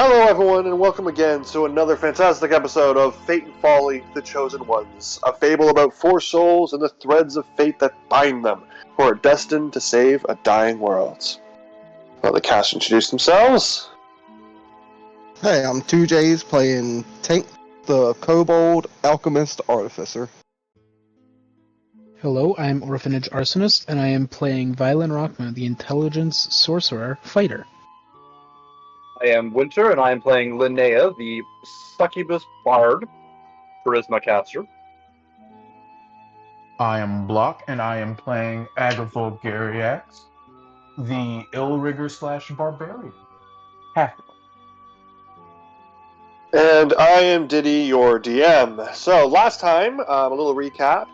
Hello, everyone, and welcome again to another fantastic episode of Fate and Folly, The Chosen Ones, a fable about four souls and the threads of fate that bind them, who are destined to save a dying world. Well, the cast introduce themselves. Hey, I'm 2J's playing Tank, the Kobold Alchemist Artificer. Hello, I'm Orphanage Arsonist, and I am playing Violin Rockman, the Intelligence Sorcerer Fighter. I am Winter, and I am playing Linnea, the Succubus Bard Charisma Caster. I am Block, and I am playing Agavol Gariax, the Illrigger / Barbarian. Half. And I am Diddy, your DM. So, last time, a little recap.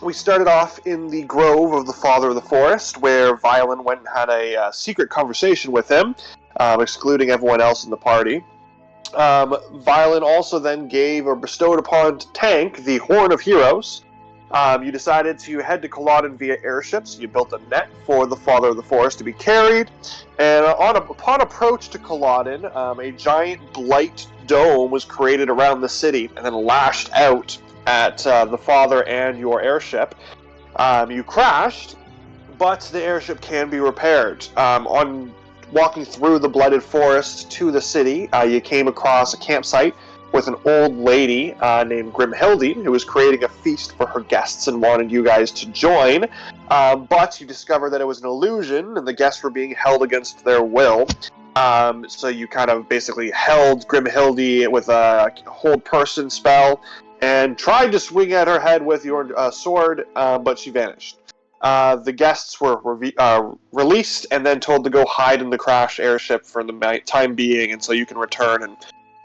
We started off in the grove of the Father of the Forest, where Violin went and had a secret conversation with him, excluding everyone else in the party. Violin also then gave or bestowed upon Tank the Horn of Heroes. You decided to head to Culloden via airships. You built a net for the Father of the Forest to be carried. And upon approach to Culloden, a giant blight dome was created around the city and then lashed out at the Father and your airship. You crashed, but the airship can be repaired. On walking through the blighted forest to the city, you came across a campsite with an old lady named Grimhilde, who was creating a feast for her guests and wanted you guys to join. But you discovered that it was an illusion, and the guests were being held against their will. So you kind of basically held Grimhilde with a hold person spell, and tried to swing at her head with your sword, but she vanished. The guests were released and then told to go hide in the crashed airship for the time being until you can return and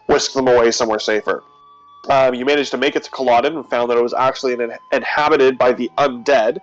whisk them away somewhere safer. You managed to make it to Culloden and found that it was actually inhabited by the undead.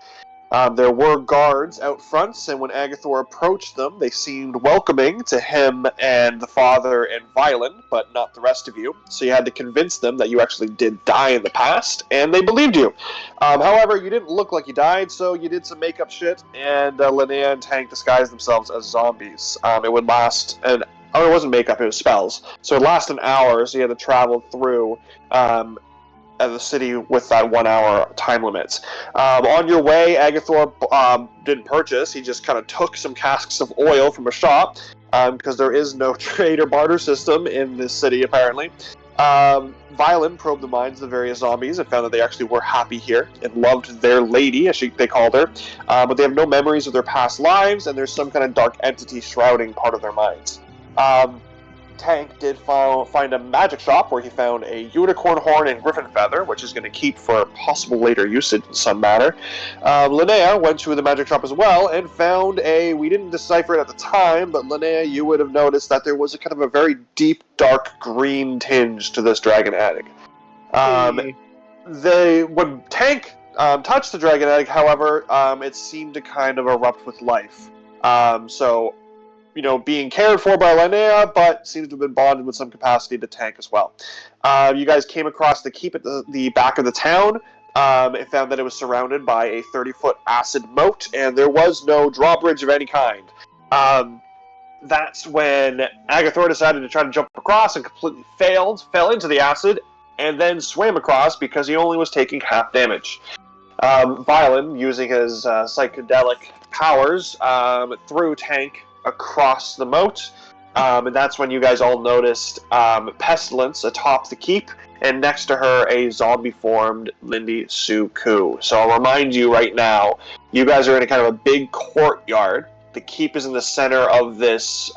There were guards out front, and when Agathor approached them, they seemed welcoming to him and the Father and Violin, but not the rest of you. So you had to convince them that you actually did die in the past, and they believed you. However, you didn't look like you died, so you did some makeup shit, and Linnea and Tank disguised themselves as zombies. It would last it wasn't makeup, it was spells. So it would last an hour, so you had to travel through the city with that 1 hour time limit. On your way, Agathor didn't purchase. He just kind of took some casks of oil from a shop, because there is no trade or barter system in this city, apparently. Violin probed the minds of the various zombies and found that they actually were happy here and loved their lady, as they called her, but they have no memories of their past lives, and there's some kind of dark entity shrouding part of their minds. Tank did find a magic shop where he found a unicorn horn and griffin feather, which is going to keep for possible later usage in some manner. Linnea went to the magic shop as well and found we didn't decipher it at the time, but Linnea, you would have noticed that there was a kind of a very deep, dark green tinge to this dragon egg. When Tank touched the dragon egg, however, it seemed to kind of erupt with life. Being cared for by Linnea, but seems to have been bonded with some capacity to Tank as well. You guys came across the keep at the back of the town, and found that it was surrounded by a 30-foot acid moat, and there was no drawbridge of any kind. That's when Agathor decided to try to jump across and completely fell into the acid, and then swam across because he only was taking half damage. Violin, using his psychedelic powers, threw Tank across the moat, and that's when you guys all noticed Pestilence atop the keep, and next to her a zombie-formed Lindy Sue Coup. So I'll remind you right now, you guys are in a kind of a big courtyard. The keep is in the center of this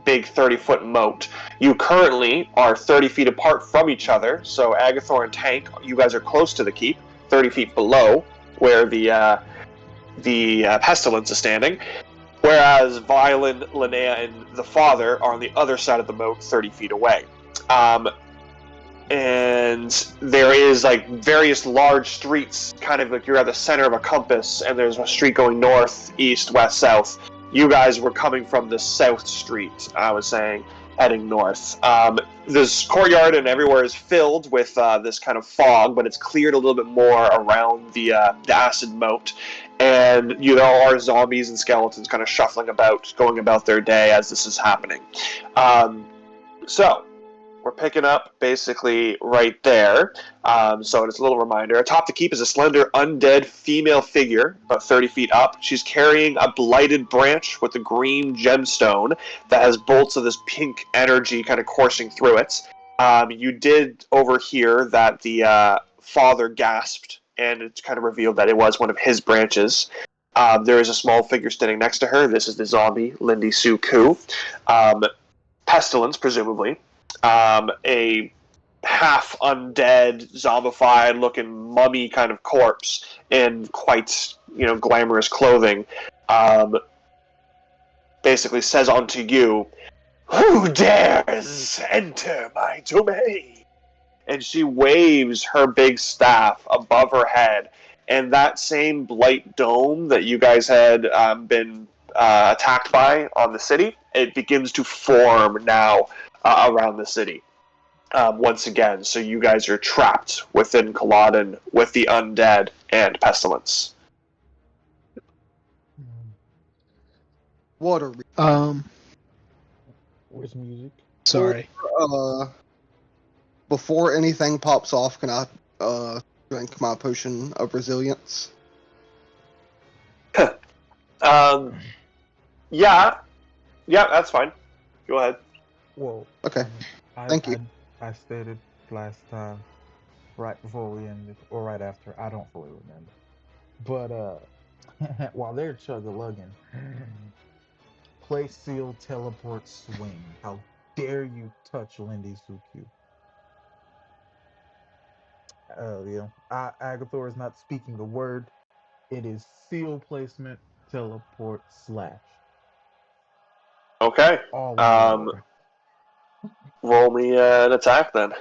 big 30-foot moat. You currently are 30 feet apart from each other, so Agathor and Tank, you guys are close to the keep, 30 feet below where the Pestilence is standing. Whereas Violin, Linnea, and the Father are on the other side of the moat, 30 feet away. And there is various large streets, kind of like you're at the center of a compass, and there's a street going north, east, west, south. You guys were coming from the south street, I was saying, heading north. This courtyard and everywhere is filled with this kind of fog, but it's cleared a little bit more around the acid moat. and are zombies and skeletons kind of shuffling about, going about their day as this is happening. So we're picking up basically right there. So it's a little reminder. Atop the keep is a slender undead female figure, about 30 feet up. She's carrying a blighted branch with a green gemstone that has bolts of this pink energy kind of coursing through it. You did overhear that the father gasped, and it's kind of revealed that it was one of his branches. There is a small figure standing next to her. This is the zombie, Lindy Sue Coup. Pestilence, presumably. A half undead, zombified looking mummy kind of corpse in quite, glamorous clothing. Basically says unto you, "Who dares enter my domain?" And she waves her big staff above her head, and that same blight dome that you guys had been attacked by on the city, it begins to form now around the city once again. So you guys are trapped within Culloden with the undead and pestilence. Water. Where's music? Sorry. Before anything pops off, can I drink my potion of resilience? Yeah, that's fine. Go ahead. Well, Okay. Thank you. I stated last time, right before we ended, or right after, I don't fully remember. But while they're chug-a-lugging, place seal, teleport, swing. How dare you touch Lindy Suku? Agathor is not speaking a word. It is seal placement, teleport, slash. Okay. All in order. Roll me an attack then.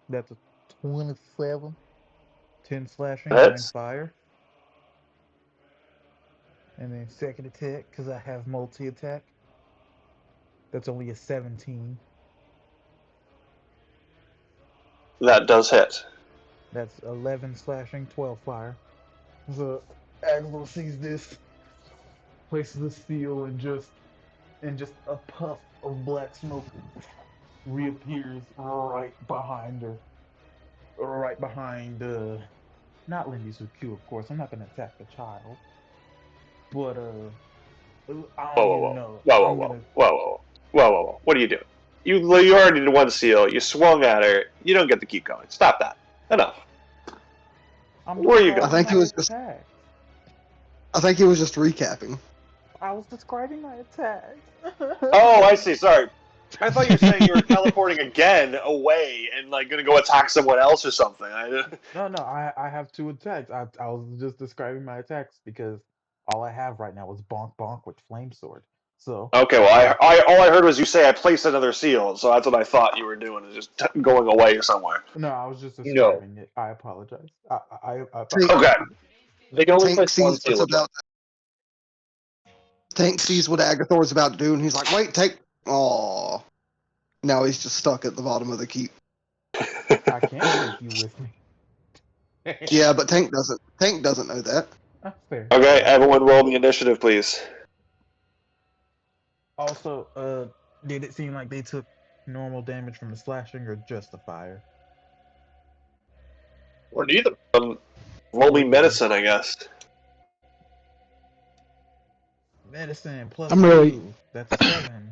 That's a 27. 10 slashing, Hits. 9 fire. And then second attack, because I have multi-attack. That's only a 17. That does hit. That's 11 slashing, 12 fire. So Aglo sees this, places the seal, and just a puff of black smoke reappears right behind her. Right behind, not Lindy Suku, of course. I'm not gonna attack the child. But, I don't even know. Whoa. What are you doing? You already did one seal. You swung at her. You don't get to keep going. Stop that. Enough. Where are you going? I think he was just recapping. I was describing my attacks. Oh, I see. Sorry. I thought you were saying you were teleporting again away and gonna go attack someone else or something. No, I have 2 attacks. I was just describing my attacks because all I have right now is bonk bonk with flame sword. So Okay, well, all I heard was you say I placed another seal, so that's what I thought you were doing, is just going away somewhere. no, I was just describing it. I apologize. I Okay. They can only Tank place one sees seal. Tank sees what Agathor's about to do, and he's like, "Wait, Tank!" Aww. Now he's just stuck at the bottom of the keep. I can't take you with me. Yeah, but Tank doesn't. Tank doesn't know that. That's fair. Okay, everyone roll the initiative, please. Also, did it seem like they took normal damage from the slashing or just the fire? Or neither. Roll me medicine, I guess. Medicine plus I'm really- 2. That's 7.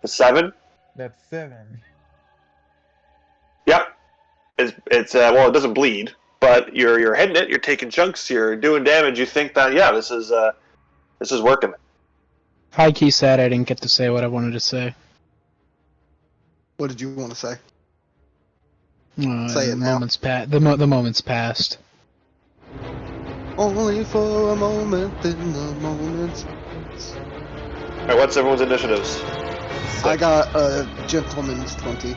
A 7? That's 7. Yep. It's well, it doesn't bleed, but you're hitting it. You're taking chunks. You're doing damage. You think that this is working. High key sad I didn't get to say what I wanted to say. What did you want to say? Say it now. The moment's passed. Only for a moment, then the moment's. All right, what's everyone's initiatives? I got a gentleman's 20.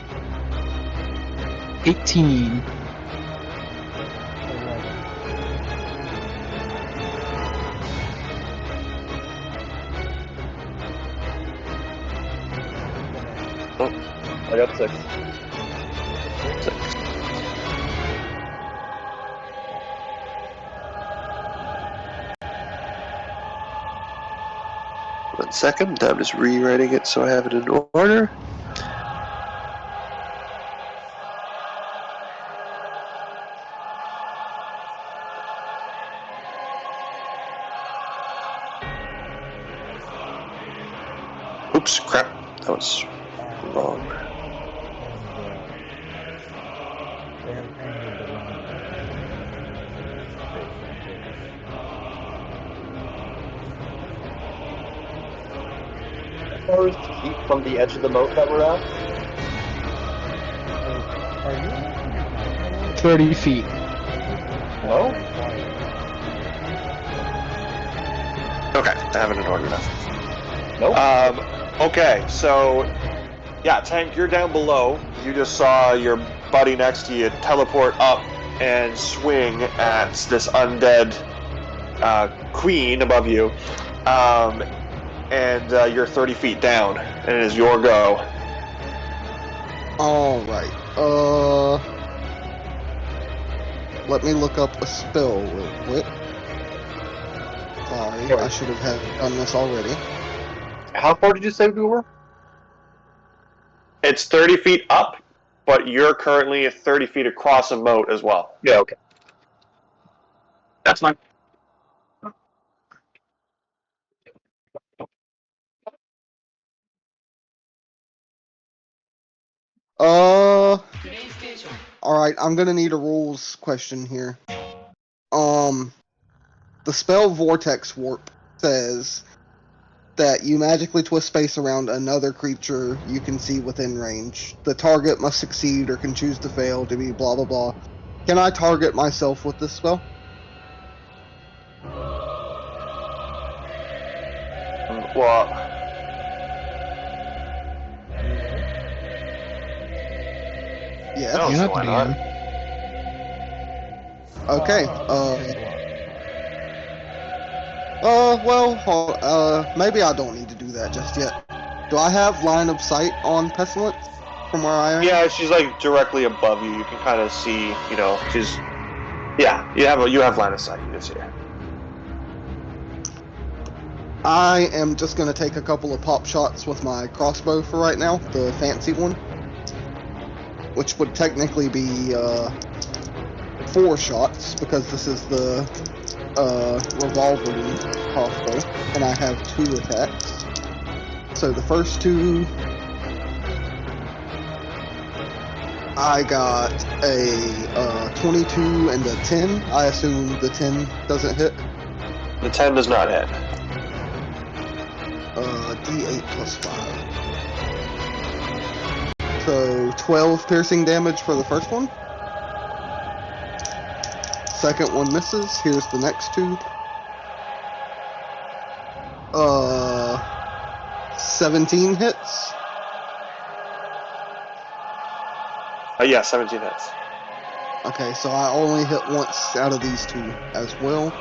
18. 11. I got 6. 1 second. I'm just rewriting it so I have it in order. Oops, crap. That was wrong. They have angled the line. How far is the keep from the edge of the moat that we're at? Are you? 30 feet. No? Okay, I have it in order now. Nope. Okay, so yeah, Tank, you're down below. You just saw your buddy next to you teleport up and swing at this undead queen above you. And you're 30 feet down, and it is your go. Alright. Let me look up a spell real quick. Sorry, I should have done this already. How far did you say we were? It's 30 feet up, but you're currently 30 feet across a moat as well. Yeah, okay. That's fine. Alright, I'm gonna need a rules question here. The spell Vortex Warp says that you magically twist space around another creature you can see within range. The target must succeed or can choose to fail to be blah blah blah. Can I target myself with this spell? Well, Yes. No. You're not the why not? DM. Okay. Maybe I don't need to do that just yet. Do I have line of sight on Pestilence from where I am? yeah, she's like directly above you. You can kind of see, she's. Yeah, you have line of sight. You can see her. I am just gonna take a couple of pop shots with my crossbow for right now, the fancy one, which would technically be 4 shots because this is the revolving crossbow, and I have 2 attacks. So the first 2, I got a 22 and a 10. I assume the 10 doesn't hit. The 10 does not hit. D8 plus 5. So 12 piercing damage for the first one. Second one misses. Here's the next 2. 17 hits. Yeah, 17 hits. Okay, so I only hit once out of these 2 as well.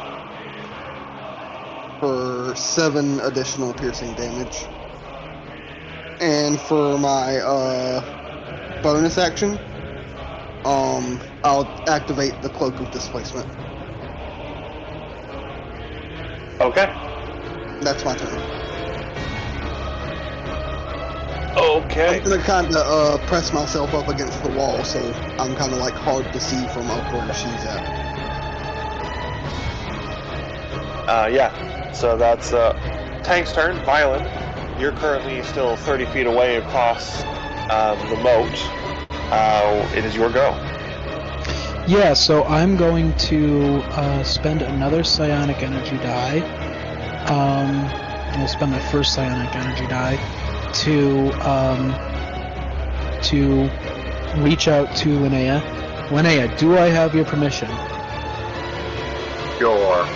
For 7 additional piercing damage. And for my bonus action, I'll activate the Cloak of Displacement. Okay. That's my turn. Okay. I'm gonna kinda press myself up against the wall, so I'm kinda like hard to see from up where she's at. Yeah. So that's Tank's turn. Violin, you're currently still 30 feet away across the moat. It is your go. Yeah, so I'm going to spend another psionic energy die. I'll spend my first psionic energy die to reach out to Linnea. Linnea, do I have your permission? Sure.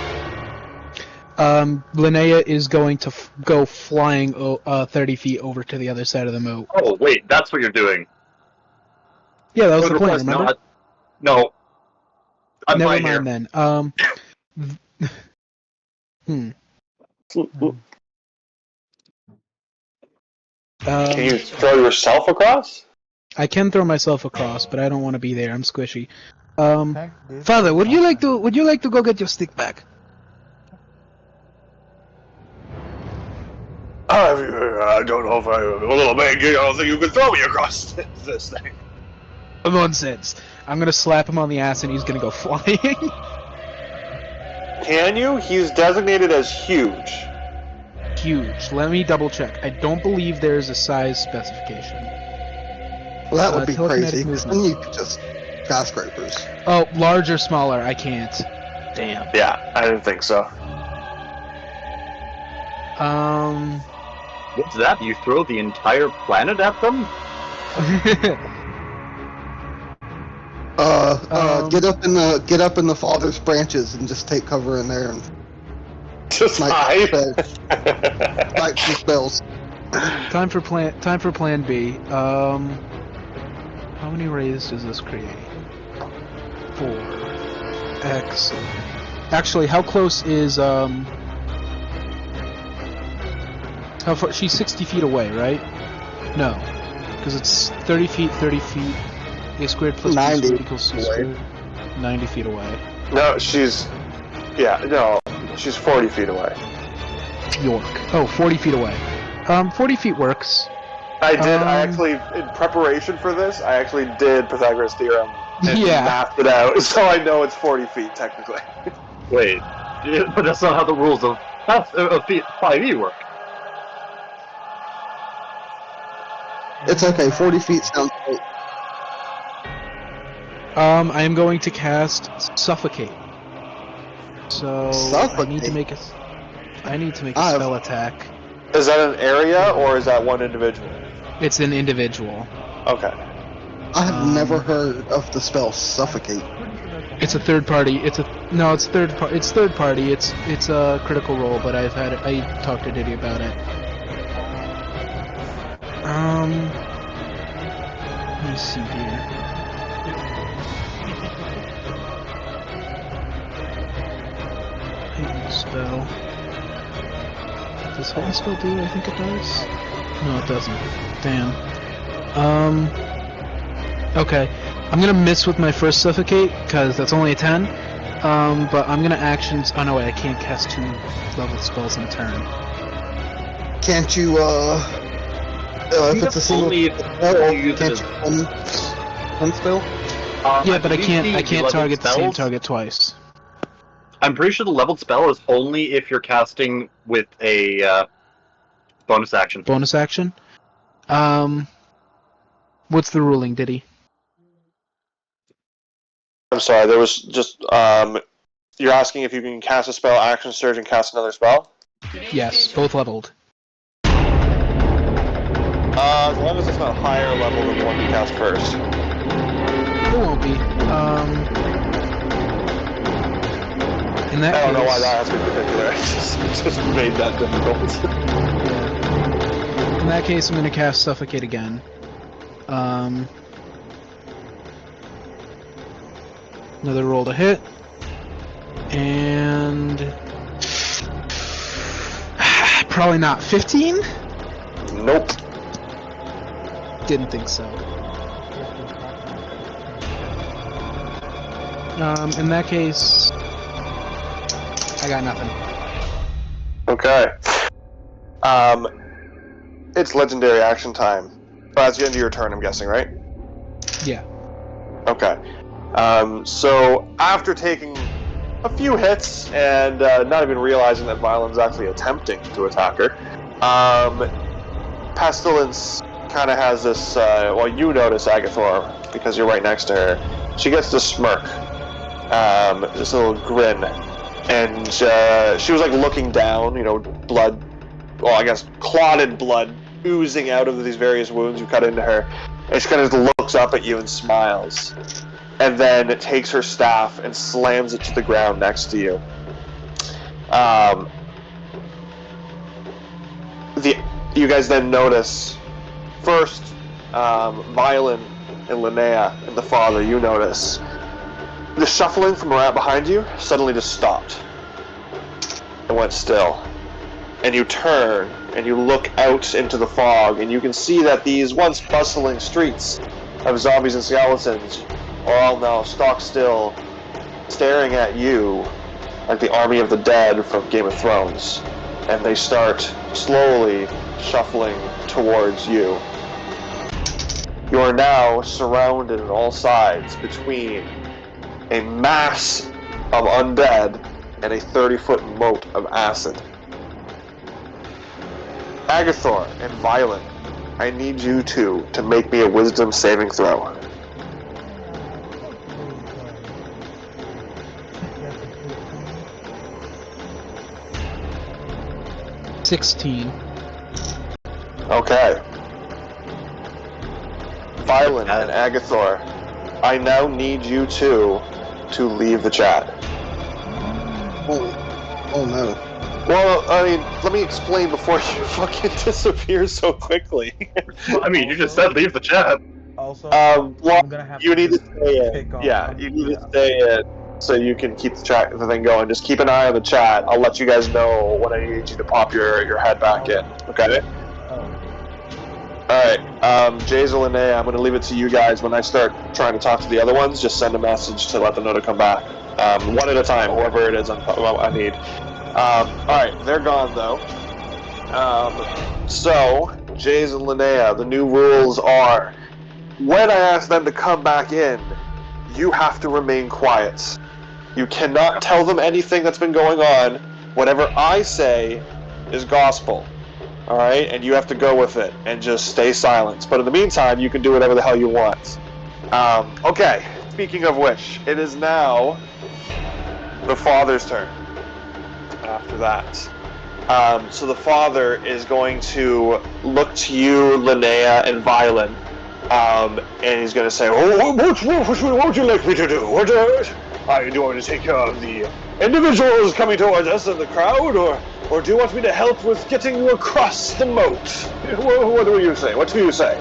Linnea is going to go flying 30 feet over to the other side of the moat. Oh, wait, that's what you're doing. Yeah, that was the Of plan, course remember? not. No. I'm Never fine mind here. then. Can you throw yourself across? I can throw myself across, but I don't want to be there. I'm squishy. Tank did Father, say would you like something. to go get your stick back? I don't know if I'm a little big. I don't think you can throw me across this thing. Nonsense. I'm gonna slap him on the ass and he's gonna go flying. Can you? He's designated as huge. Huge. Let me double check. I don't believe there's a size specification. Well, that would be telekinetic crazy. 'Cause movement. then you could just skyscrapers. Oh, large or smaller? I can't. Damn. Yeah, I didn't think so. What's that? You throw the entire planet at them? Get up in the father's branches and just take cover in there and Just snipe hide. some spells. Time for plan B. How many rays does this create? 4. Excellent. Actually, how close is how far? She's 60 feet away, right? No, because it's 30 feet. 30 feet. A squared plus B 90 squared equals C squared. 90 feet away. No, she's 40 feet away. York. Oh, 40 feet away. 40 feet works. I actually, in preparation for this, I actually did Pythagoras theorem and Yeah. mapped it out, so I know it's 40 feet technically. Wait, but that's not how the rules of 5e work. It's okay. 40 feet sounds great. I am going to cast Suffocate. So Suffocate? I need to make a I've- spell attack. Is that an area or is that one individual? It's an individual. Okay. I have never heard of the spell suffocate. It's a third party. It's third party. It's a critical roll, but I talked to Diddy about it. Let me see here. Heightened spell. Does heightened spell do what I think it does? No, it doesn't. Damn. Okay. I'm gonna miss with my first suffocate, because that's only a 10. But I'm gonna actions. Oh no, wait, I can't cast 2 level spells in a turn. Can't you, if it's a single Only spell, you use it can't as- you one spell? Yeah, but I can't leveled target the same spells- target twice. I'm pretty sure the leveled spell is only if you're casting with a bonus action. Bonus action? What's the ruling, Diddy? I'm sorry, there was just, you're asking if you can cast a spell, action surge, and cast another spell? Yes, both leveled. As long as it's not higher level than the one you cast first. It won't be. In that I don't know why case- that has to be particular. It just made that difficult. Yeah. In that case, I'm gonna cast Suffocate again. Another roll to hit. And... probably not. 15? Nope. Didn't think so. In that case... I got nothing. Okay. It's legendary action time. That's the end of your turn, I'm guessing, right? Yeah. Okay. So after taking a few hits and not even realizing that Violin's actually attempting to attack her, Pestilence kind of has this, well, you notice, Agathor, because you're right next to her. She gets this smirk, this little grin, and she was like looking down, blood, well, I guess clotted blood oozing out of these various wounds you cut into her, and she kind of looks up at you and smiles, and then takes her staff and slams it to the ground next to you. You guys then notice, first, Violin and Linnea and the father, you notice, the shuffling from right behind you suddenly just stopped and went still. And you turn and you look out into the fog, and you can see that these once bustling streets of zombies and skeletons are all now stock still, staring at you like the army of the dead from Game of Thrones. and they start slowly shuffling towards you. You are now surrounded on all sides between a mass of undead and a 30-foot moat of acid. Agathor and Violet, I need you two to make me a wisdom saving throw. That's a 14. 16. Okay. Violet and Agathor, I now need you two to leave the chat. Oh no. Well, I mean, let me explain before you fucking disappear so quickly. I mean, you just said leave the chat. Also, Well, I'm gonna have you to need to just stay in. pick off. Yeah, you need to stay in so you can keep the thing going. Just keep an eye on the chat. I'll let you guys know when I need you to pop your head back in. Okay? Oh, Alright, Jazel and Naya, I'm going to leave it to you guys. When I start trying to talk to the other ones, just send a message to let them know to come back. One at a time, whoever it is I need. Alright, they're gone though. So, Jazel and Linnea, the new rules are, when I ask them to come back in, you have to remain quiet. You cannot tell them anything that's been going on. Whatever I say is gospel. Alright? And you have to go with it and just stay silent. But in the meantime, you can do whatever the hell you want. Okay, speaking of which, it is now the father's turn after that. So the father is going to look to you, Linnea, and Violet, and he's going to say, what would you like me to do? Do you want me to take care of the individuals coming towards us in the crowd, or do you want me to help with getting you across the moat? What do you say? What do you say?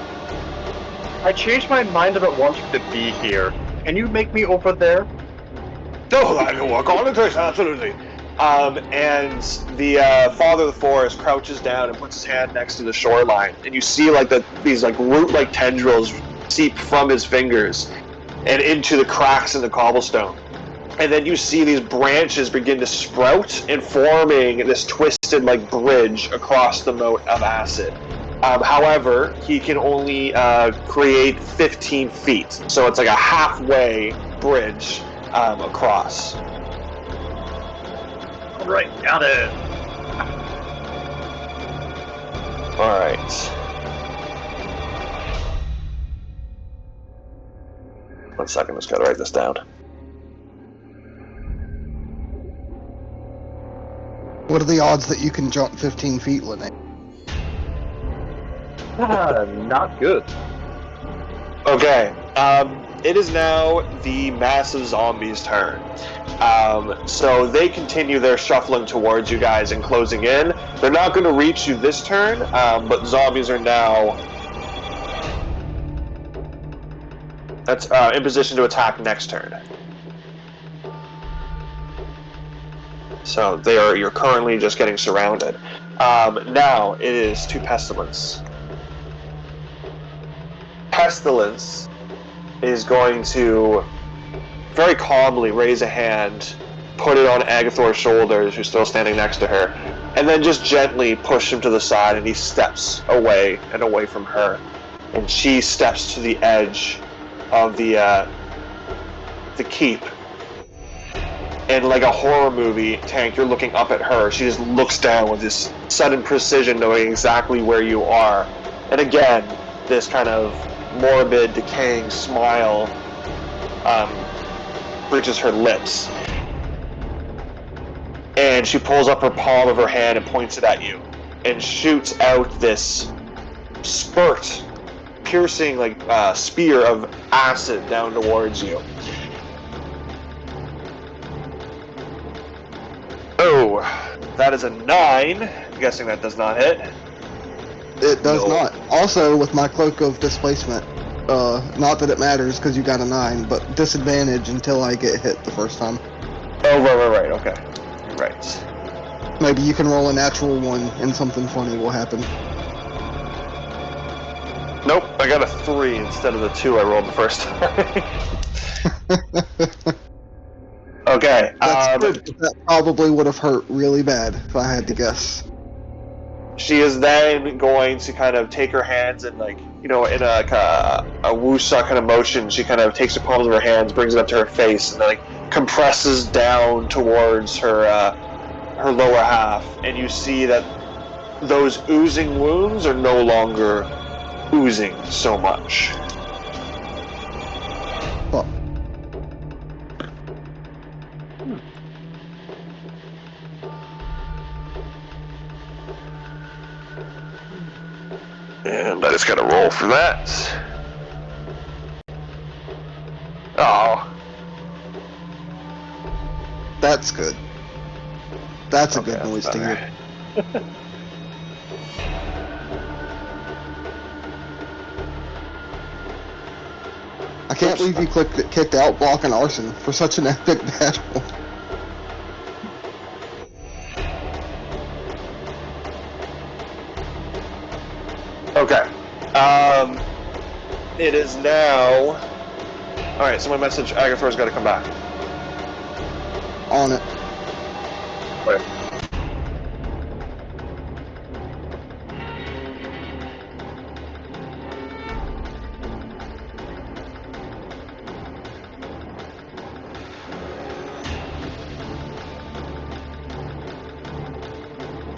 I changed my mind about wanting to be here. Can you make me over there? Oh, I can work on it, absolutely. And the father of the forest crouches down and puts his hand next to the shoreline, and you see these root-like tendrils seep from his fingers and into the cracks in the cobblestone. And then you see these branches begin to sprout and forming this twisted bridge across the moat of acid. However, he can only create 15 feet, so it's like a halfway bridge across. Alright, got it. Alright. One second, just gotta write this down. What are the odds that you can jump 15 feet, Linnea? Not good. Okay, it is now the massive zombies' turn. So they continue their shuffling towards you guys and closing in. They're not going to reach you this turn, but zombies are now in position to attack next turn. So you're currently just getting surrounded. Now it is to Pestilence. Pestilence is going to very calmly raise a hand, put it on Agathor's shoulders, who's still standing next to her, and then just gently push him to the side, and he steps away from her. And she steps to the edge of the keep. And like a horror movie, Tank, you're looking up at her. She just looks down with this sudden precision, knowing exactly where you are. And again, this kind of morbid, decaying smile reaches her lips. And she pulls up her palm of her hand and points it at you. And shoots out this spurt, piercing spear of acid down towards you. Oh, that is a 9. I'm guessing that does not hit. It does No. not. Also, with my cloak of displacement, not that it matters because you got a 9, but disadvantage until I get hit the first time. Oh, right, okay. Right. Maybe you can roll a natural 1 and something funny will happen. Nope, I got a 3 instead of the 2 I rolled the first time. Okay, That's good. That probably would have hurt really bad if I had to guess. She is then going to kind of take her hands and, like, in a woosaw kind of motion, she kind of takes the palms of her hands, brings it up to her face, and then, like, compresses down towards her lower half, and you see that those oozing wounds are no longer oozing so much. Fuck. And I just gotta roll for that. Oh. That's good. That's a Okay, good that's noise to better. hear. I can't believe you kicked out block and arson for such an epic battle. Okay. It is now. Alright, someone message Agathor's gotta come back. On it. Wait.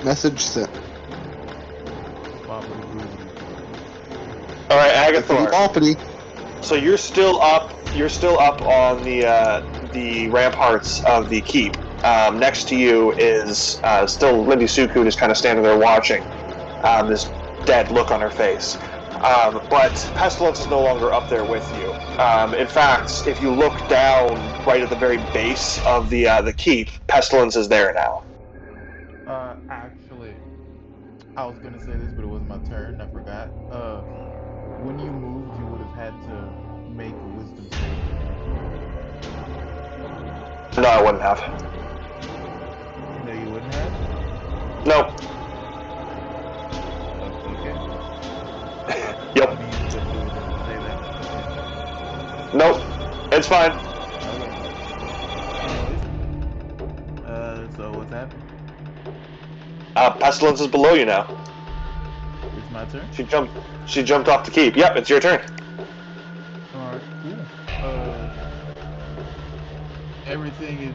Message sent. Alright, Bippity Agathor. boppity. So you're still up on the ramparts of the keep. Next to you is still Lindy Suku, just kind of standing there watching. This dead look on her face. But Pestilence is no longer up there with you. In fact, if you look down right at the very base of the keep, Pestilence is there now. Actually, I was gonna say this, but it wasn't my turn. I forgot. When you moved, you would have had to make a wisdom save. No, I wouldn't have. No, you wouldn't have. Nope. Okay. Yep. I mean, you just do it to say that. Nope. It's fine. Okay. So what's happened? Pestilence is below you now. It's my turn. She jumped off the keep. Yep, it's your turn. Alright, cool. Everything is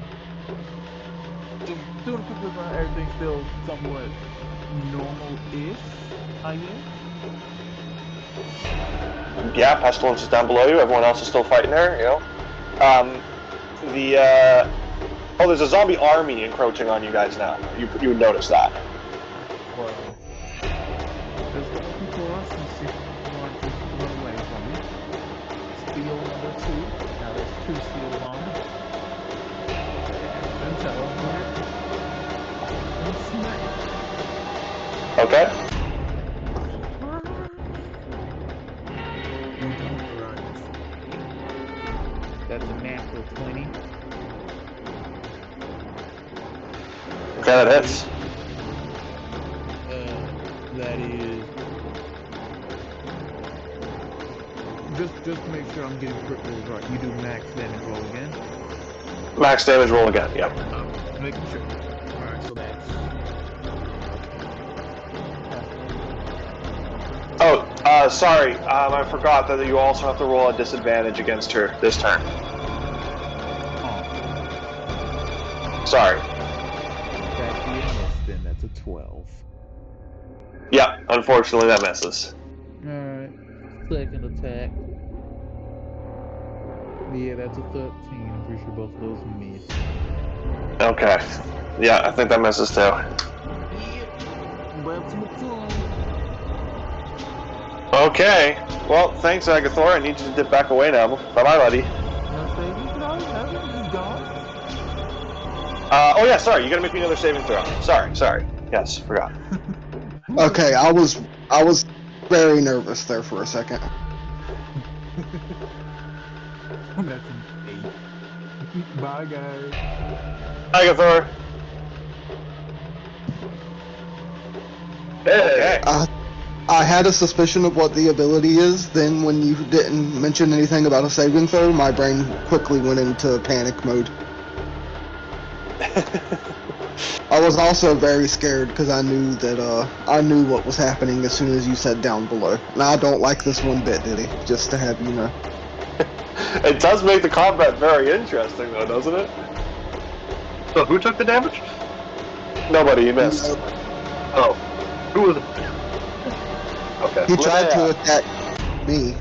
just doing a quick look around. Everything's still somewhat normal-ish, I guess. Yeah, Pestilence is down below you. Everyone else is still fighting her, there's a zombie army encroaching on you guys now. You would notice that. Well, let's go before us and see if you want to run away from me. Steel number 2. Now there's 2 steals on me. And tell them that. And smack. Okay. You don't run. That's a natural 20. Okay, that hits. That is just to make sure I'm getting crit rolls right. You do max damage roll again. Max damage roll again. Yep. Making sure. Alright, so that's sorry. I forgot that you also have to roll a disadvantage against her this turn. Sorry. That being missed, then that's a 12. Yeah, unfortunately that misses. Alright. Second attack. Yeah, that's a 13. I'm pretty sure both of those miss. Okay. Yeah, I think that misses too. Yep. That's my turn. Okay. Well, thanks, Agathor. I need you to dip back away now. Bye-bye, buddy. No saving throw? Nothing? Just gone? Oh yeah, sorry. You gotta make me another saving throw. Sorry. Yes, forgot. Okay, I was very nervous there for a second. That's an 8. Bye, guys. Agathor. Okay. I had a suspicion of what the ability is, then when you didn't mention anything about a saving throw, my brain quickly went into panic mode. I was also very scared because I knew that I knew what was happening as soon as you said down below. And I don't like this one bit, Diddy. Just to have you know. It does make the combat very interesting, though, doesn't it? So who took the damage? Nobody, you missed. Nope. Oh, who was it? Okay. He tried to Linnea. attack me,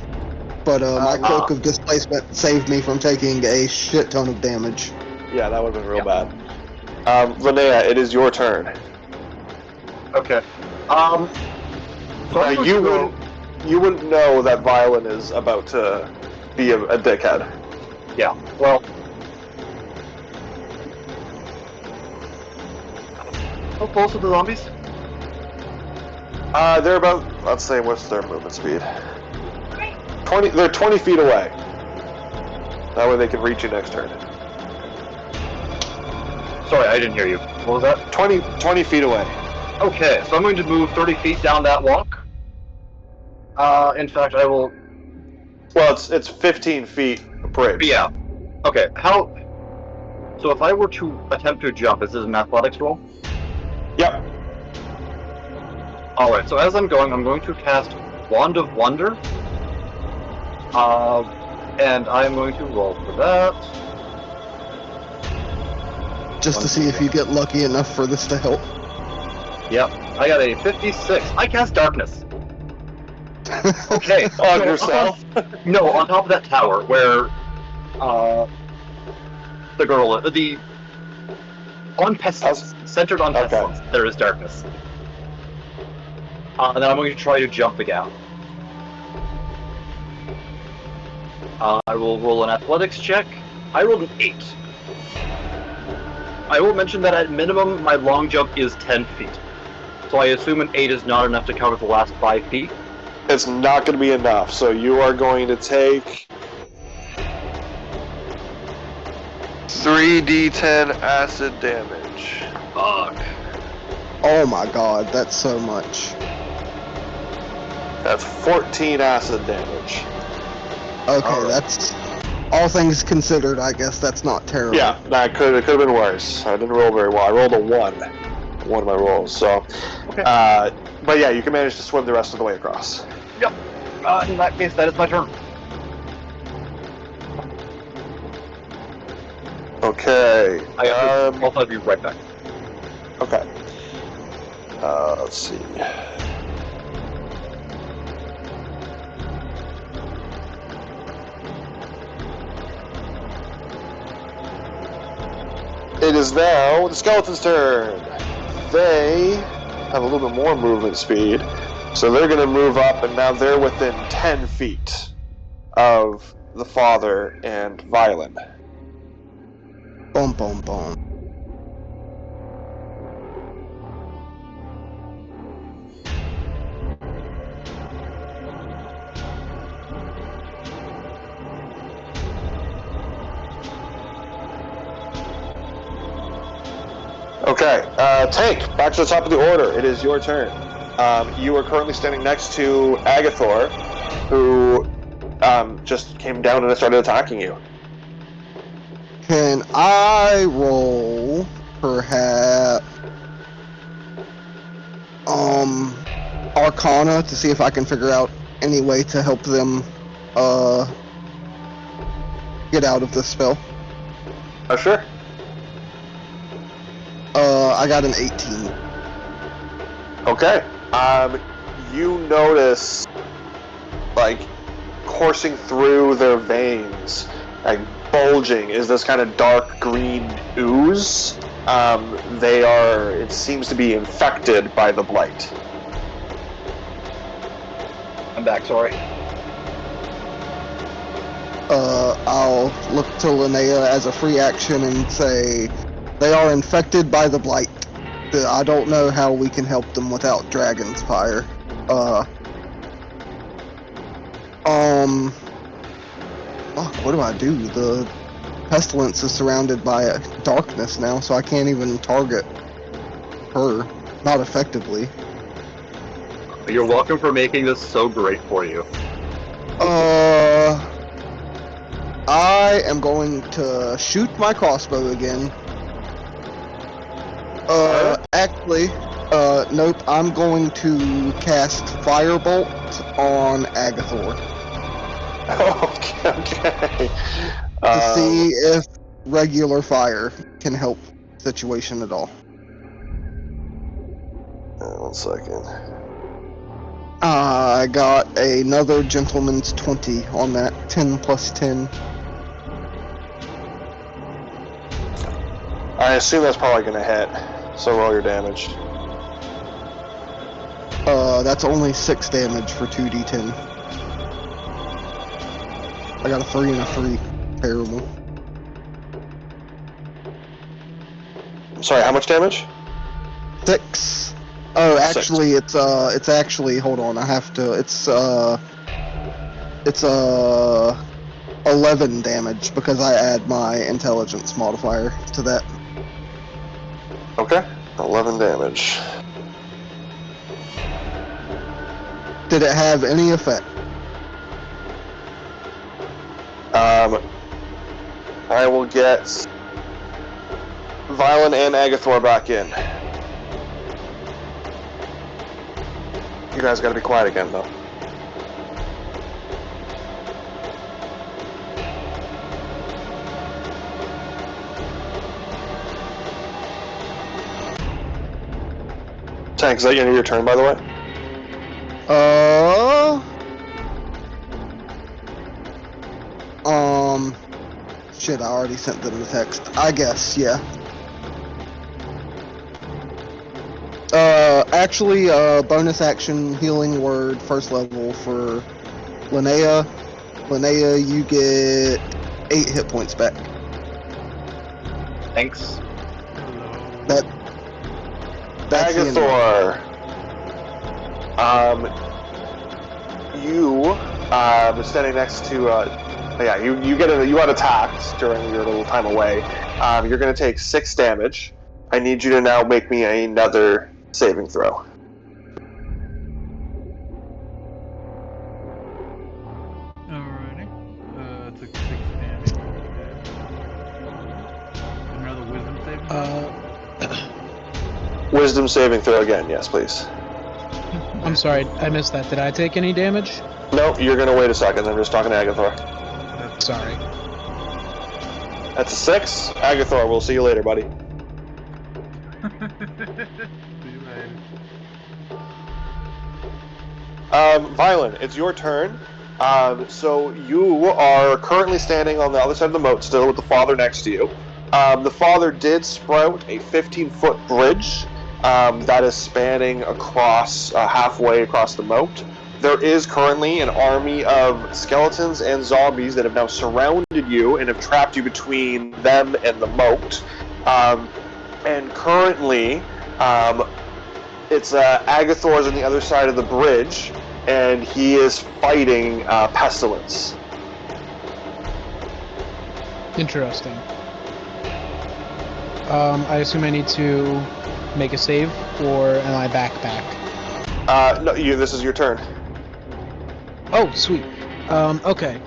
but my cloak of displacement saved me from taking a shit ton of damage. Yeah, that would have been real bad. Linnea, it is your turn. Okay. So I'm going you to go- wouldn't know that Violin is about to be a dickhead. Yeah. Well. How close are the zombies? They're about, let's say, what's their movement speed? 20. They're 20 feet away. That way they can reach you next turn. Sorry, I didn't hear you. What was that? 20 feet away. Okay, so I'm going to move 30 feet down that walk. In fact, I will. Well, it's 15 feet bridge. Yeah. Okay. How? So if I were to attempt to jump, is this an athletics roll? Yep. All right. So as I'm going to cast Wand of Wonder. And I'm going to roll for that. Just to see if you get lucky enough for this to help. Yep. I got a 56. I cast Darkness. Okay. On yourself? No, on top of that tower where the girl, on pestilence, centered on pestilence, there is darkness. And then I'm going to try to jump the gap. I will roll an athletics check. I rolled an 8. I will mention that at minimum, my long jump is 10 feet. So I assume an 8 is not enough to cover the last 5 feet. It's not going to be enough, so you are going to take 3d10 acid damage. Fuck. Oh my god, that's so much. That's 14 acid damage. Okay, that's all things considered. I guess that's not terrible. Yeah, it could have been worse. I didn't roll very well. I rolled a 1. One of my rolls. So, Okay. But yeah, you can manage to swim the rest of the way across. Yep. In that case, that is my turn. Okay. I'll be right back. Okay. Let's see. It is now the skeleton's turn. They have a little bit more movement speed, so they're going to move up, and now they're within 10 feet of the father and Violin. Boom, boom, boom. Okay, Tank, back to the top of the order. It is your turn. You are currently standing next to Agathor, who just came down and started attacking you. Can I roll, perhaps, Arcana to see if I can figure out any way to help them, get out of this spell? Sure. I got an 18. Okay. You notice, like, coursing through their veins, like, bulging, is this kind of dark green ooze. It seems to be infected by the blight. I'm back, sorry. I'll look to Linnea as a free action and say, they are infected by the blight. I don't know how we can help them without Dragon's Fire. Fuck, what do I do? The pestilence is surrounded by darkness now, so I can't even target her. Not effectively. You're welcome for making this so great for you. I am going to shoot my crossbow again. Actually, nope. I'm going to cast Firebolt on Agathor Okay. to see if regular fire can help the situation at all. 1 second. I got another gentleman's 20 on that. 10 plus 10. I assume that's probably going to hit. So roll your damage. That's only 6 damage for 2d10. I got a 3 and a 3. Terrible. I'm sorry, how much damage? 6. Oh, Six. actually, it's actually, hold on, I have to, it's 11 damage because I add my intelligence modifier to that. Okay. 11 damage. Did it have any effect? I will get Violin and Agathor back in. You guys gotta be quiet again, though. Tank, is that the end of your turn, by the way? Shit, I already sent them the text. I guess, yeah. Actually, bonus action healing word, first level for Linnea. Linnea, you get 8 hit points back. Thanks. Hello. That's the end of it. Agathor. You, standing next to, you got attacked during your little time away. You're gonna take 6 damage. I need you to now make me another saving throw. Alrighty. Took 6 damage. Another wisdom saving throw? Wisdom saving throw again, yes, please. I'm sorry, I missed that. Did I take any damage? No, you're gonna wait a second. I'm just talking to Agathor. Sorry. That's a 6. Agathor, we'll see you later, buddy. See you later. Violin, it's your turn. So you are currently standing on the other side of the moat still with the father next to you. The father did sprout a 15-foot bridge that is spanning across, halfway across the moat. There is currently an army of skeletons and zombies that have now surrounded you and have trapped you between them and the moat. And currently, it's Agathor's on the other side of the bridge, and he is fighting Pestilence. Interesting. I assume I need to make a save, or am I back? No, this is your turn. Oh, sweet. Okay.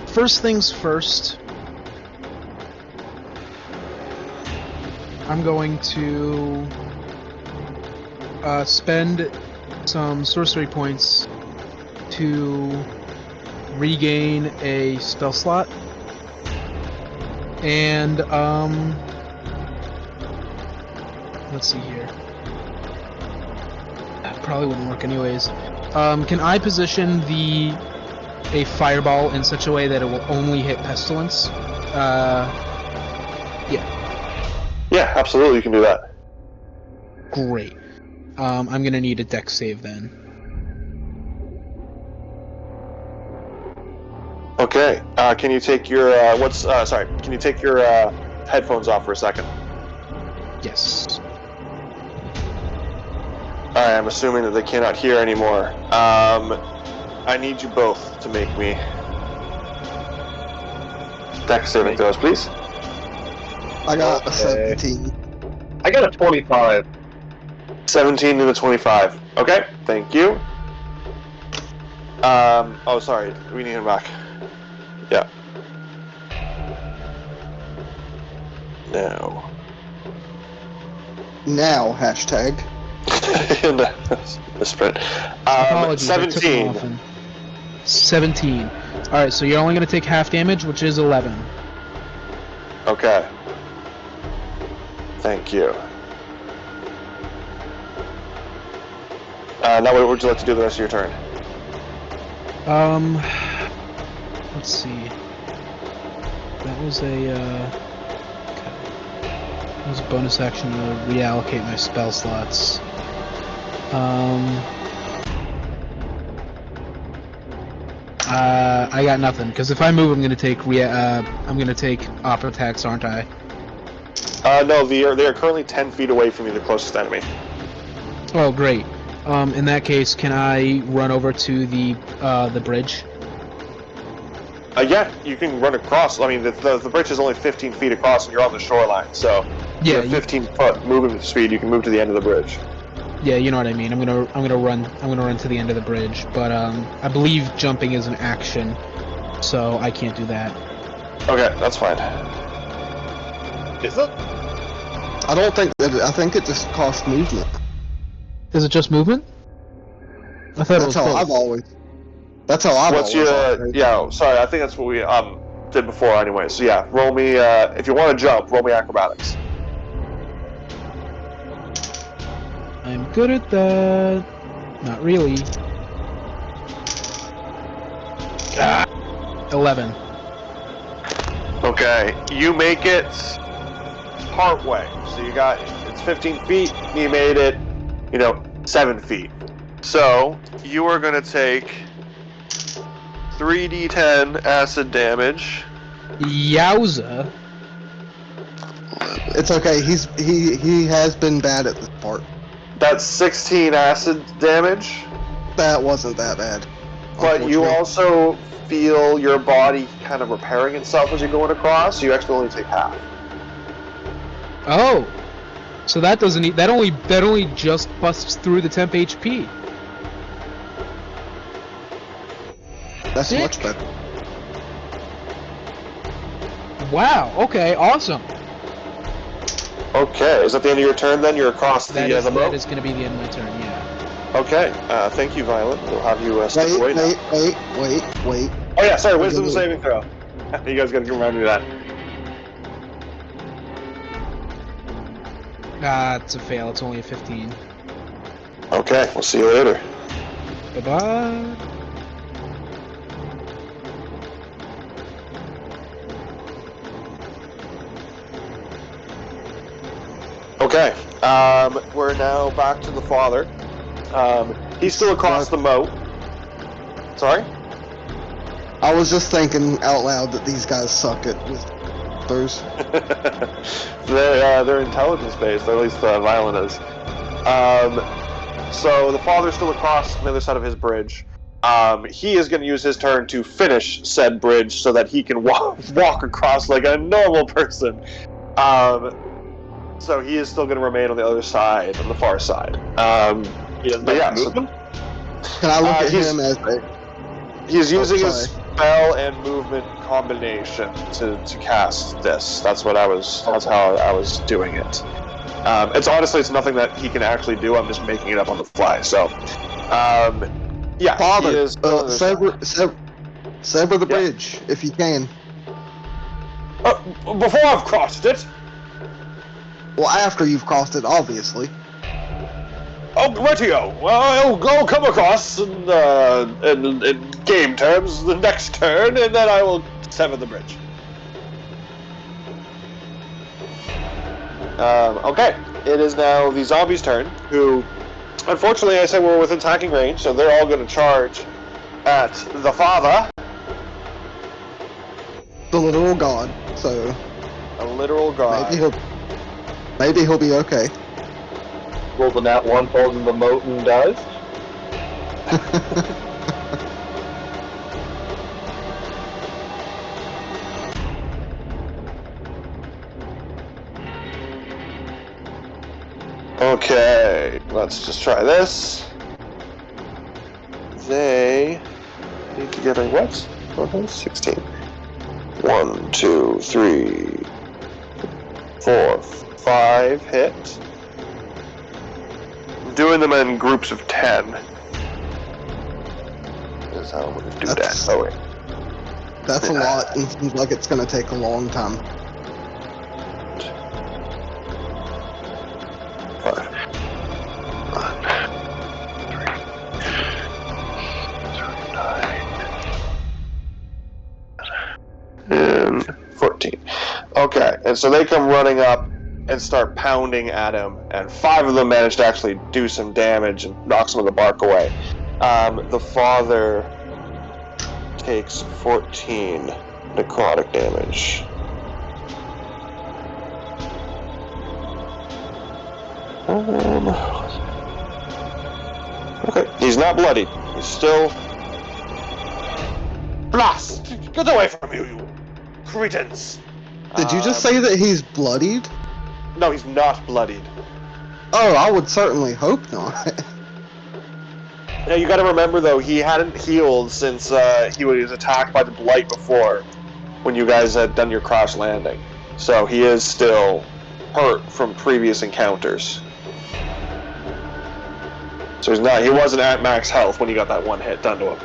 First things first. I'm going to spend some sorcery points to regain a spell slot. And, let's see here. That probably wouldn't work anyways. Can I position a fireball in such a way that it will only hit Pestilence? Yeah. Yeah, absolutely, you can do that. Great. I'm gonna need a dex save then. Okay. Can you take your Can you take your headphones off for a second? Yes. Alright, I'm assuming that they cannot hear anymore. I need you both to make me dex saving throws, please. I got a 17. I got a 25. 17 to the 25. Okay, thank you. Oh, sorry, we need him back. Yeah. now. Now, hashtag. Misprint. Apologies, I took them 17. often. 17. Alright, so you're only going to take half damage, which is 11. Okay. Thank you. Now what would you like to do the rest of your turn? Let's see. That was a, okay. That was a bonus action to reallocate my spell slots. I got nothing, because if I move, I'm gonna take op attacks, aren't I? No, they are currently 10 feet away from you, the closest enemy. Oh, great. In that case, can I run over to the bridge? Yeah, you can run across. I mean, the bridge is only 15 feet across, and you're on the shoreline, so you have 15-foot movement speed. You can move to the end of the bridge. Yeah, you know what I mean. I'm gonna run to the end of the bridge, but I believe jumping is an action, so I can't do that. Okay, that's fine. Is it? I don't think that. I think it just costs movement. Is it just movement? I thought it was That's how both. I've always. That's how I've What's always. your? operated. Yeah, sorry. I think that's what we did before anyway. So yeah, roll me. If you want to jump, roll me acrobatics. I'm good at that. Not really. 11. Okay, you make it part way. So it's 15 feet. You made it, 7 feet. So you are going to take 3d10 acid damage. Yowza. It's okay. He has been bad at this part. That's 16 acid damage. That wasn't that bad. But you also feel your body kind of repairing itself as you're going across, so you actually only take half. Oh. So that doesn't that only just busts through the temp HP. That's Sick. much better. Wow. Okay. Awesome. Okay, is that the end of your turn then? You're across the moat? That is going to be the end of my turn, yeah. Okay, thank you, Violet. We'll have you step away now. Wait. Oh yeah, sorry, wisdom saving throw. You guys gotta remind me of that. It's a fail. It's only a 15. Okay, we'll see you later. Bye-bye. Okay, we're now back to the father. He's still across the moat. Sorry? I was just thinking out loud that these guys suck at whispers. They're intelligence based, or at least Violent is. So the father's still across on the other side of his bridge. He is going to use his turn to finish said bridge so that he can walk across like a normal person. So he is still going to remain on the other side, on the far side. He doesn't have movement? Can I look at him as a... He's using his spell and movement combination to cast this. That's how I was doing it. It's nothing that he can actually do. I'm just making it up on the fly. So, yeah. Father, sever the bridge if you can. Before I've crossed it. Well, after you've crossed it, obviously. Oh, rightio. Well, I'll come across in game terms the next turn, and then I will sever the bridge. Okay. It is now the zombies' turn, who, unfortunately, I said we're within attacking range, so they're all going to charge at the father. The literal god, so... A literal god. Maybe he'll be okay. Rolls a nat 1, falls in the moat, and dies. Okay, let's just try this. They need to get a what? Okay, 16. 1, 2, 3, 4, 5 hit. I'm doing them in groups of 10. Is how I'm gonna do That's- that. Oh wait. That's a lot, and seems like it's gonna take a long time. 5. 1, 3, 9, 14. Okay, and so they come running up and start pounding at him, and 5 of them manage to actually do some damage and knock some of the bark away. The father takes 14 necrotic damage. Okay, he's not bloodied. He's still... Blast! Get away from you, you cretins! Did you just say that he's bloodied? No, he's not bloodied. Oh, I would certainly hope not. Now, you gotta remember, though, he hadn't healed since he was attacked by the Blight before, when you guys had done your crash landing. So he is still hurt from previous encounters. So he wasn't at max health when you got that one hit done to him.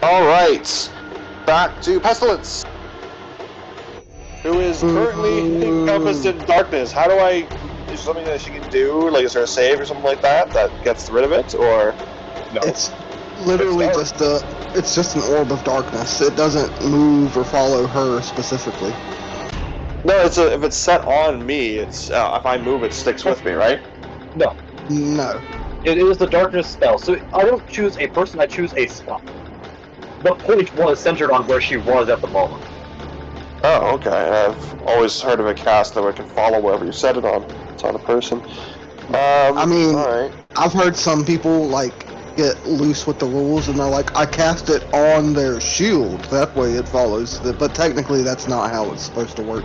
Alright. Back to Pestilence. Who is currently encompassed in darkness. How do I... Is there something that she can do? Like, is there a save or something like that gets rid of it? Or... No. It's literally It's dark. it's just an orb of darkness. It doesn't move or follow her specifically. No, if it's set on me, it's if I move, it sticks with me, right? No. No. It is the darkness spell, so I don't choose a person, I choose a spot. The point was centered on where she was at the moment. Oh, okay. I've always heard of a cast that can follow wherever you set it on. It's on a person. I mean, alright. I've heard some people get loose with the rules and they're like, I cast it on their shield. That way it follows. But technically, that's not how it's supposed to work.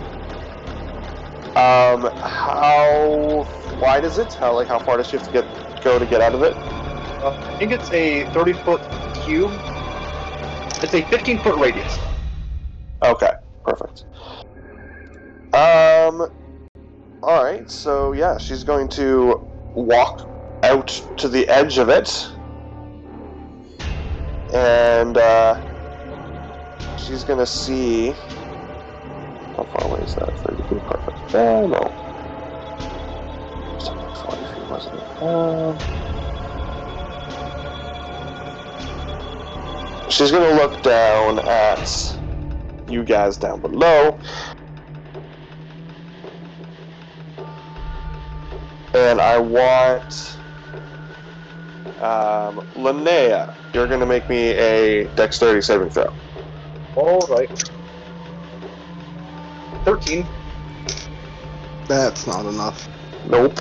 How wide is it? How far does she have to go to get out of it? I think it's a 30-foot cube. It's a 15-foot radius. Okay, perfect. Alright, so yeah, she's going to walk out to the edge of it. And, she's gonna see... How far away is that? 30 feet? Perfect. No. It's like 40 feet, wasn't it? She's gonna look down at you guys down below. And I want... Linnea, you're gonna make me a dexterity saving throw. Alright. 13. That's not enough. Nope.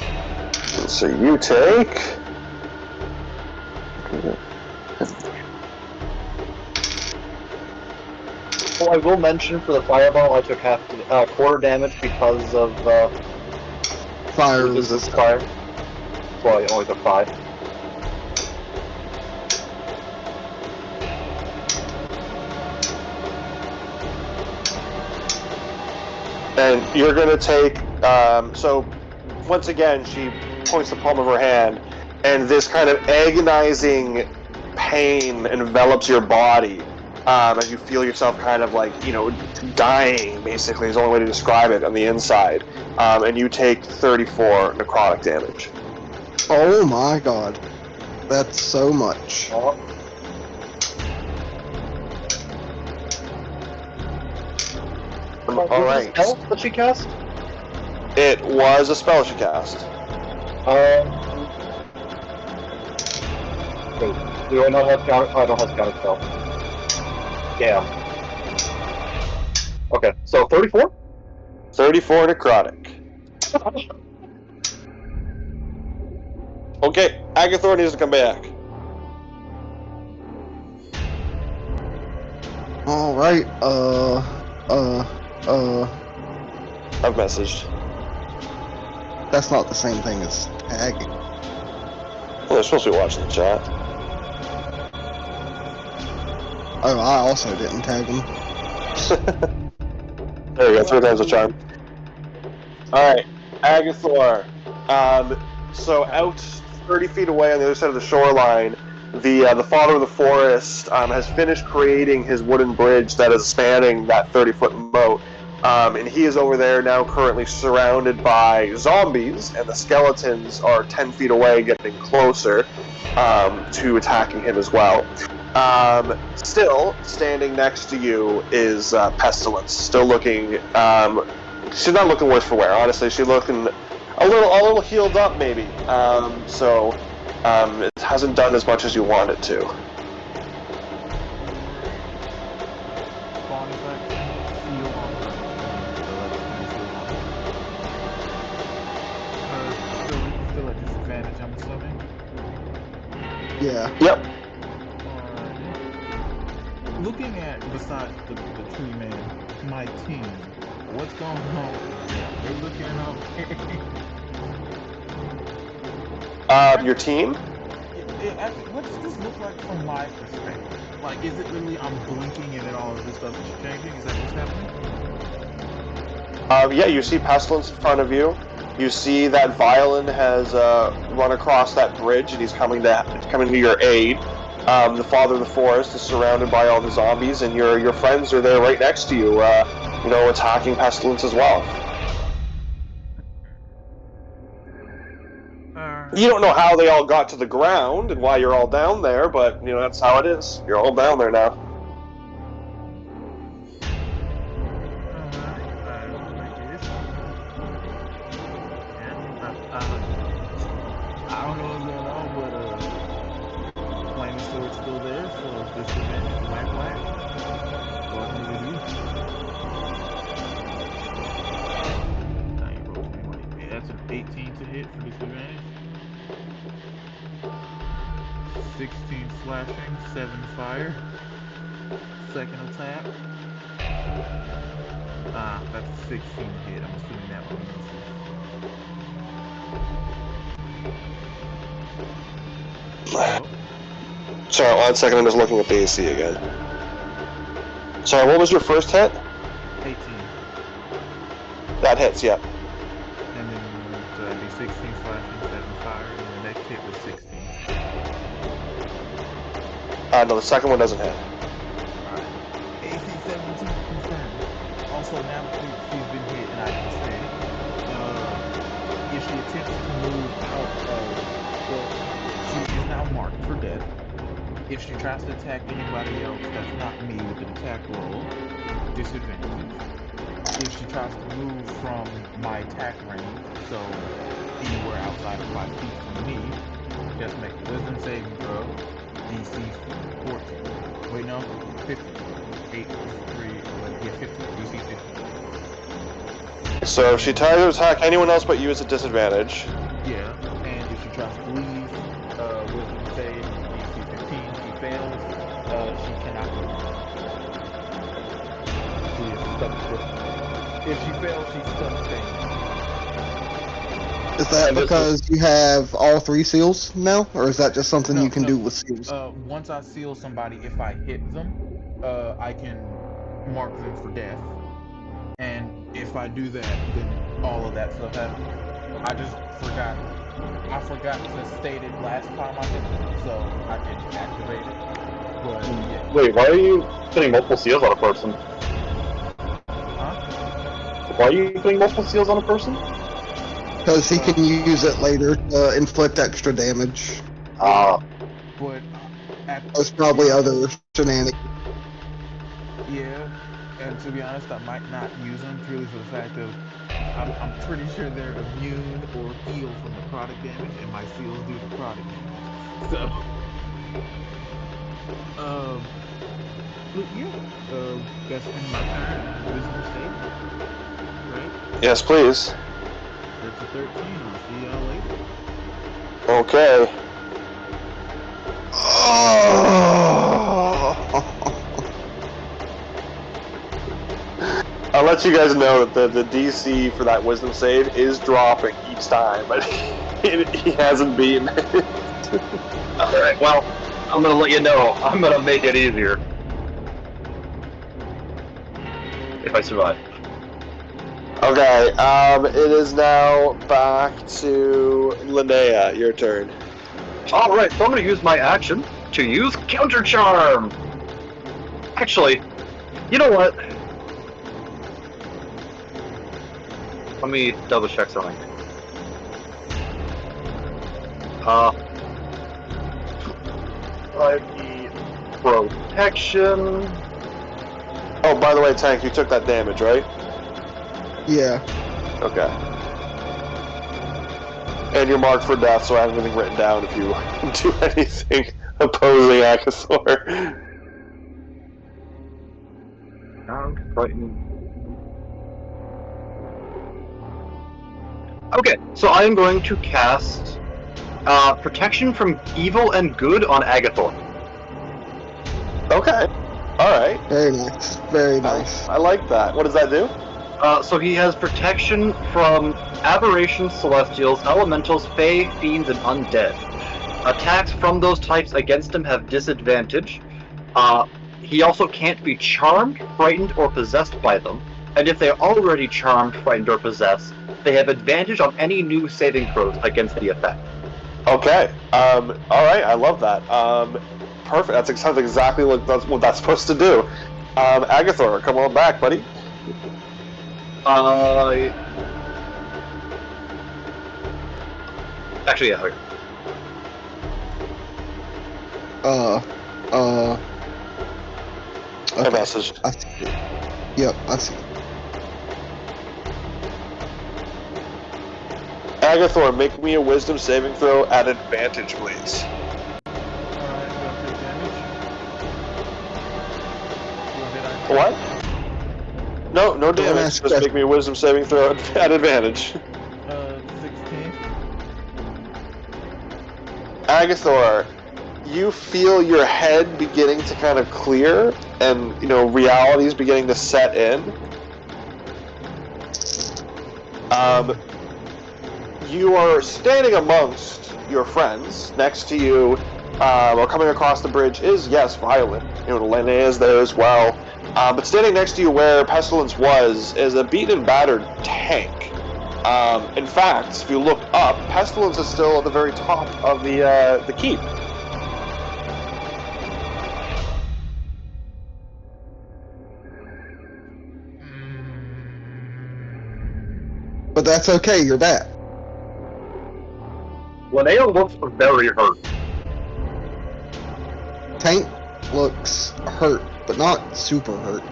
And so you take... Oh, I will mention for the fireball, I took quarter damage because of Fire resistance resistance. to fire. So I only took 5. And you're gonna take, so once again, she points the palm of her hand, and this kind of agonizing pain envelops your body as you feel yourself kind of dying, basically, is the only way to describe it on the inside. And you take 34 necrotic damage. Oh my god. That's so much. Alright. Spell that she cast? It was a spell she cast. Wait, do I not have counter? I don't have counter spell. Yeah. Okay, so 34? 34 necrotic. Okay, Agathor needs to come back. Alright, I've messaged. that's not the same thing as tagging. Well, they're supposed to be watching the chat. Oh, I also didn't tag him. There you go, 3 times the charm. Alright, Agathor. So out 30 feet away on the other side of the shoreline, the father of the forest has finished creating his wooden bridge that is spanning that 30-foot moat. And he is over there now currently surrounded by zombies, and the skeletons are 10 feet away, getting closer to attacking him as well. Still, standing next to you is Pestilence, still looking. She's not looking worse for wear, honestly. She's looking a little healed up, maybe. It hasn't done as much as you want it to. Still at disadvantage, I'm assuming. Yeah. Yep. Looking at, besides the tree man, my team, what's going on? They're looking okay. Your team? What does this look like from my perspective? Like, is it really I'm blinking and then all of this stuff is changing? Is that what's happening? Yeah, you see Pestilence in front of you. You see that Violin has run across that bridge, and he's coming to your aid. The father of the forest is surrounded by all the zombies, and your friends are there right next to you, attacking Pestilence as well. You don't know how they all got to the ground and why you're all down there, but that's how it is. You're all down there now. I don't know what's going on, but Flaming Sword's still there, so disadvantage whack. What do we do? Roll 21. Yeah, that's an 18 to hit for disadvantage. 16 slashing, 7 fire. Second attack. That's a 16 hit. I'm assuming that one misses. Sorry, 1 second, I'm just looking at the AC again. Sorry, what was your first hit? 18. That hits, yeah. And then so that'd be 16 slashing, 7 fire, and the next hit was 16. No, the second one doesn't hit. Alright. AC 17 confirmed. Also, now that she's been hit, and I can say, if she attempts to move out of, she is now marked for death. If she tries to attack anybody else that's not me with an attack roll, disadvantage. If she tries to move from my attack range, so anywhere outside of 5 feet from me, just make a wisdom saving throw. DC 14. Wait, no, 15. 8 plus 3, yeah, 15. DC 15. So if she tries to attack anyone else but you, it's a disadvantage. Yeah, and if she tries to leave, wisdom save, DC 15, she fails, she cannot move. She is stuck still. If she fails, she's stuck staying. Is that because you have all 3 seals now, or is that just something you can do with seals? Once I seal somebody, if I hit them, I can mark them for death. And if I do that, then all of that stuff happens. I just forgot. I forgot to state it last time I hit them, so I can activate it. But yeah. Wait, why are you putting multiple seals on a person? Huh? Why are you putting multiple seals on a person? Because he can use it later to inflict extra damage. But there's probably other shenanigans. Yeah, and to be honest, I might not use them purely for the fact of I'm pretty sure they're immune or heal from necrotic damage, and my seals do necrotic damage. So, that's been my turn. Wisdom save, right? Yes, please. That's a 13. I'll see y'all later. Okay. I'll let you guys know that the DC for that wisdom save is dropping each time, but he hasn't beaten it. Alright, well, I'm gonna let you know. I'm gonna make it easier. if I survive. Okay, it is now back to Linnea. Your turn. Alright, so I'm gonna use my action to use Counter Charm! Actually, you know what? Let me double check something. Protection. Oh, by the way, Tank, you took that damage, right? Yeah. Okay. And you're marked for death, so I have everything written down if you do anything opposing Akathor. Okay, so I am going to cast Protection from Evil and Good on Agathor. Okay. Alright. Very nice. Very nice. I like that. What does that do? So he has protection from aberrations, celestials, elementals, fae, fiends, and undead. Attacks from those types against him have disadvantage. He also can't be charmed, frightened, or possessed by them. And if they're already charmed, frightened, or possessed, they have advantage on any new saving throws against the effect. Okay. Alright, I love that. Perfect. That sounds exactly what that's supposed to do. Agathor, come on back, buddy. Actually, yeah. Okay. A Okay. message. I see it. Yep, I see it. Agathor, make me a wisdom saving throw at advantage, please. Alright, do I take damage? Or did I take What? damage? No, no Don't damage. ask Just make me a wisdom saving throw at advantage. 16. Agathor, you feel your head beginning to kind of clear, and reality's beginning to set in. You are standing amongst your friends. Next to you, or coming across the bridge, is Violet. Linnea is there as well. But standing next to you, where Pestilence was, is a beaten and battered tank. In fact, if you look up, Pestilence is still at the very top of the keep. But that's okay, you're back. Linnea looks very hurt. Tank looks hurt, but not super hurt.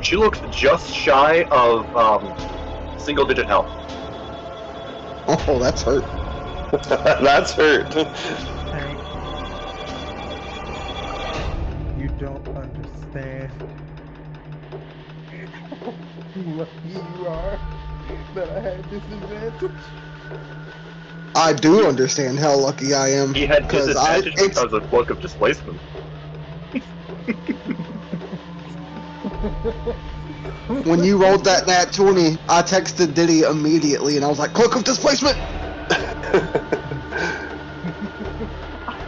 She looks just shy of single-digit health. Oh, that's hurt. That's hurt. Hank, you don't understand. Lucky you are that I had disadvantage. I do understand how lucky I am. He had because disadvantage because of Cloak of Displacement. when you rolled that nat 20, I texted Diddy immediately and I was like, Cloak of Displacement!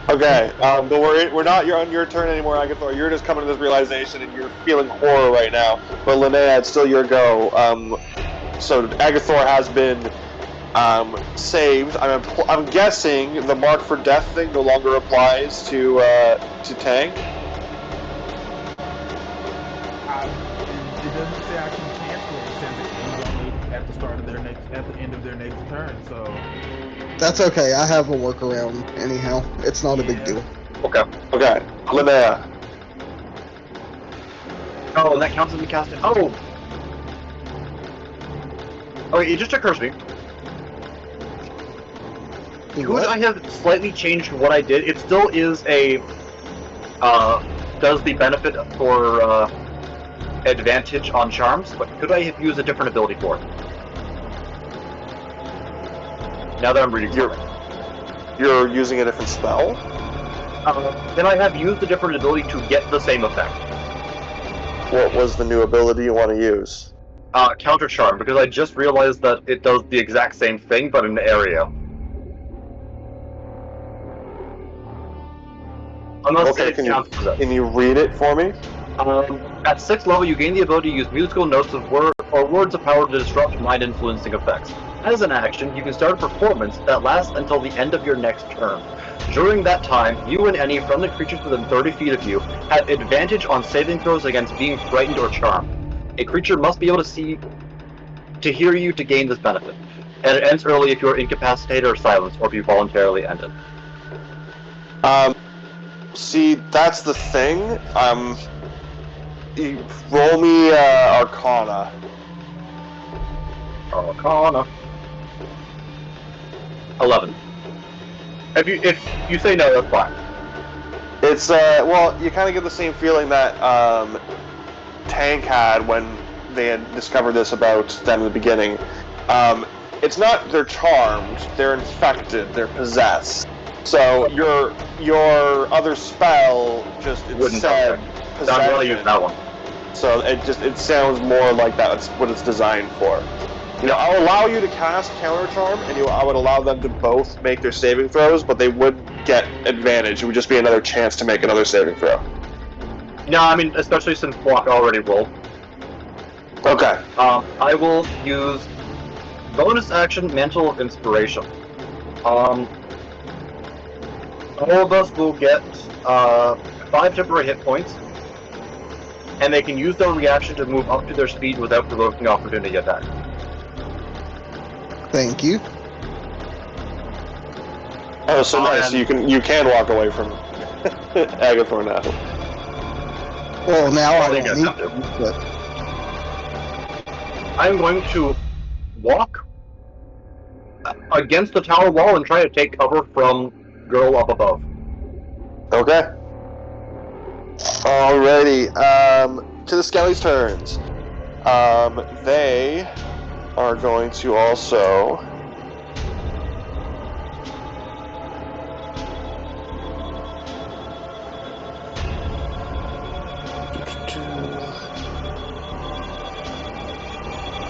Okay, don't worry. You're on your turn anymore, Agathor. You're just coming to this realization and you're feeling horror right now. But Linnea, it's still your go. So Agathor has been saved. I'm guessing the mark for death thing no longer applies to Tank. It doesn't say I can cancel it. It says it ends at the end of their next turn. So That's okay, I have a workaround anyhow. It's not a big Yeah. deal. Okay. Linnea. Oh, and that counts as me casting. Oh! Okay, it just occurs to me. Could I have slightly changed what I did? It still is a does the benefit for advantage on charms, but could I have used a different ability for it? Now that I'm reading You're using a different spell? then I have used a different ability to get the same effect. What was the new ability you want to use? Counter Charm, because I just realized that it does the exact same thing, but in an area. Unless Okay, it counts for that. can you read it for me? At 6th level, you gain the ability to use musical notes of words of power to disrupt mind-influencing effects. As an action, you can start a performance that lasts until the end of your next turn. During that time, you and any friendly creatures within 30 feet of you have advantage on saving throws against being frightened or charmed. A creature must be able to hear you to gain this benefit, and it ends early if you are incapacitated or silenced, or if you voluntarily end it. See, that's the thing. Roll me Arcana. Arcana. 11. If you say no, that's fine. It's well, you kind of get the same feeling that Tank had when they had discovered this about them in the beginning. It's not they're charmed, they're infected, they're possessed. So your other spell just said possession. So I'm really using that one. So it sounds more like that's what it's designed for. I'll allow you to cast Counter Charm, and I would allow them to both make their saving throws, but they would get advantage. It would just be another chance to make another saving throw. No, I mean, especially since Block already rolled. Okay. I will use bonus action Mantle of Inspiration. All of us will get 5 temporary hit points, and they can use their reaction to move up to their speed without provoking opportunity attack. Thank you. Oh, so nice. You can walk away from Agathor now. Well, now I think don't need to, but I'm going to walk against the tower wall and try to take cover from girl up above. Okay. Alrighty. To the Skelly's turns. They are going to also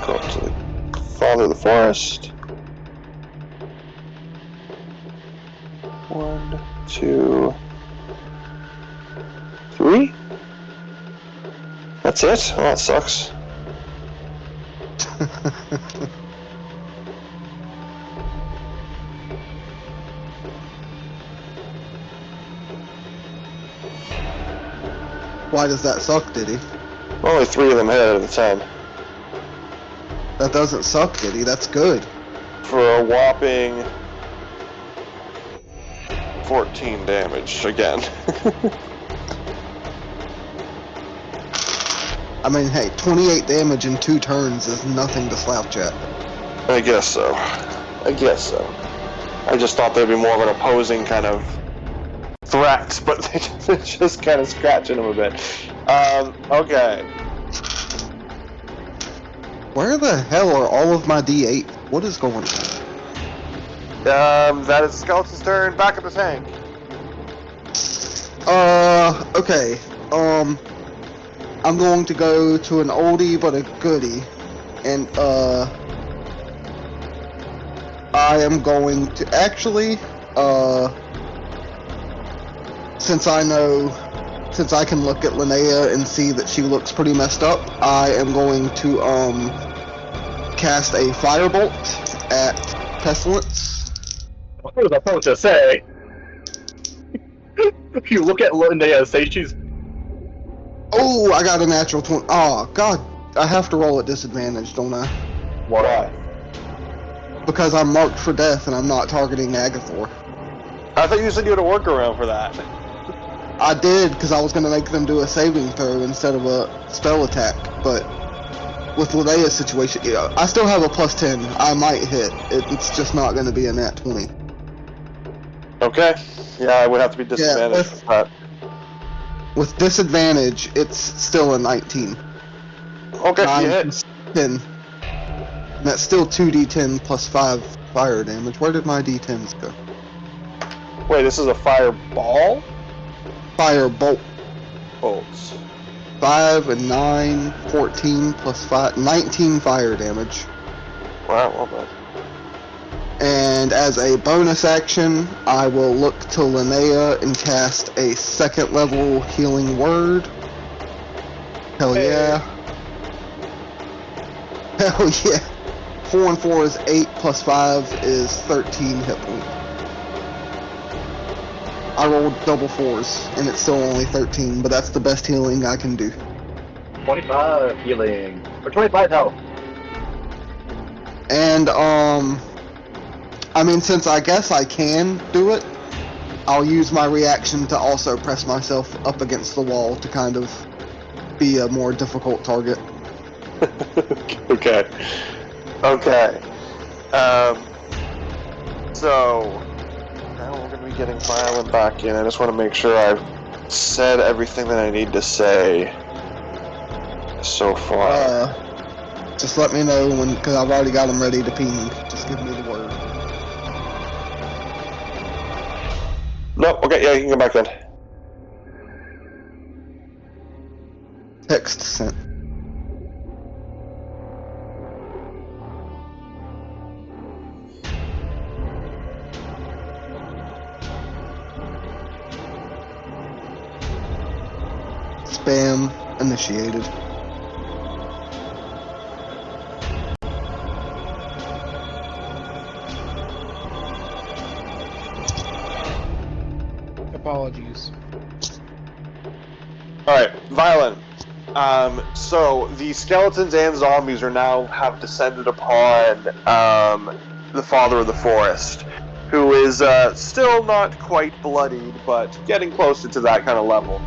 go up to the Father of the Forest. 1, 2, 3. That's it? Oh, that sucks. why does that suck, Diddy? Only 3 of them hit out of the 10. That doesn't suck, Diddy. That's good. For a whopping 14 damage again. I mean, hey, 28 damage in 2 turns is nothing to slouch at. I guess so. I just thought there'd be more of an opposing kind of threat, but they're just kind of scratching them a bit. Okay. Where the hell are all of my D8? What is going on? That is the skeleton's turn. Back at the tank. Okay. I'm going to go to an oldie but a goodie, and I am going to actually, since I can look at Linnea and see that she looks pretty messed up, I am going to cast a firebolt at Pestilence. What was I supposed to say? If you look at Lindy and say she's... Oh, I got a natural 20. Oh, God. I have to roll at disadvantage, don't I? Why? Because I'm marked for death and I'm not targeting Agathor. I thought you said you had a workaround for that. I did, because I was going to make them do a saving throw instead of a spell attack, but with Linnea's situation, I still have a +10. I might hit. It's just not going to be a nat 20. Okay. Yeah, I would have to be disadvantaged with that. With disadvantage, it's still a 19. Okay, you hit. 10. And that's still 2d10 plus 5 fire damage. Where did my d10s go? Wait, this is a fireball? Firebolt. Bolts. 5 and 9, 14 plus 5, 19 fire damage. Wow, well done. And as a bonus action, I will look to Linnea and cast a 2nd level healing word. Hell yeah. Hell yeah. 4 and 4 is 8 plus 5 is 13 hit points. I rolled double 4s and it's still only 13, but that's the best healing I can do. 25 healing. Or 25 health. And I mean, since I guess I can do it, I'll use my reaction to also press myself up against the wall to kind of be a more difficult target. Okay. Okay. So now we're going to be getting Violent back in. I just want to make sure I've said everything that I need to say so far. Just let me know when, because I've already got them ready to ping. Just give me the word. No, okay, yeah, you can go back then. Text sent. Spam initiated. Apologies. Alright, Violent. So the skeletons and zombies have descended upon the Father of the Forest, who is still not quite bloodied, but getting closer to that kind of level.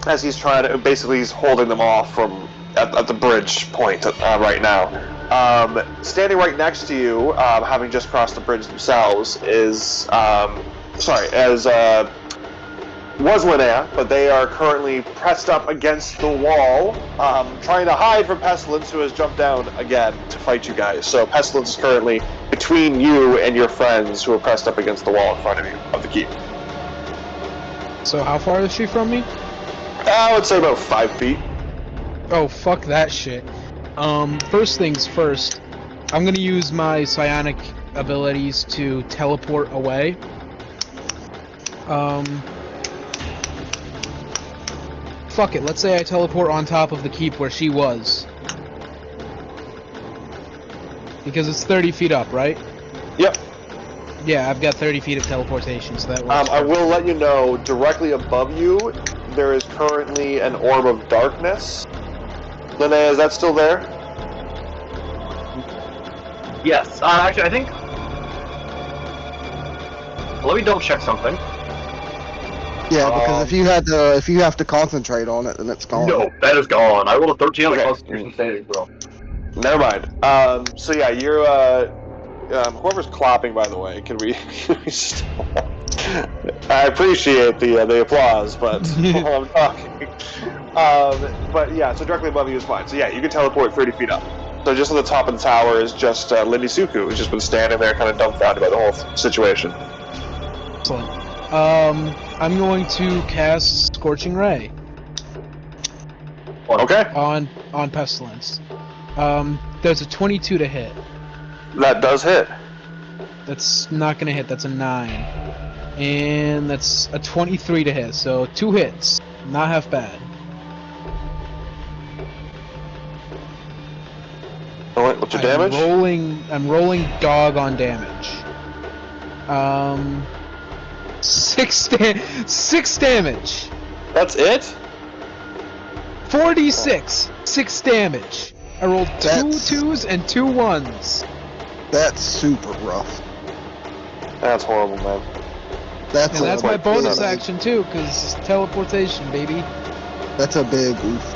As he's he's holding them off from at the bridge point right now. Standing right next to you, having just crossed the bridge themselves, is was Linnea, but they are currently pressed up against the wall, trying to hide from Pestilence, who has jumped down again to fight you guys. So Pestilence is currently between you and your friends, who are pressed up against the wall in front of you, of the keep. So how far is she from me? I would say about 5 feet. Oh, fuck that shit. First things first, I'm gonna use my psionic abilities to teleport away. Fuck it, let's say I teleport on top of the keep where she was. Because it's 30 feet up, right? Yep. Yeah, I've got 30 feet of teleportation, so that works. I will let you know, directly above you, there is currently an orb of darkness. Linnea, is that still there? Yes. Actually, I think. Let me double check something. Yeah, because if you have to concentrate on it, then it's gone. No, that is gone. I rolled a 13 on the Okay. Constitution saving throw. Never mind. So yeah, you're whoever's clapping, by the way, can we stop? I appreciate the applause, but while I'm talking. But yeah, so directly above you is fine. So yeah, you can teleport 30 feet up. So just on the top of the tower is just Lindy Suku, who's just been standing there kind of dumbfounded by the whole situation. Excellent. I'm going to cast Scorching Ray. Okay. On Pestilence. There's a 22 to hit. That does hit. That's not gonna hit, that's a 9. And that's a 23 to hit, so 2 hits. Not half bad. Alright, what's your damage? I'm rolling dog on damage. 6 damage. That's it? 4d6. 6 damage. I rolled 2 2s and 2 1s. That's super rough. That's horrible, man. That's And that's my bonus action too, because teleportation, baby. That's a big oof.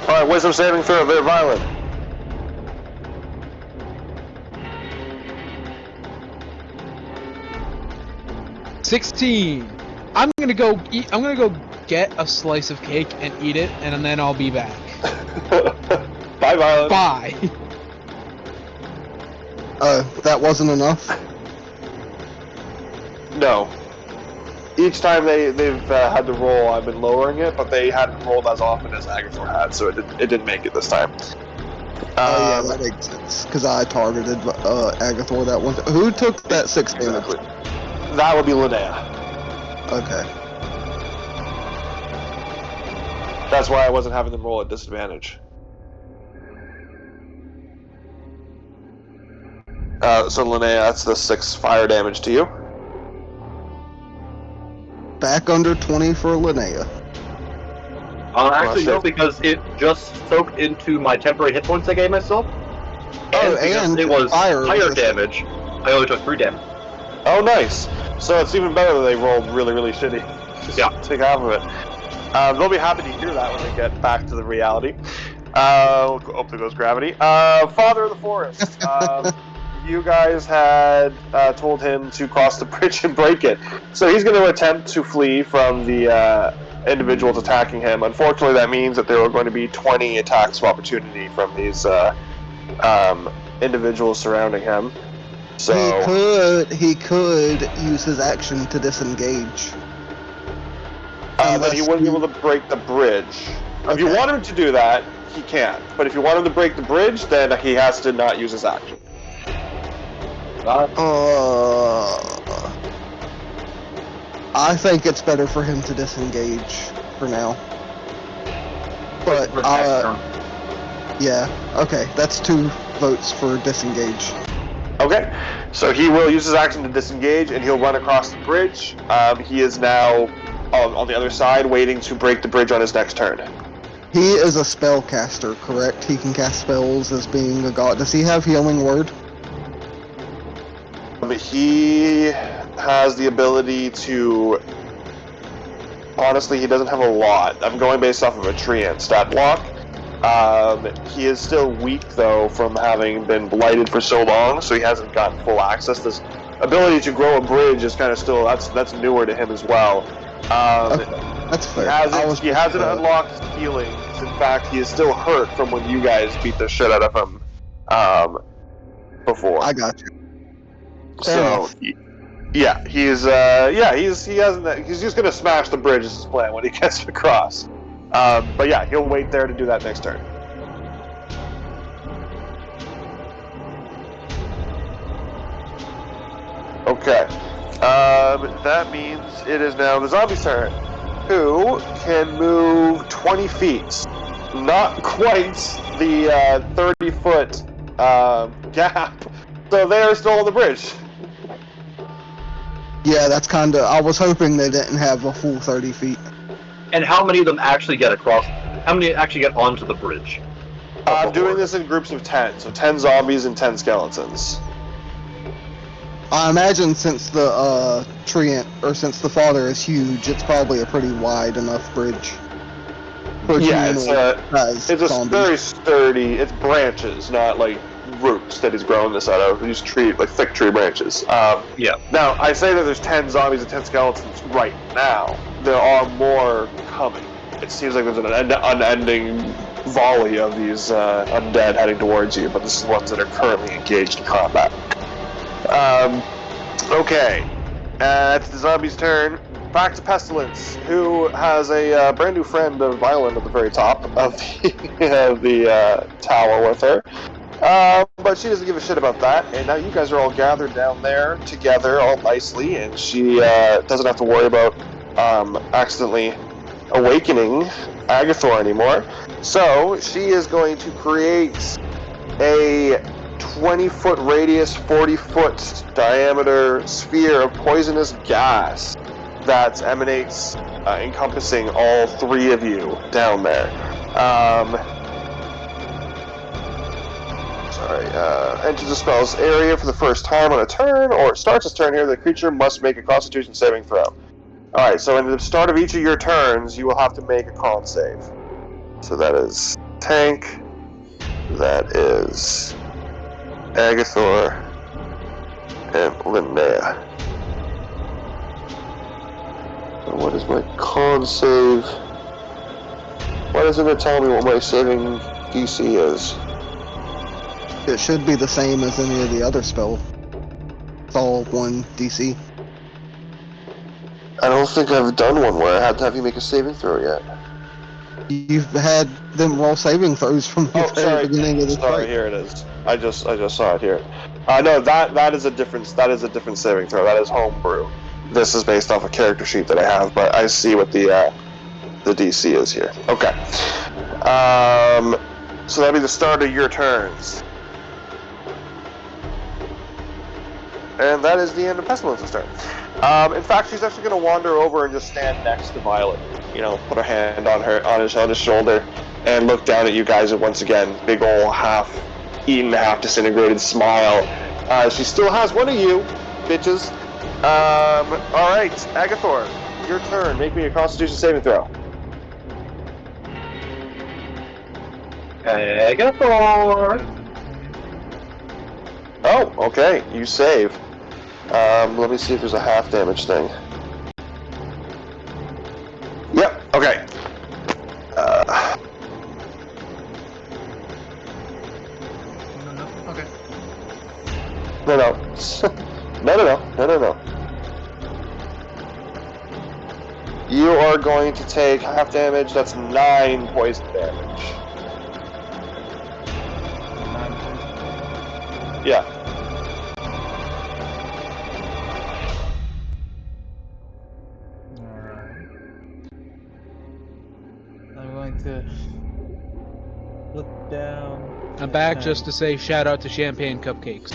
Alright, wisdom saving throw, very violent. $16. I'm gonna go get a slice of cake and eat it, and then I'll be back. Bye, Violent. Bye. That wasn't enough? No. Each time they've had to roll, I've been lowering it, but they hadn't rolled as often as Agathor had, so it didn't make it this time. Yeah, that makes sense. Because I targeted Agathor that one. Who took that 6 damage? Exactly. That would be Linnea. Okay. That's why I wasn't having them roll at disadvantage. So Linnea, that's the 6 fire damage to you. Back under 20 for Linnea. Actually, no, shit. because it just soaked into my temporary hit points I gave myself. Oh, because and it was fire higher resistant. damage, I only took 3 damage. Oh, nice. So it's even better that they rolled really, really shitty. Just take half of it. They'll be happy to hear that when they get back to the reality. Oh, there goes gravity. Father of the Forest. You guys had told him to cross the bridge and break it. So he's going to attempt to flee from the individuals attacking him. Unfortunately, that means that there are going to be 20 attacks of opportunity from these individuals surrounding him. So He could use his action to disengage. but he wouldn't be able to break the bridge. If you want him to do that, he can. But if you want him to break the bridge, then he has to not use his action. I think it's better for him to disengage for now. But yeah, okay, that's 2 votes for disengage. Okay, so he will use his action to disengage, and he'll run across the bridge. He is now on the other side, waiting to break the bridge on his next turn. He is a spellcaster, correct? He can cast spells as being a god. Does he have Healing Word? He has the ability to... Honestly, he doesn't have a lot. I'm going based off of a treant stat block. He is still weak, though, from having been blighted for so long, so he hasn't gotten full access. This ability to grow a bridge is kind of still... That's newer to him as well. Okay, that's fair. He hasn't unlocked his healing. In fact, he is still hurt from when you guys beat the shit out of him before. I got you. He's just gonna smash the bridge is his plan when he gets across. But yeah, he'll wait there to do that next turn. Okay. That means it is now the zombie's turn, who can move 20 feet. Not quite the 30-foot gap. So they are still on the bridge. Yeah, that's kind of... I was hoping they didn't have a full 30 feet. And how many of them actually get across? How many actually get onto the bridge? I'm doing this in groups of 10, so 10 zombies and 10 skeletons. I imagine since the treant, or since the father is huge, it's probably a pretty wide enough bridge. Yeah, it's very sturdy. It's branches, not like roots that he's growing this out of. These thick tree branches. Yeah. Now, I say that there's 10 zombies and 10 skeletons right now. There are more coming. It seems like there's an unending volley of these undead heading towards you, but this is ones that are currently engaged in combat. Okay. It's the zombie's turn. Back to Pestilence, who has a brand new friend of Violin at the very top of the tower with her. But she doesn't give a shit about that, and now you guys are all gathered down there together all nicely, and she doesn't have to worry about accidentally awakening Agathor anymore. So she is going to create a 20-foot radius, 40-foot diameter sphere of poisonous gas that emanates, encompassing all 3 of you down there. Enters the spell's area for the first time on a turn, or it starts its turn here. The creature must make a Constitution saving throw. Alright, so at the start of each of your turns, you will have to make a con save. So that is Tank, that is Agathor, and Linnea. What is my con save? Why doesn't it tell me what my saving DC is? It should be the same as any of the other spell. It's all 1 DC. I don't think I've done one where I had to have you make a saving throw yet. You've had them roll saving throws from the very beginning of this fight. Here it is. I just saw it here. No, that is a different saving throw. That is homebrew. This is based off a character sheet that I have, but I see what the the DC is here. Okay. So that'll be the start of your turns. And that is the end of Pestilence's turn. In fact, she's actually going to wander over and just stand next to Violet. You know, put her hand on his shoulder, and look down at you guys once again. Big ol' half-eaten, half-disintegrated smile. She still has one of you, bitches. All right, Agathor, your turn. Make me a Constitution saving throw. Agathor! Oh, okay. You save. Let me see if there's a half damage thing. Yep. Okay. Okay. No. You are going to take half damage. That's 9 poison damage. 9 poison? Yeah. Alright. I'm going to look down. I'm back just to say shout out to Champagne Cupcakes.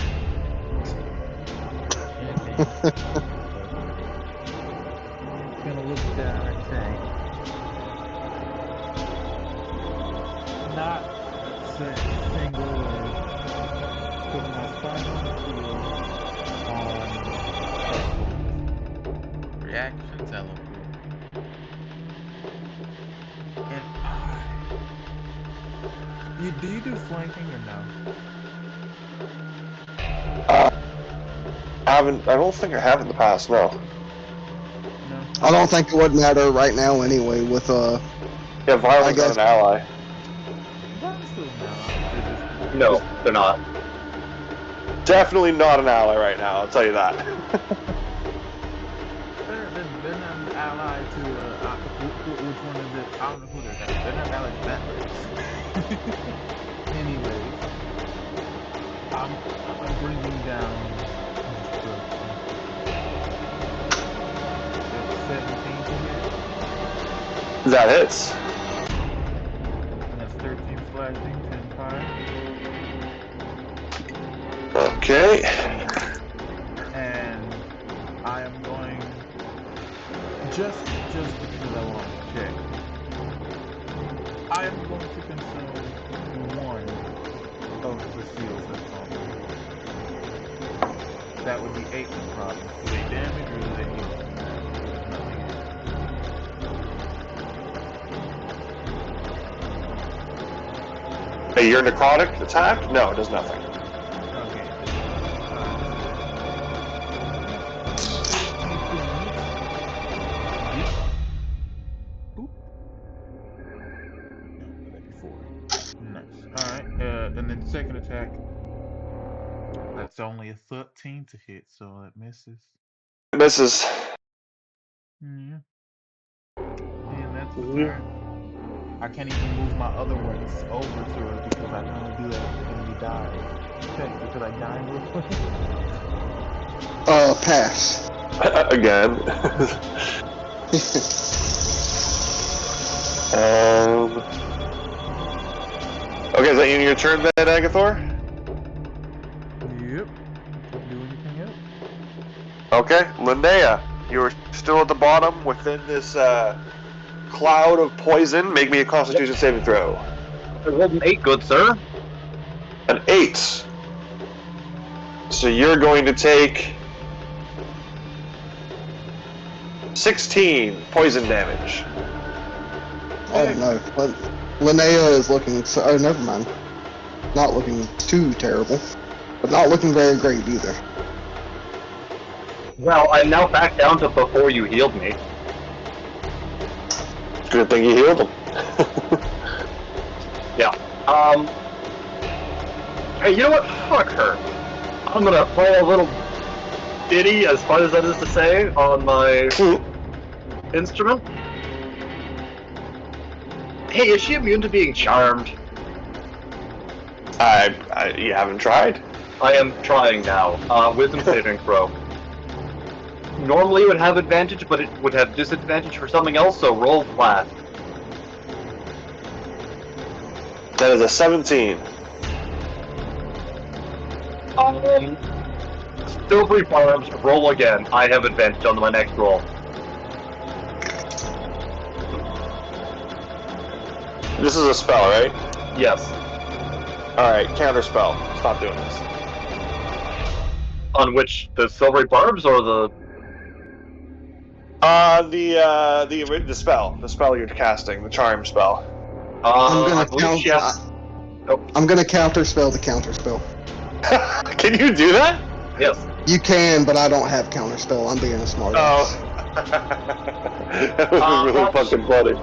Champagne. Gonna look down and think. Not singularly put my final seal on Pestilence. Reaction teleport. And do you do flanking or no? I don't think I have in the past. No. No. I don't think it would matter right now anyway. With Yeah, Violet's not an ally. Violence still now. No, they're not. Definitely not an ally right now. I'll tell you that. They're not an ally to which one is it? I don't know who they're. They're not an ally to that race. Anyways, I'm bringing down destruction. That's 17 to hit. That hits. And that's 13 slashing, 10 fire. Okay. And I am going just because I want to check. I am going to consume one of the seals that's on them. That would be 8 necrotic. Do they damage or do they heal? Hey, your necrotic attack? No, it does nothing. Okay. Boop. No, that'd be 4. Nice. Alright, and then second attack. That's only a 13 to hit, so it misses. It misses. Yeah. And that's the turn. I can't even move my other ones over to her because I can only do that if the enemy dies. Technically, could I dime real quick? Pass. Again. Okay, is that in your turn then, Agathor? Yep. Can't do anything else. Okay, Linnea, you're still at the bottom within this cloud of poison. Make me a Constitution saving throw. I rolled an 8, good sir. An 8. So you're going to take 16 poison damage. Oh no, Linnea is looking. Oh, never mind. Not looking too terrible, but not looking very great either. Well, I'm now back down to before you healed me. Good thing you healed him. Yeah. Hey, you know what? Fuck her. I'm gonna play a little ditty, as fun as that is to say, on my instrument. Hey, is she immune to being charmed? You haven't tried? I am trying now. Wisdom saving throw. Normally it would have advantage, but it would have disadvantage for something else, so roll flat. That is a 17. Silvery barbs, roll again. I have advantage on my next roll. This is a spell, right? Yes. Alright, counter spell. Stop doing this. On which, the silvery barbs or the... The spell. The spell you're casting, the charm spell. I believe she has... I'm gonna counterspell the counterspell. Can you do that? Yes. You can, but I don't have counterspell. I'm being a smart ass. That was really fucking funny.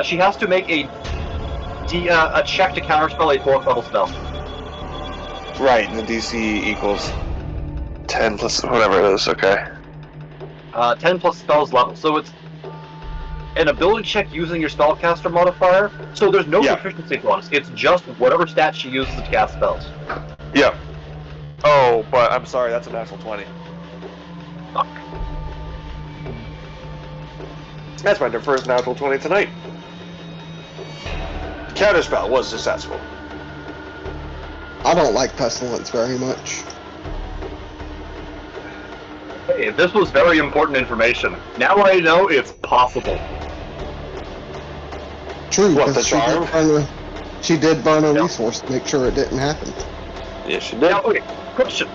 She has to make a check to counterspell a 4th level spell. Right, and the DC equals 10 plus whatever it is, okay. 10 plus spells level. So it's an ability check using your spellcaster modifier. So there's no proficiency bonus. It's just whatever stat she uses to cast spells. Yeah. Oh, but I'm sorry, that's a natural 20. Fuck. That's my first natural 20 tonight. Counterspell was successful. I don't like pestilence very much. Hey, this was very important information. Now I know it's possible. True, What, the because charm? she did burn a resource to make sure it didn't happen. Yeah, she did. Now, okay, question.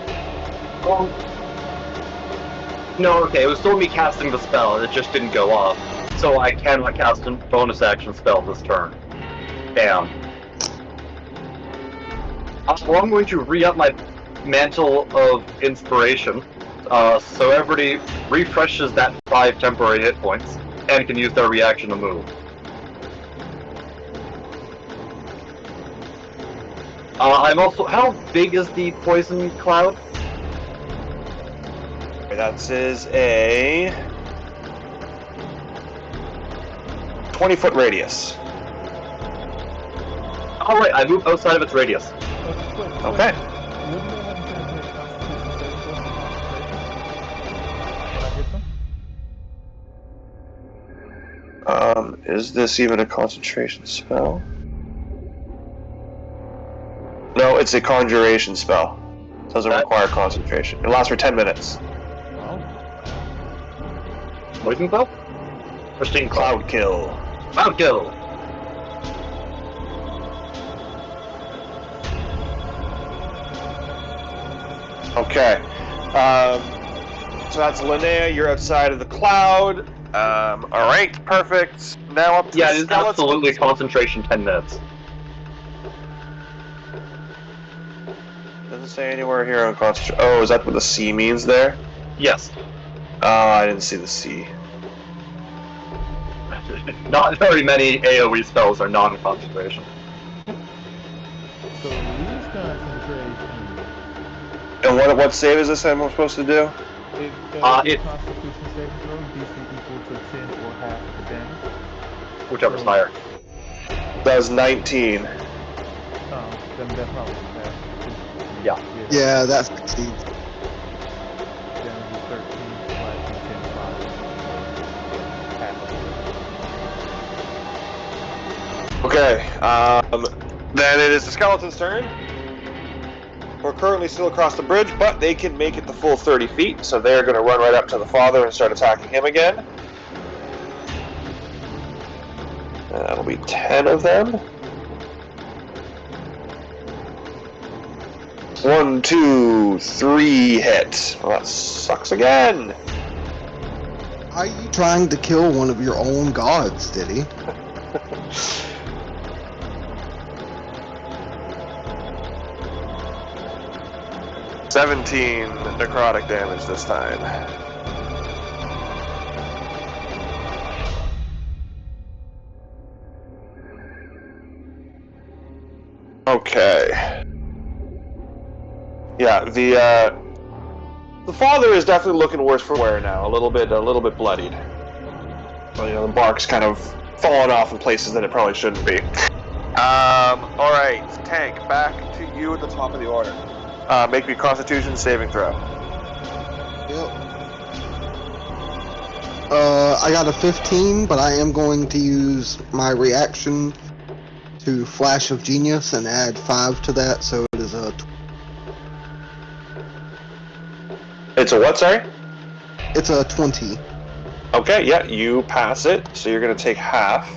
No, okay, it was still me casting the spell, and it just didn't go off. So I cannot cast a bonus action spell this turn. Damn. Well, I'm going to re-up my Mantle of Inspiration, so everybody refreshes that 5 temporary hit points, and can use their reaction to move. I'm also... How big is the poison cloud? That is a 20-foot radius. Alright, I move outside of its radius. Okay. Is this even a concentration spell? No, it's a conjuration spell. It doesn't require concentration. It lasts for 10 minutes. Poison cloud? Pristine Cloud kill. Cloud kill! Okay. So that's Linnea. You're outside of the cloud. Alright, perfect. Now up to Yeah, the it is skeleton. absolutely concentration 10 minutes. Doesn't say anywhere here on concentration. Oh, is that what the C means there? Yes. Oh, I didn't see the C. Not very many AoE spells are non-concentration. So use concentration. And what save is this I'm supposed to do? It's Constitution saving throw, DC equal to 10 or half the damage. Whichever's higher. That was 19. Oh, then that probably passed. Yeah. Yeah, that succeeds. Damage is 13, slashing 10, 5. Half of it. Okay, then it is the skeleton's turn. We're currently still across the bridge, but they can make it the full 30 feet, so they're going to run right up to the father and start attacking him again. And that'll be 10 of them. 1, 2, 3 hit. Well, that sucks again. Are you trying to kill one of your own gods, did he? 17 necrotic damage this time. Okay. Yeah, the father is definitely looking worse for wear now. A little bit bloodied. Well, you know, the bark's kind of fallen off in places that it probably shouldn't be. All right, Tank, back to you at the top of the order. Make me a Constitution saving throw. Yep. I got a 15, but I am going to use my reaction to Flash of Genius and add 5 to that, so it is a... It's a what, sorry? It's a 20. Okay, yeah, you pass it, so you're going to take half.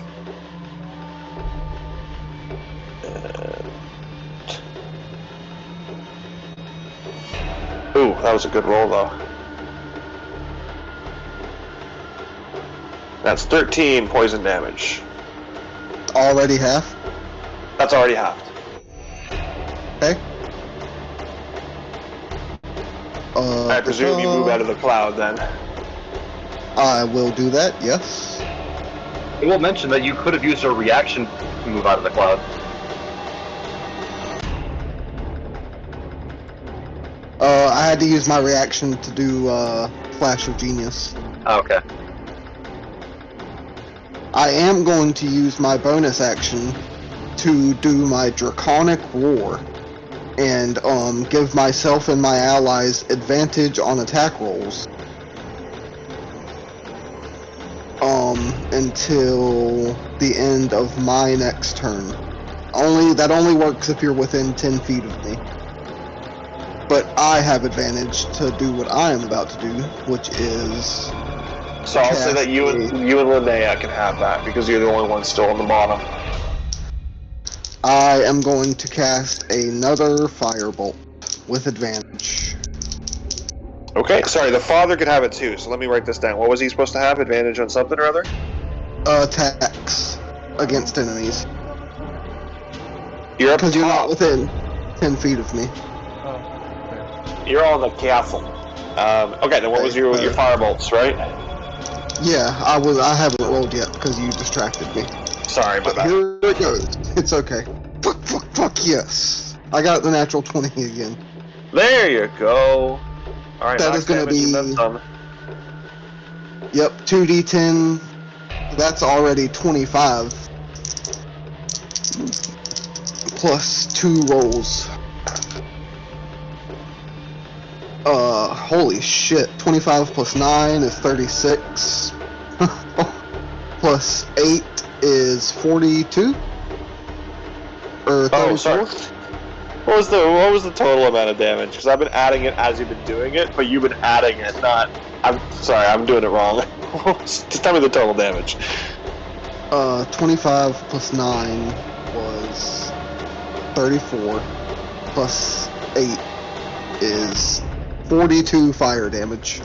Ooh, that was a good roll, though. That's 13 poison damage. Already half? That's already halved. Okay. I presume you move out of the cloud, then. I will do that, yes. I will mention that you could have used a reaction to move out of the cloud. I had to use my reaction to do Flash of Genius. Oh, okay. I am going to use my bonus action to do my Draconic Roar and give myself and my allies advantage on attack rolls until the end of my next turn. That only works if you're within 10 feet of me. But I have advantage to do what I am about to do, which is... So I'll say that you and Linnea can have that, because you're the only one still on the bottom. I am going to cast another Firebolt with advantage. Okay, sorry, the father could have it too, so let me write this down. What was he supposed to have? Advantage on something or other? Attacks against enemies. You're up Because top. you're not within 10 feet of me. Oh, You're on the castle. Okay, then what was your firebolts, right? Yeah, I haven't rolled yet because you distracted me. Sorry, my But bad. here it goes. It's okay. Fuck, yes. I got the natural 20 again. There you go. Alright, That max is gonna damage be- and then some. Yep, 2d10. That's already 25. Plus 2 rolls. Holy shit. 25 plus 9 is 36. Plus 8 is 42? Or 34? Oh, sorry. What was the total amount of damage? Because I've been adding it as you've been doing it, but you've been adding it, not... I'm sorry, I'm doing it wrong. Just tell me the total damage. 25 plus 9 was 34. Plus 8 is 42 fire damage.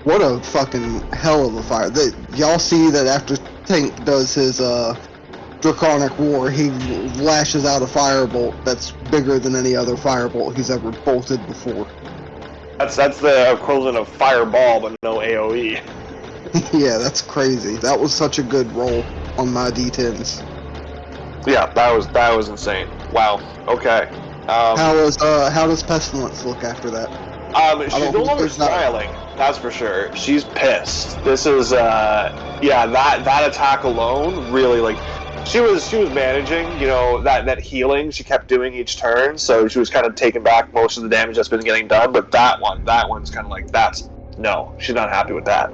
What a fucking hell of a fire. Y'all see that after Tank does his Draconic Roar, he lashes out a firebolt that's bigger than any other firebolt he's ever bolted before. That's the equivalent of fireball, but no AoE. Yeah, that's crazy. That was such a good roll on my D10s. Yeah, that was insane. Wow. Okay. How does Pestilence look after that? She's no longer smiling. That's for sure. She's pissed. This is that attack alone really, like, she was managing, that healing she kept doing each turn, so she was kind of taking back most of the damage that's been getting done, but that one's kind of like, she's not happy with that.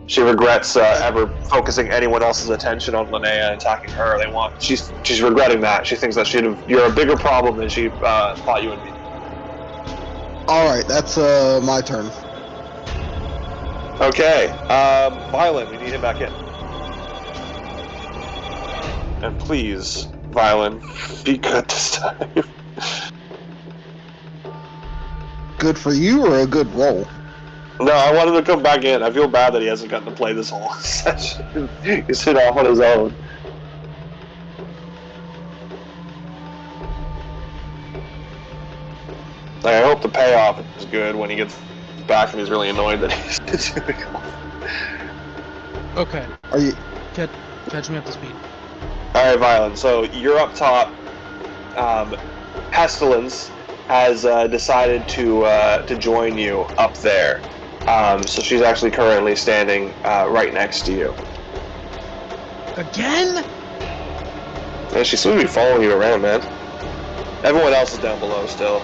She regrets ever focusing anyone else's attention on Linnea and attacking her. She's regretting that. She thinks that you're a bigger problem than she thought you would be. Alright, that's my turn. Okay, Violin, we need him back in. And please, Violin, be good this time. Good for you or a good roll? No, I want him to come back in. I feel bad that he hasn't gotten to play this whole session. He's hit off on his own. Like, I hope the payoff is good when he gets back and he's really annoyed that he's doing all. Okay. Are you... Catch me up to speed. Alright, Violin, so you're up top. Pestilence has decided to join you up there. So she's actually currently standing right next to you. Again? Yeah, she seems to be following you around, man. Everyone else is down below still.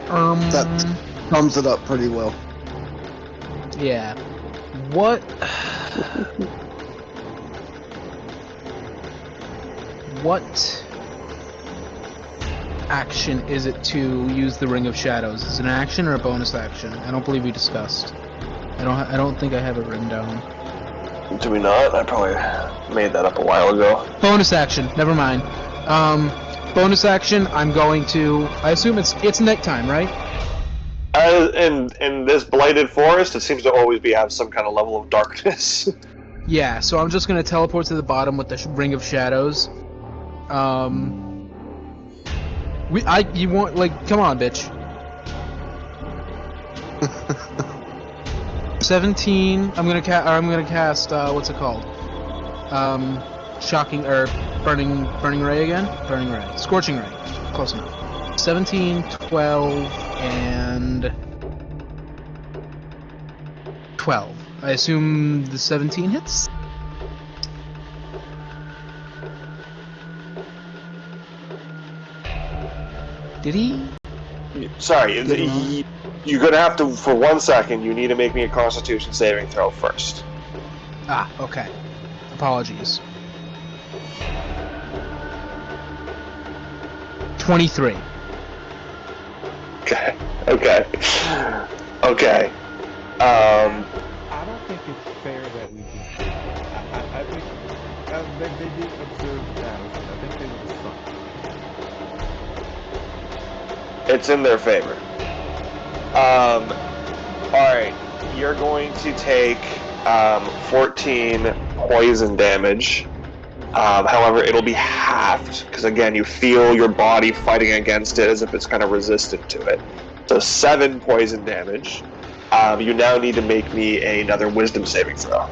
That sums it up pretty well. Yeah. What? What action is it to use the Ring of Shadows? Is it an action or a bonus action? I don't believe we discussed. I don't think I have it written down. Do we not? I probably made that up a while ago. Bonus action. Never mind. Bonus action. I'm going to. I assume it's nighttime, right? In this blighted forest, it seems to always have some kind of level of darkness. Yeah. So I'm just gonna teleport to the bottom with the Ring of Shadows. You want, like, come on, bitch. 17. I'm gonna cast. What's it called? Shocking or burning ray again? Burning ray. Scorching ray. Close enough. 17, 12, and 12. I assume the 17 hits. Did he? Sorry, you're gonna have to, for 1 second, you need to make me a Constitution saving throw first. Ah, okay. Apologies. 23. Okay. I don't think it's fair that we just. I think they did observe battles. I think they would have sunk. It's in their favor. Alright, you're going to take 14 poison damage. However, it'll be halved, because again, you feel your body fighting against it as if it's kind of resistant to it. So 7 poison damage. You now need to make me another wisdom saving throw.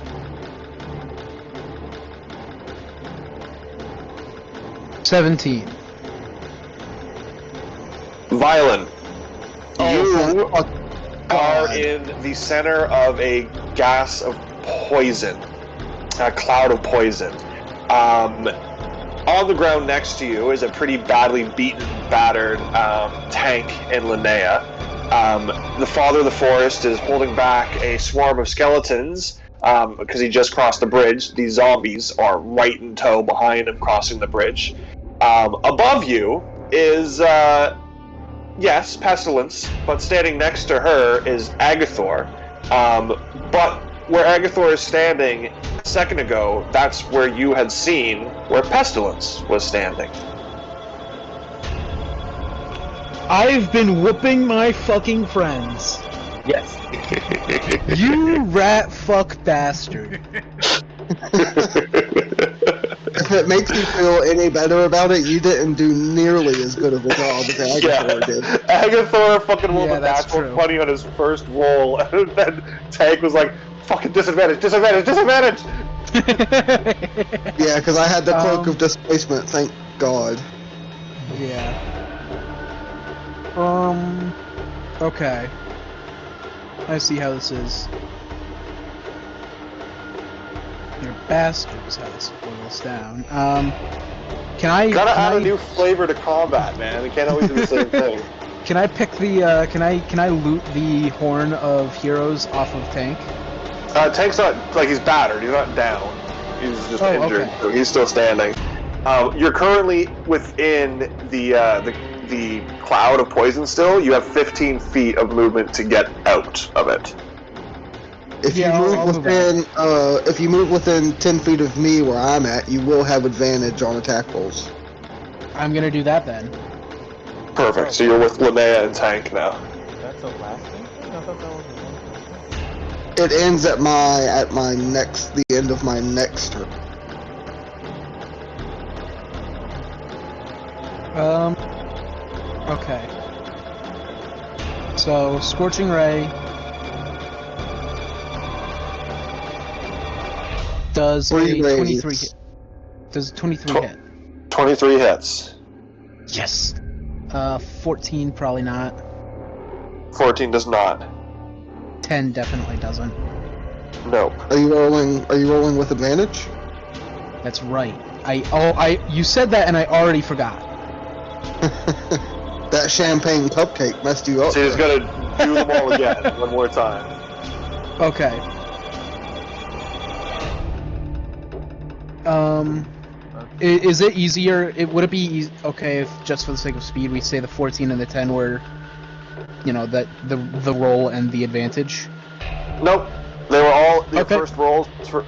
$17. Violin, Oh, you fuck. are in the center of a gas of poison, a cloud of poison. On the ground next to you is a pretty badly beaten, battered tank in Linnea. The father of the forest is holding back a swarm of skeletons because he just crossed the bridge. These zombies are right in tow behind him crossing the bridge. Above you is, yes, Pestilence, but standing next to her is Agathor. But where Agathor is standing a second ago, that's where you had seen where Pestilence was standing. I've been whooping my fucking friends. Yes. You rat fuck bastard. If it makes you feel any better about it, you didn't do nearly as good of a job as Agathor did. Agathor fucking rolled Yeah, a that's natural true. 20 on his first roll, and then Tank was like, fucking disadvantage! Yeah, because I had the cloak of displacement, thank God. Yeah. Okay. I see how this is. You're bastards how this boils down. Gotta add a new flavor to combat, man. It can't always be the same thing. Can I pick the, can I loot the Horn of Heroes off of Tank? Tank's not, like, he's battered, he's not down. He's just injured, okay. so he's still standing. You're currently within the cloud of poison still. You have 15 feet of movement to get out of it. If Yeah, you I'll move move within, if you move within 10 feet of me where I'm at, you will have advantage on attack rolls. I'm gonna do that then. Perfect, so you're with Linnea and Tank now. That's a lasting thing? I thought that was a one-time thing. It ends at the end of my next turn. Okay. So, Scorching Ray does Three a rays. 23 hit. Does a 23 hit. 23 hits. Yes! 14 probably not. 14 does not. 10 definitely doesn't. Nope. Are you rolling with advantage? That's right. You said that and I already forgot. That champagne cupcake messed you up. So he's there. gonna do them all again, one more time. Okay. Is it easier? Would it be okay if, just for the sake of speed, we say the 14 and the 10 were, that the roll and the advantage? Nope. They were all the Okay. first rolls for.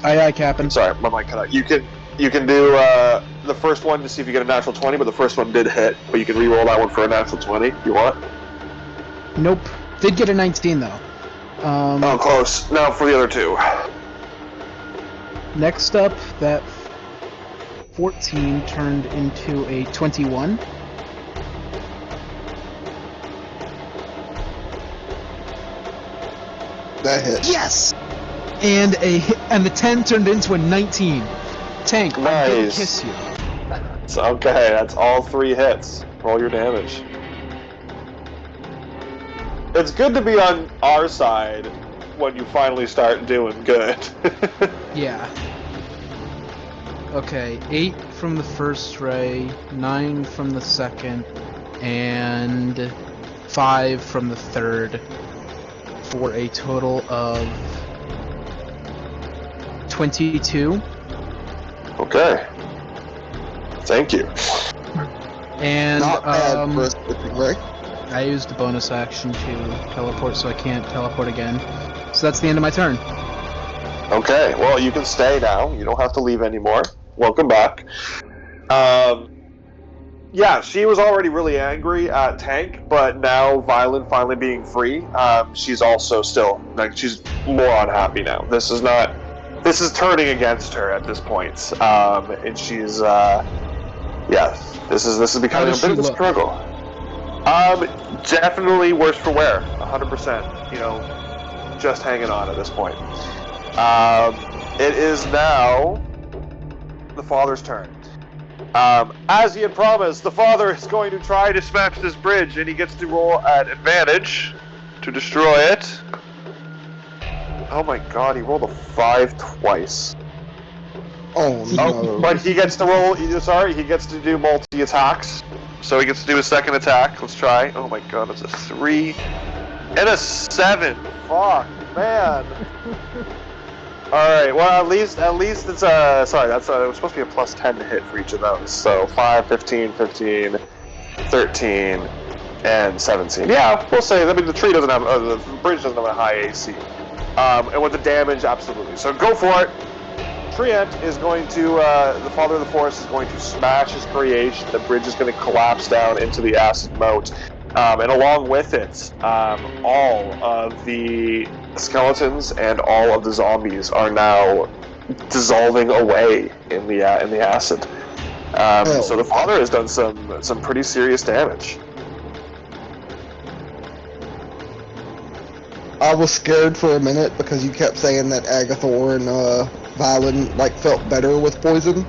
Aye, Captain. Sorry, my mic cut out. You can do the first one to see if you get a natural 20, but the first one did hit. But you can re-roll that one for a natural 20 if you want. Nope. Did get a 19 though. Oh, close. Now for the other two. Next up, that 14 turned into a 21. That hits. Yes! And the 10 turned into a 19. Tank, I'm gonna Nice. kiss you. It's okay, that's all 3 hits. Roll your damage. It's good to be on our side when you finally start doing good. Yeah. Okay, 8 from the first ray, 9 from the second, and 5 from the third, for a total of 22. Okay. Thank you. And Not bad for a skipping ray. I used the bonus action to teleport, so I can't teleport again. So that's the end of my turn. Okay, well, you can stay now. You don't have to leave anymore. Welcome back. Yeah, she was already really angry at Tank, but now Violet finally being free, she's also still, she's more unhappy now. This is turning against her at this point. And she's, this is becoming a bit of a struggle. Definitely worse for wear, 100%, just hanging on at this point. It is now the father's turn. As he had promised, the father is going to try to smash this bridge, and he gets to roll at advantage to destroy it. Oh my god, he rolled a 5 twice. Oh no. But he gets to roll, he gets to do multi-attacks. So he gets to do a second attack. Let's try. Oh my god, it's a 3 and a 7. Fuck, man. Alright, well, at least it's, sorry, that's, it was supposed to be a plus 10 to hit for each of those. So 5, 15, 15, 13, and 17. Yeah, we'll say, I mean, the tree doesn't have, the bridge doesn't have a high AC. And with the damage, absolutely. So go for it. Treant is going to, the Father of the Forest is going to smash his creation. The bridge is going to collapse down into the acid moat. And along with it, all of the skeletons and all of the zombies are now dissolving away in the acid. So the Father has done some pretty serious damage. I was scared for a minute because you kept saying that Agathor and Violet felt better with poison.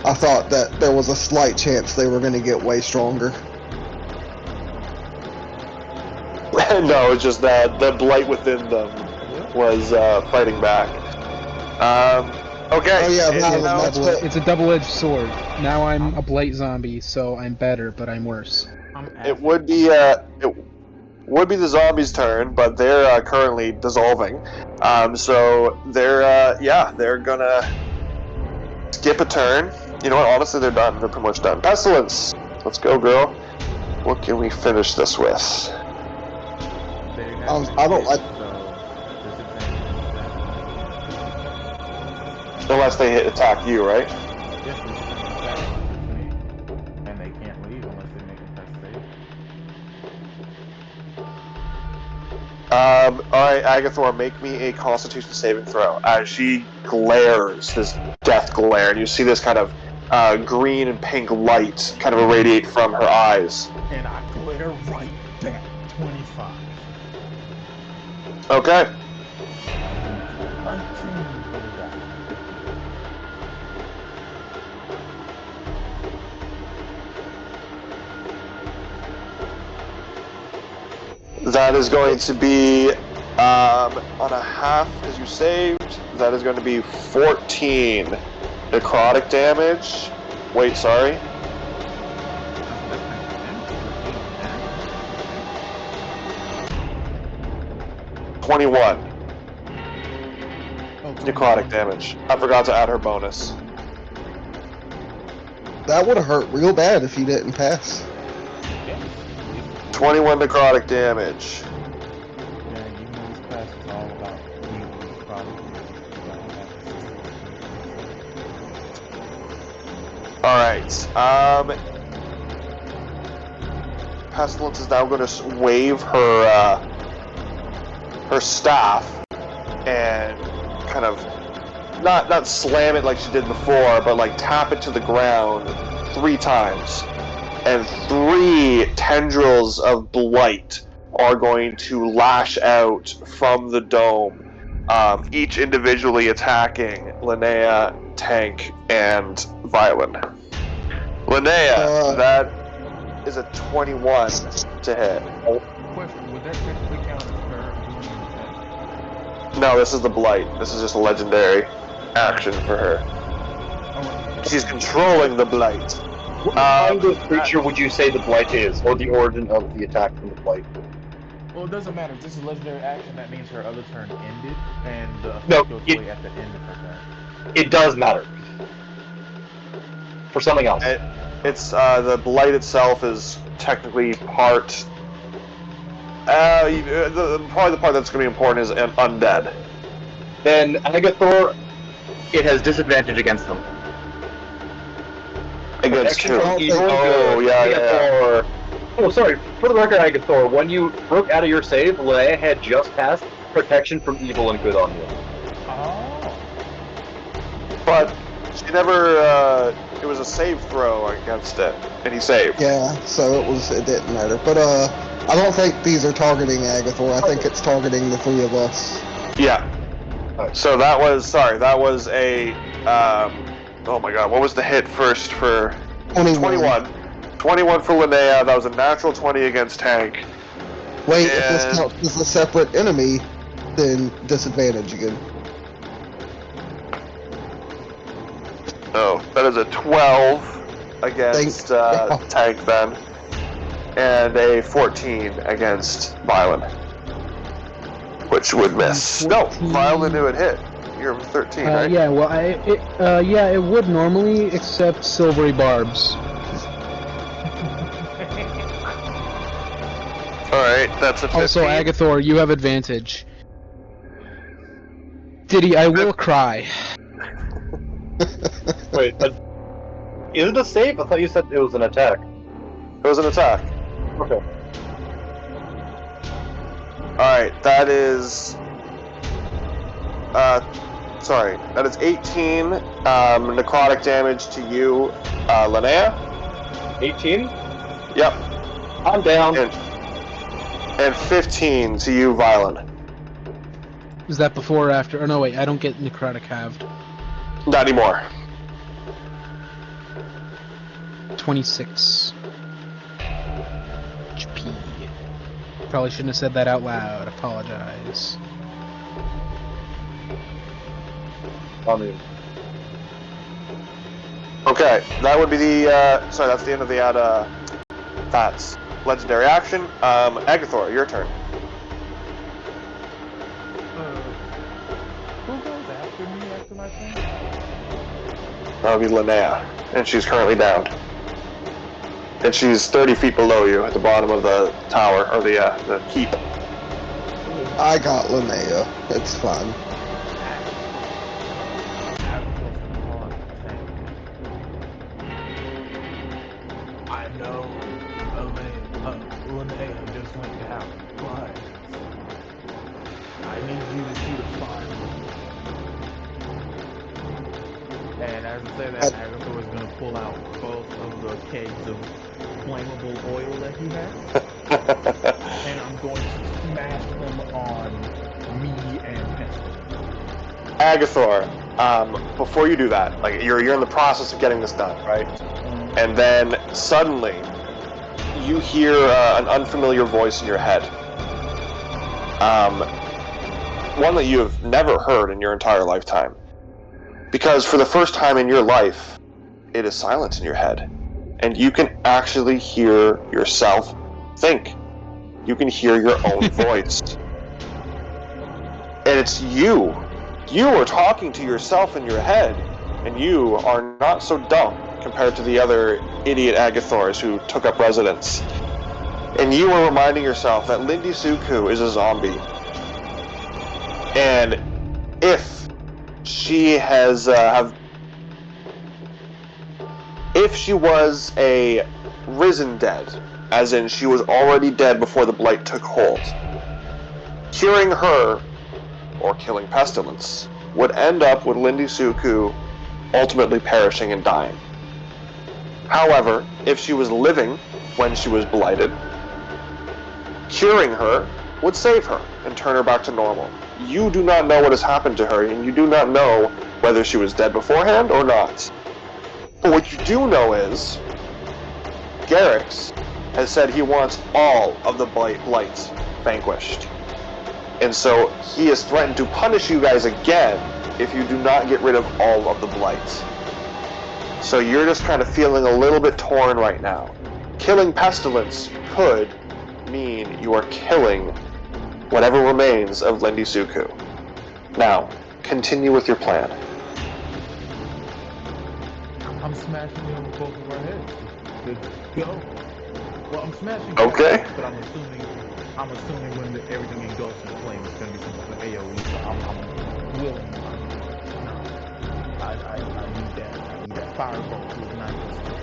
I thought that there was a slight chance they were going to get way stronger. No, it's just that the blight within them was fighting back. Okay. Oh yeah, it's a double-edged sword. Now I'm a blight zombie, so I'm better, but I'm worse. It would be the zombies' turn, but they're currently dissolving. So they're gonna skip a turn. You know what? Honestly, they're done. They're pretty much done. Pestilence. Let's go, girl. What can we finish this with? I don't like. Unless they attack you, right? Yes, me, and they can't leave unless they make a test save. Alright, Agathor, make me a Constitution saving throw. As she glares, this death glare, and you see this kind of green and pink light kind of irradiate from her eyes. And I glare right back. 25. Okay. That is going to be on a half because you saved. That is going to be 14 necrotic damage. Wait, sorry. 21 Oh, necrotic damage. I forgot to add her bonus. That would have hurt real bad if you didn't pass. Yes. 21 necrotic damage. Yeah, you know this class is all about healing necrotic damage. Alright. Pestilence is now going to wave her staff and kind of not slam it like she did before, but like tap it to the ground 3 times. And 3 tendrils of blight are going to lash out from the dome, each individually attacking Linnea, Tank, and Violin. Linnea, that is a 21 to hit. Question, would that technically count as her doing an attack? No, this is the blight. This is just a legendary action for her. Oh, She's controlling the blight. What kind of creature would you say the blight is, or the origin of the attack from the blight? well, it doesn't matter. If this is a legendary action, that means her other turn ended, and the effect No, goes away at the end of her turn. It does matter. For something else. It's the blight itself is technically part. Probably the part that's going to be important is an undead. Then Agathor, it has disadvantage against them. Against who? Oh, yeah. Oh, sorry. For the record, Agathor, when you broke out of your save, Leia had just passed protection from evil and good on you. Oh. But she never. It was a save throw against it, and he saved. Yeah, so it didn't matter. But I don't think these are targeting Agathor. I think it's targeting the 3 of us. Yeah. So that was a. Oh my god, what was the hit first for 21? 21 for Linnea. That was a natural 20 against Tank. Wait, if this counts as a separate enemy, then disadvantage again. Oh, that is a 12 against Tank then, and a 14 against Violin, which would miss. 14. No, Violin knew it hit. You're 13, right? Yeah, well, it would normally, except silvery barbs. Alright, that's a 15. Also, Agathor, you have advantage. Diddy, I will cry. Wait, is it a save? I thought you said it was an attack. It was an attack. Okay. Alright, that is... that is 18 necrotic damage to you, Linnea. 18? Yep. I'm down. And 15 to you, Violin. Is that before or after? Oh no, wait, I don't get necrotic halved. Not anymore. 26 HP. Probably shouldn't have said that out loud. Apologize. Okay, that would be the, that's the end of the that's legendary action. Agathor, your turn. Who goes after me after my turn? That would be Linnea, and she's currently down. And she's 30 feet below you at the bottom of the tower, or the keep. I got Linnea. It's fine. I know Linnea just went down, but I need you to shoot a fireball. And as I say that, Agathor is going to pull out both of the kegs of flammable oil that he has, and I'm going to smash them on me and Pestilence. Agathor, before you do that, like you're in the process of getting this done, right? And then suddenly, you hear an unfamiliar voice in your head. One that you have never heard in your entire lifetime. Because for the first time in your life, it is silent in your head. And you can actually hear yourself think. You can hear your own voice. it's you. You are talking to yourself in your head, and you are not so dumb compared to the other idiot Agathors who took up residence. And you are reminding yourself that Lindy Suku is a zombie. And if she has if she was a risen dead, as in she was already dead before the blight took hold, curing her or killing pestilence would end up with Lindy Suku ultimately perishing and dying. However, if she was living when she was blighted, curing her would save her and turn her back to normal. You do not know what has happened to her, and you do not know whether she was dead beforehand or not. But what you do know is, Garrix has said he wants all of the blight vanquished. And so he has threatened to punish you guys again if you do not get rid of all of the blights. So you're just kind of feeling a little bit torn right now. Killing pestilence could mean you are killing whatever remains of Lindy Suku. Now, continue with your plan. I'm smashing it with both of our heads. Good go. Well, I'm smashing it, Okay. but I'm assuming when everything engulfs in flame, it's going to be some type of AoE, so I'm willing. I need that firebolt to ignite this. So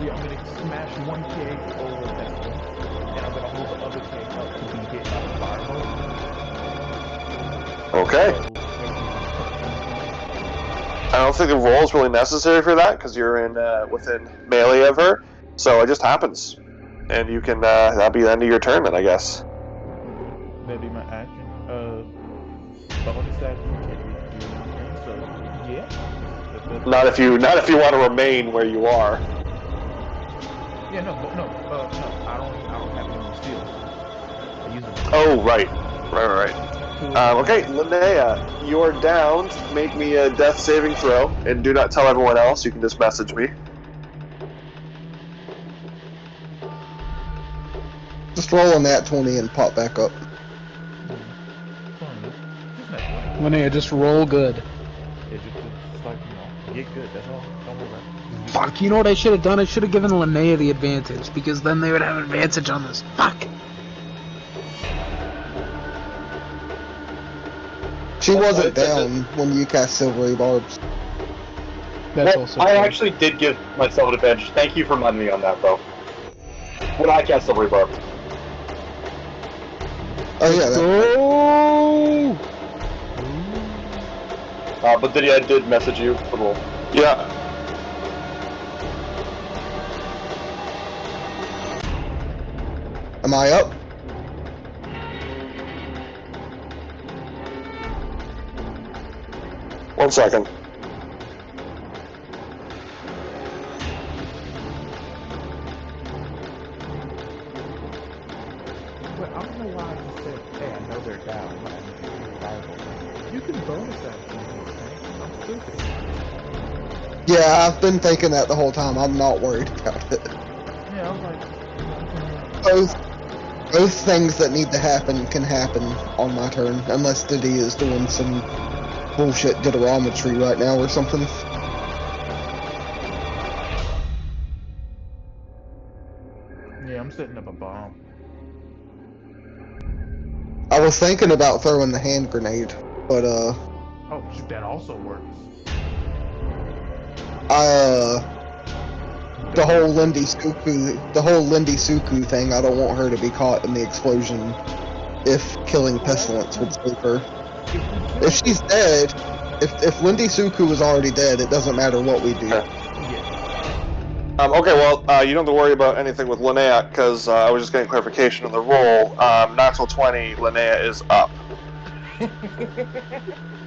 yeah, I'm going to smash one keg over pestilence, and I'm going to hold the other keg up to be hit by the firebolt. Okay. So, I don't think the roll is really necessary for that because you're in within melee of her, so it just happens, and you can that'll be the end of your turn then, I guess. that'd be my action. Bonus action, can we do anything? So yeah. Not if you want to remain where you are. Yeah, no, I don't have any skills. I use them. Oh, right. Okay, Linnea, you're downed. Make me a death saving throw, and do not tell everyone else. You can just message me. Just roll a nat 20 and pop back up. Just not 20. Linnea, just roll good. Yeah, just like, get good, that's all. Don't worry about it. Fuck, you know what I should have done? I should have given Linnea the advantage, because then they would have advantage on this. Fuck! She wasn't down when you cast Silvery Barbs. That's Well, also I true. actually did give myself an advantage. Thank you for reminding me on that, though. When I cast Silvery Barb. Oh yeah, Go! But Diddy, I did message you for the roll. Yeah. am I up? One second. But I don't know why I just said, hey, I know they're down, but I need to do firebolt. You can bonus action these things. I'm stupid. Yeah, I've been thinking that the whole time. I'm not worried about it. Yeah, I was like, Both things that need to happen can happen on my turn, unless Diddy is doing some bullshit deuterometry right now or something. yeah, I'm setting up a bomb. I was thinking about throwing the hand grenade, but Oh, shoot, that also works. the whole Lindy Suku thing, I don't want her to be caught in the explosion if killing pestilence would save her. If she's dead, if Lindy Suku is already dead, it doesn't matter what we do. Yeah. Okay, well, you don't have to worry about anything with Linnea, because I was just getting clarification on the roll. Natural 20, Linnea is up.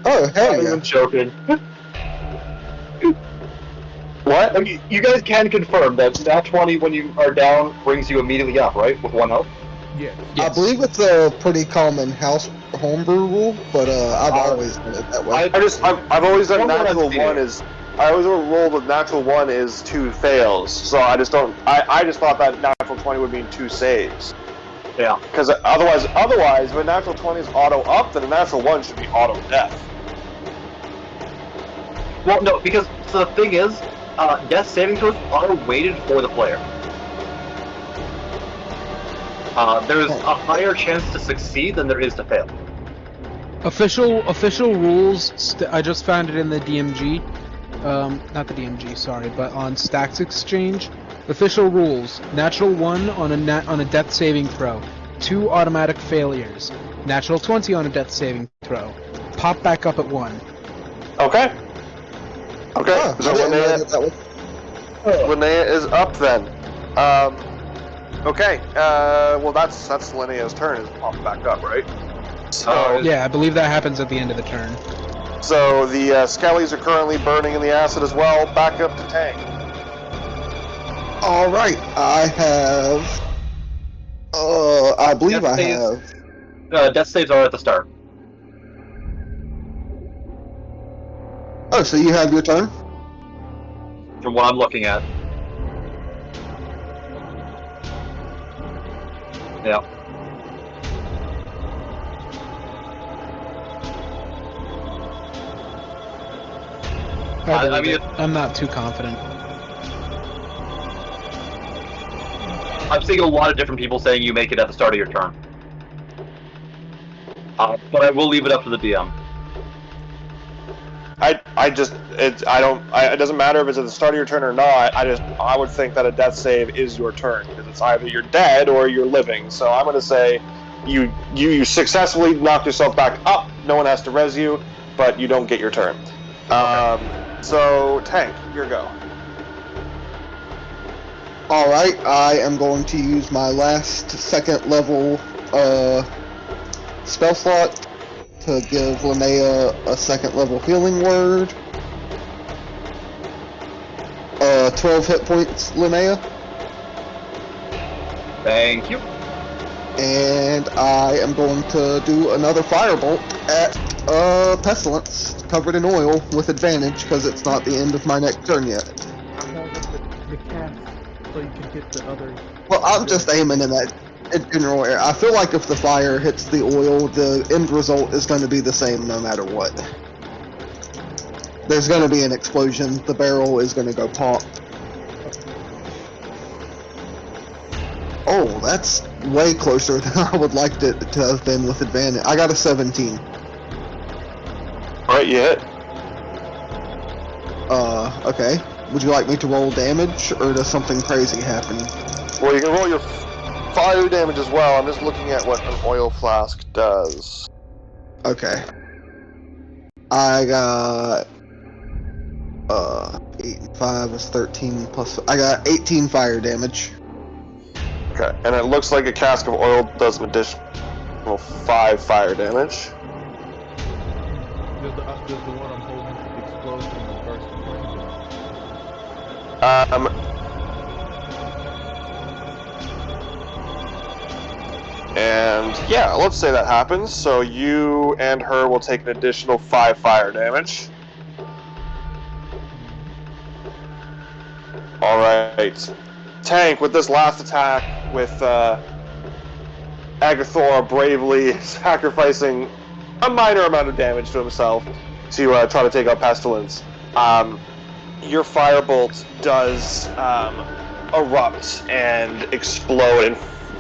Oh, hell I'm yeah. even joking. What? I mean, you guys can confirm that Nat 20 when you are down brings you immediately up, right? With 1 health? Yes. I believe it's a pretty common homebrew rule, but I've always done it that way. I've always done From what natural I've seen. 1 is... I always rolled with natural 1 is 2 fails, so I just don't... I just thought that natural 20 would mean 2 saves. Yeah. Because otherwise, if a natural 20 is auto up, then a natural 1 should be auto death. Well, no, because so the thing is, death saving throws are weighted for the player. There's a higher chance to succeed than there is to fail. Official rules. I just found it in the DMG. Not the DMG, sorry, but on Stacks Exchange. Official rules: natural 1 on a death saving throw, 2 automatic failures, natural 20 on a death saving throw, pop back up at 1. Okay. Okay. Oh, So I didn't know that was... Linnea is up then. Okay. Well, that's Linnea's turn. Is pop back up, right? So Yeah, I believe that happens at the end of the turn. So the Skellies are currently burning in the acid as well. Back up to Tank. All right, I have. I believe Death I saves- have. Death saves are at the start. Oh, so you have your turn? From what I'm looking at. Yeah. I mean, I'm not too confident. I'm seeing a lot of different people saying you make it at the start of your turn. But I will leave it up to the DM. It doesn't matter if it's at the start of your turn or not. I would think that a death save is your turn because it's either you're dead or you're living. So I'm going to say you successfully knocked yourself back up. No one has to res you, but you don't get your turn. So Tank, your go. All right, I am going to use my last second level spell slot to give Linnea a second level healing word. 12 hit points, Linnea. Thank you. And I am going to do another firebolt at Pestilence, covered in oil, with advantage, because it's not the end of my next turn yet. How long was the cast so you can get the other? Well, I'm just aiming in that general area. I feel like if the fire hits the oil, the end result is going to be the same no matter what. There's going to be an explosion. The barrel is going to go pop. Oh, that's way closer than I would like it to have been with advantage. I got a 17. Alright, you hit. Okay. Would you like me to roll damage, or does something crazy happen? Well, you can roll your fire damage as well. I'm just looking at what an oil flask does. Okay. I got 8 and 5 is 13 plus. I got 18 fire damage. Okay, and it looks like a cask of oil does an additional 5 fire damage. Does the one I'm holding explode from the burst of flames? And yeah, let's say that happens. So you and her will take an additional 5 fire damage. Alright. Tank, with this last attack, with Agathor bravely sacrificing a minor amount of damage to himself to try to take out Pestilence, your firebolt does erupt and explode, and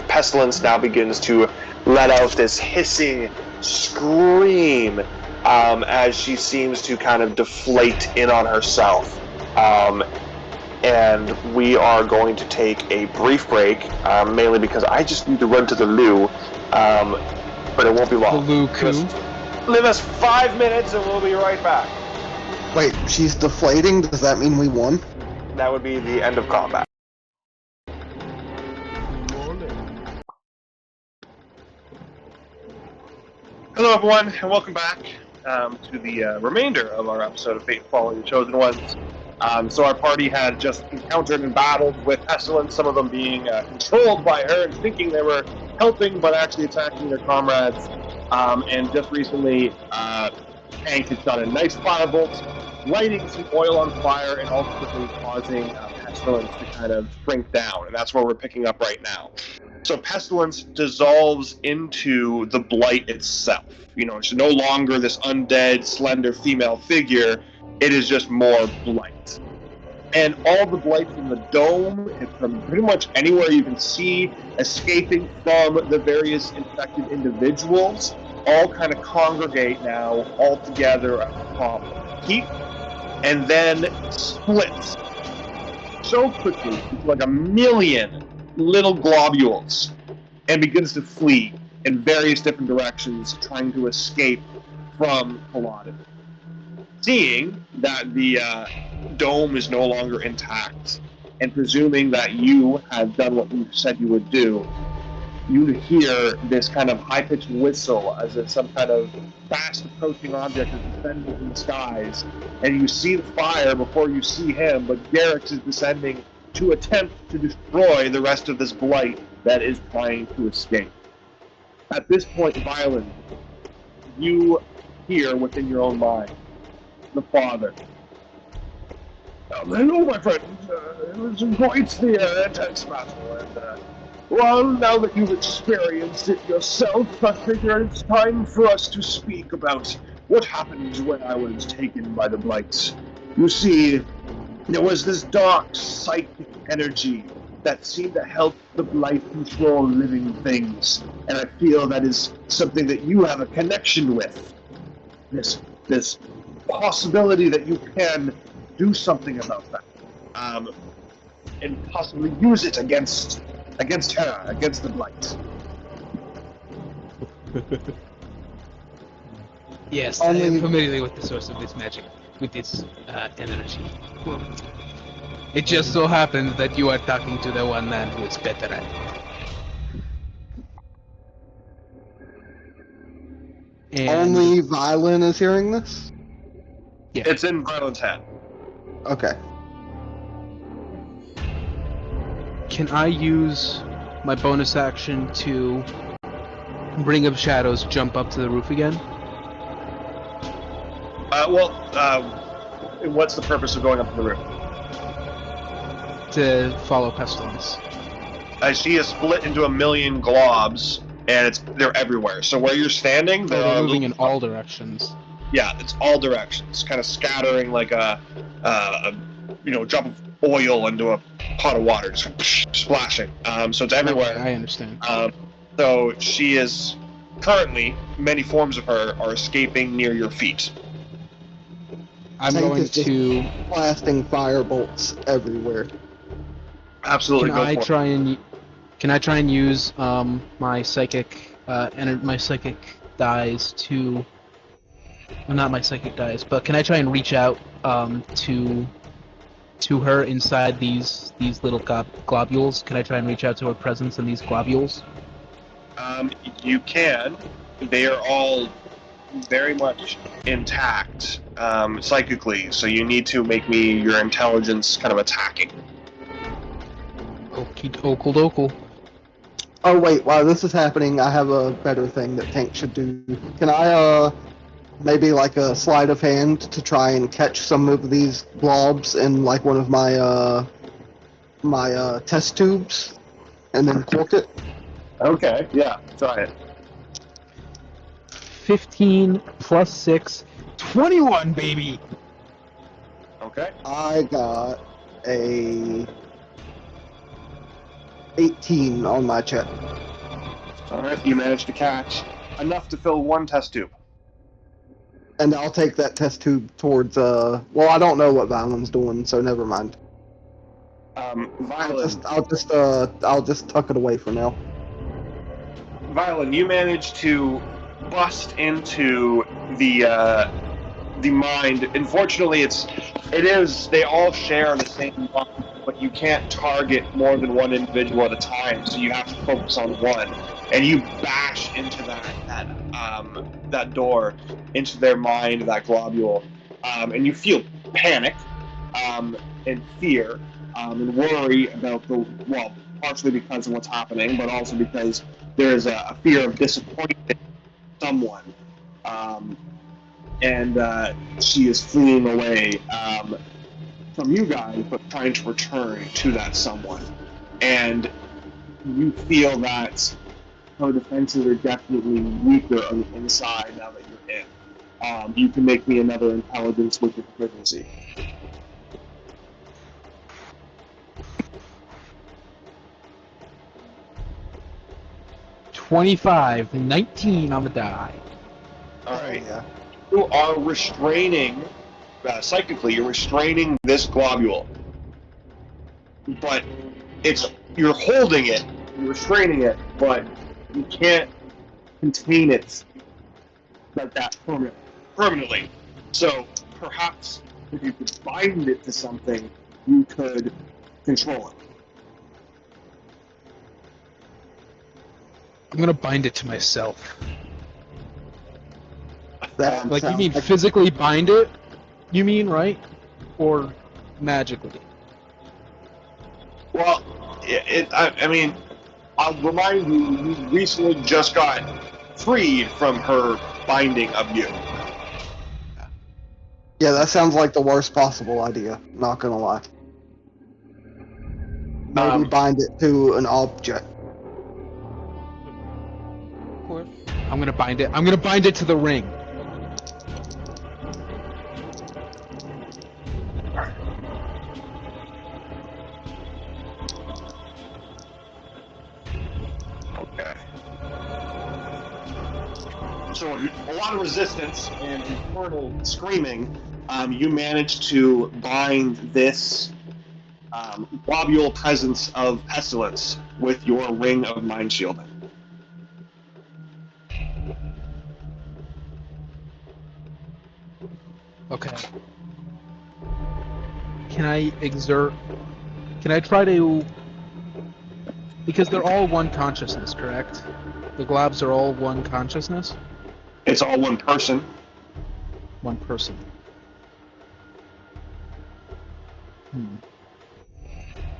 Pestilence now begins to let out this hissing scream as she seems to kind of deflate in on herself. And we are going to take a brief break, mainly because I just need to run to the loo, but it won't be long. The loo Coup. Give us 5 minutes and we'll be right back. Wait, she's deflating? Does that mean we won? That would be the end of combat. Hello everyone, and welcome back to the remainder of our episode of Fate and Folly, the Chosen Ones. So our party had just encountered and battled with Pestilence, some of them being controlled by her and thinking they were helping, but actually attacking their comrades. And just recently, Hank has done a nice firebolt, lighting some oil on fire and ultimately causing Pestilence to kind of shrink down. And that's where we're picking up right now. So pestilence dissolves into the blight itself. It's no longer this undead, slender female figure. It is just more blight. And all the blight from the dome and from pretty much anywhere you can see escaping from the various infected individuals all kind of congregate now all together at the top of the keep, and then splits so quickly into like a million little globules and begins to flee in various different directions, trying to escape from Culloden. Seeing that the dome is no longer intact, and presuming that you have done what you said you would do, you hear this kind of high-pitched whistle as if some kind of fast-approaching object is descending from the skies, and you see the fire before you see him, but Garrix is descending to attempt to destroy the rest of this blight that is trying to escape. At this point, Violet, you hear within your own mind the father. Hello, my friend. It was quite the intense battle, and well, now that you've experienced it yourself, I figure it's time for us to speak about what happened when I was taken by the blights. You see, there was this dark psychic energy that seemed to help the blight control living things, and I feel that is something that you have a connection with. This possibility that you can do something about that, and possibly use it against her, against the blight. Yes, I am familiar with the source of this magic, with this energy. It just so happens that you are talking to the one man who is better at it. And Only Violin is hearing this? yeah. It's in Violet's head. Okay. Can I use my bonus action to bring up shadows, jump up to the roof again? What's the purpose of going up to the roof? To follow pestilence. She is split into a million globs, and they're everywhere. So where you're standing, They're moving in all directions. Yeah, it's all directions, kind of scattering like a drop of oil into a pot of water, just splashing. So it's everywhere. Okay, I understand. So she is currently, many forms of her are escaping near your feet. I'm going to blasting fire bolts everywhere. Absolutely. Can I try and use my psychic dies to? Well, not my psychic dies, but can I try and reach out to her inside these little globules? Can I try and reach out to her presence in these globules? You can. They are all very much intact psychically, so you need to make me your intelligence kind of attacking. Okie dokie. Oh wait, while this is happening, I have a better thing that Tank should do. Can I maybe like a sleight of hand to try and catch some of these blobs in like one of my my test tubes, and then cork it? Okay, yeah, try it. 15 plus 6, 21, baby! Okay. I got a 18 on my check. Alright, you managed to catch enough to fill one test tube. And I'll take that test tube towards, well, I don't know what Violin's doing, so never mind. Violet, I'll just tuck it away for now. Violet, you managed to bust into the mind. Unfortunately, they all share the same mind, but you can't target more than one individual at a time, so you have to focus on one. And you bash into that door, into their mind, that globule, and you feel panic and fear and worry about partially because of what's happening, but also because there is a fear of disappointing someone. And she is fleeing away from you guys, but trying to return to that someone. And you feel that her defenses are definitely weaker on the inside now that you're in. You can make me another intelligence with your proficiency. $25, 19 on the die. All right. Yeah. You are restraining, psychically, you're restraining this globule. But you're holding it, you're restraining it, but you can't contain it like that permanently. So perhaps if you could bind it to something, you could control it. I'm gonna bind it to myself. That Like, you sounds mean like physically bind it? You mean, right? Or magically? Well, I mean, I'll remind you, you recently just got freed from her binding of you. yeah, that sounds like the worst possible idea. Not gonna lie. Maybe bind it to an object. Of course. I'm gonna bind it. I'm gonna bind it to the ring. Okay. So a lot of resistance and infernal screaming. You managed to bind this globule presence of pestilence with your ring of mind shielding. Okay. Can I exert... Can I try to... Because they're all one consciousness, correct? The globs are all one consciousness? It's all one person. One person.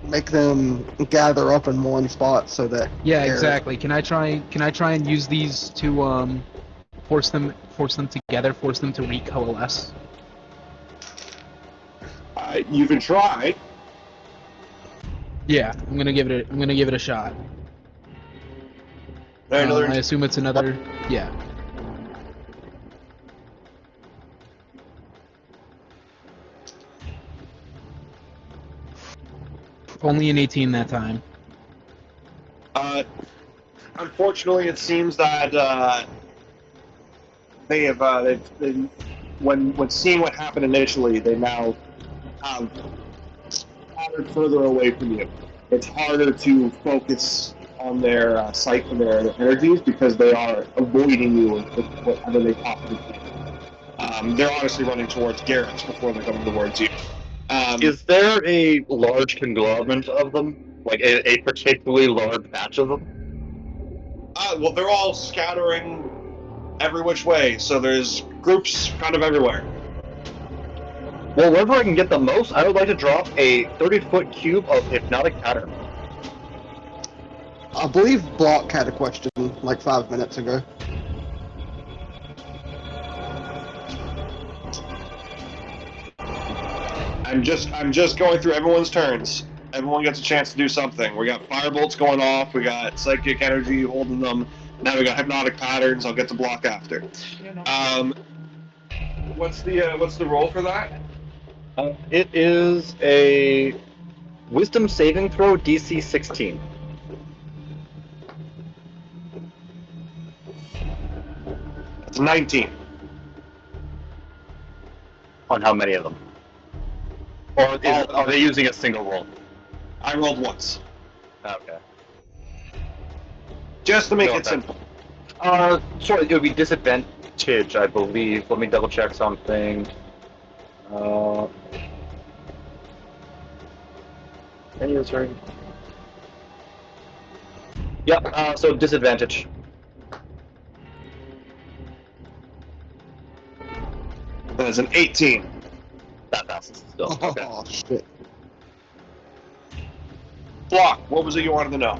Make them gather up in one spot so that Yeah, they're- exactly. Can I try and use these to force them together, force them to recoalesce? You can try. Yeah, I'm gonna give it a shot. Another I assume it's another. Yeah. Only an 18 that time. Unfortunately, it seems that they have when seeing what happened initially, they now have scattered further away from you. It's harder to focus on their sight and their energies because they are avoiding you with whatever they possibly can. They're honestly running towards Garrett's before they're coming towards you. Is there a large conglomerate of them? Like a particularly large batch of them? Well, they're all scattering every which way, so there's groups kind of everywhere. Well, wherever I can get the most, I would like to drop a 30-foot cube of hypnotic pattern. I believe Block had a question like 5 minutes ago. I'm just going through everyone's turns. Everyone gets a chance to do something. We got firebolts going off. We got psychic energy holding them. Now we got hypnotic patterns. I'll get to Block after. Yeah, no. What's the roll for that? It is a Wisdom saving throw DC 16. It's 19. On how many of them? Or are they using a single roll? I rolled once, Okay. just to make No, it okay. simple. Sorry, it would be disadvantage, I believe. Let me double check something. Any turn? Yep, so disadvantage. That's an 18. That passes still. Okay. Oh shit! Block. What was it you wanted to know?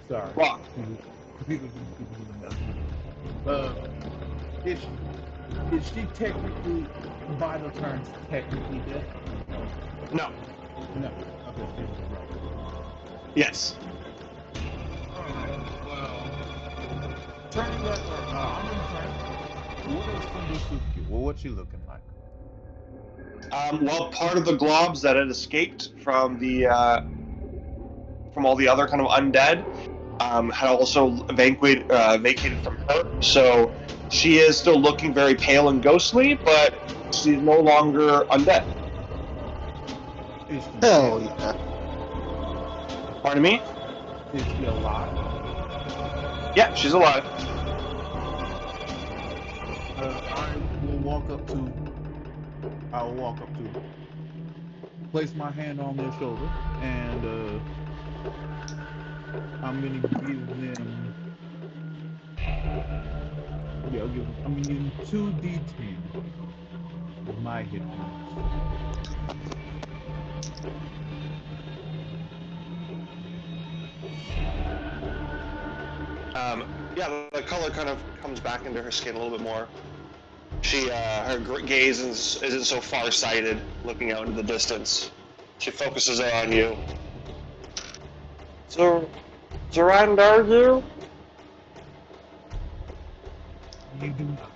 Sorry. Block. Is she technically, by the terms, technically dead? No. No. Okay, she's right. Yes. Alright, well, turning that, I'm gonna turn. What is Cindy Suki? Well, what's she looking like? Well, part of the globs that had escaped from the from all the other kind of undead had also vacated from her. So she is still looking very pale and ghostly, but she's no longer undead. Is she Hell dead? yeah. Pardon me? Is she alive? Yeah, she's alive. I'll walk up to her, place my hand on their shoulder, and I'm gonna give them. Yeah, I'm gonna give them 2d10 of my hit points. Yeah, the color kind of comes back into her skin a little bit more. Her gaze isn't so far-sighted, looking out into the distance. She focuses on you. Durand, are you? You do not.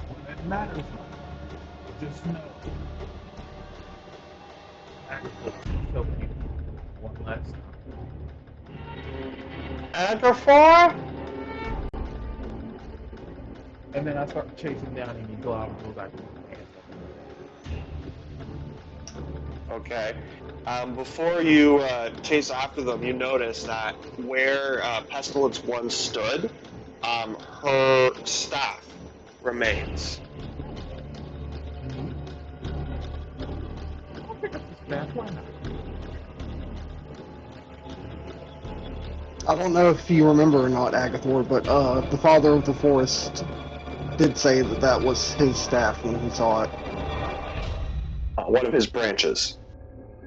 When it matters not, just know. Agatha will show you one last time. Agatha? And then I start chasing down any glob and go back. Okay. Before you chase after them, you notice that where Pestilence once stood, her staff remains. I'll pick up the staff. Why not? I don't know if you remember or not, Agathor, but the father of the forest did say that that was his staff when he saw it. One of his branches.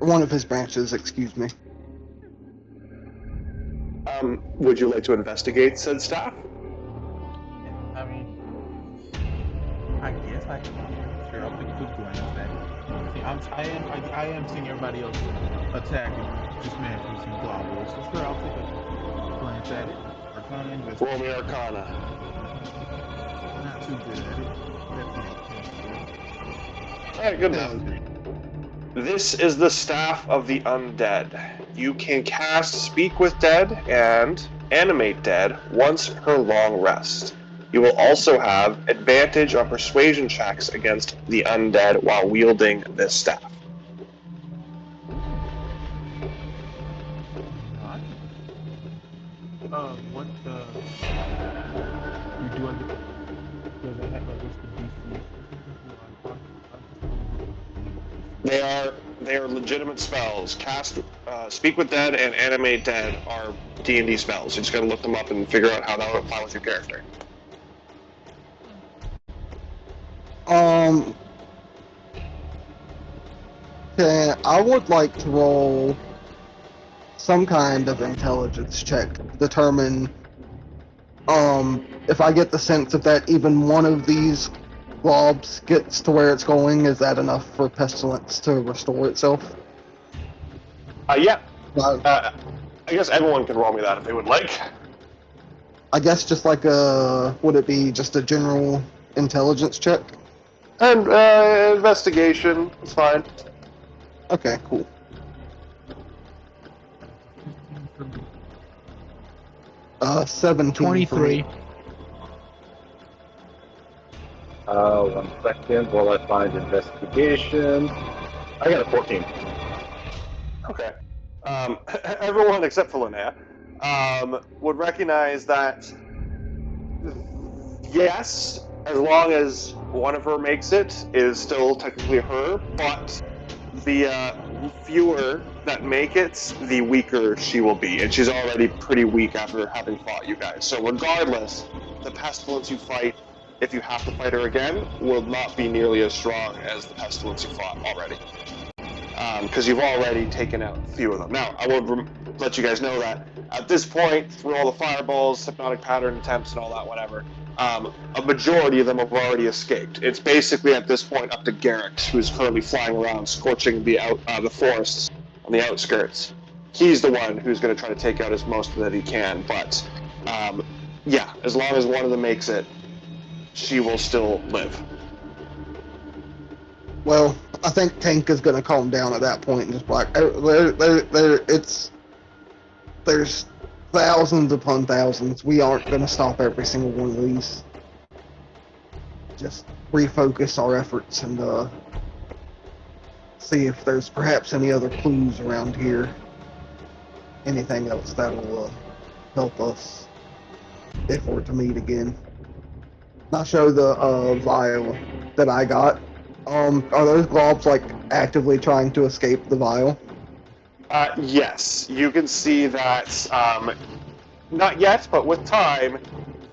One of his branches, excuse me. Would you like to investigate said staff? I mean, I guess I can. Sure, I'll take a quick glance at it. See, I am seeing everybody else attack and dismantle some globbles. So sure, I'll take a glance at it. Arcana investigate. Roll me Arcana. Not too good at it. That's Alright, good enough. This is the Staff of the Undead. You can cast Speak with Dead and Animate Dead once per long rest. You will also have advantage on persuasion checks against the undead while wielding this staff. What do I get? Does I have like what's the DC? They are legitimate spells. Cast Speak with Dead and Animate Dead are D&D spells. You just gotta look them up and figure out how that would apply with your character. Okay, I would like to roll some kind of intelligence check to determine if I get the sense of that even one of these globs gets to where it's going, is that enough for Pestilence to restore itself? Yeah. Uh, I guess everyone can roll me that if they would like. I guess just like would it be just a general intelligence check? And investigation is fine. Okay, cool. For me. 17 for 23. me. 1 second while I find investigation. I got a 14. Okay. Everyone except for Linnea would recognize that, yes, as long as one of her makes it, it is still technically her, but the fewer that make it, the weaker she will be. And she's already pretty weak after having fought you guys. So regardless, the pestilence you fight, if you have to fight her again, will not be nearly as strong as the pestilence you fought already. Because you've already taken out a few of them. Now, I will let you guys know that at this point, through all the fireballs, hypnotic pattern attempts, and all that, whatever, a majority of them have already escaped. It's basically at this point up to Garrick, who's currently flying around, scorching the forests on the outskirts. He's the one who's going to try to take out as most that he can. But yeah, as long as one of them makes it, she will still live. Well, I think Tank is going to calm down at that point and just be like, there's thousands upon thousands. We aren't going to stop every single one of these. Just refocus our efforts and see if there's perhaps any other clues around here. Anything else that'll help us if we're to meet again. I'll show the vial that I got. Are those globs like actively trying to escape the vial? Yes, you can see that. Not yet, but with time,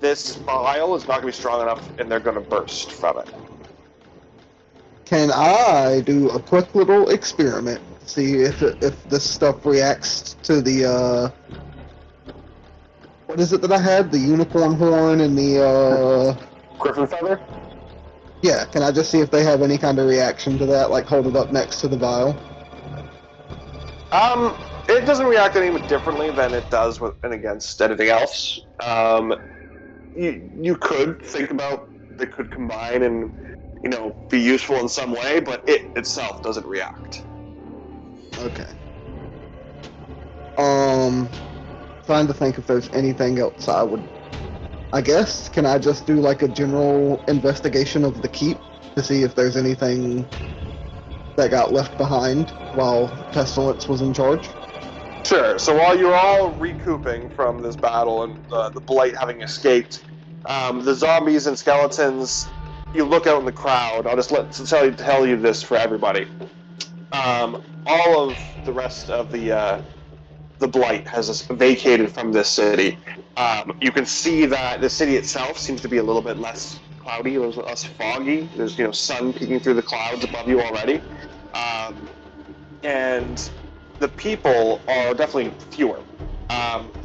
this vial is not going to be strong enough, and they're going to burst from it. Can I do a quick little experiment to see if this stuff reacts to the what is it that I had? The unicorn horn and the Griffin feather? yeah. Can I just see if they have any kind of reaction to that? Like hold it up next to the vial. It doesn't react any differently than it does with and against anything else. You could think about they could combine and be useful in some way, but it itself doesn't react. Okay. Trying to think if there's anything else I guess, can I just do like a general investigation of the keep to see if there's anything that got left behind while Pestilence was in charge? Sure. So while you're all recouping from this battle and the blight having escaped, the zombies and skeletons, you look out in the crowd. I'll just tell you this for everybody. All of the rest of the blight has vacated from this city. You can see that the city itself seems to be a little bit less cloudy, a little bit less foggy. There's sun peeking through the clouds above you already, and the people are definitely fewer.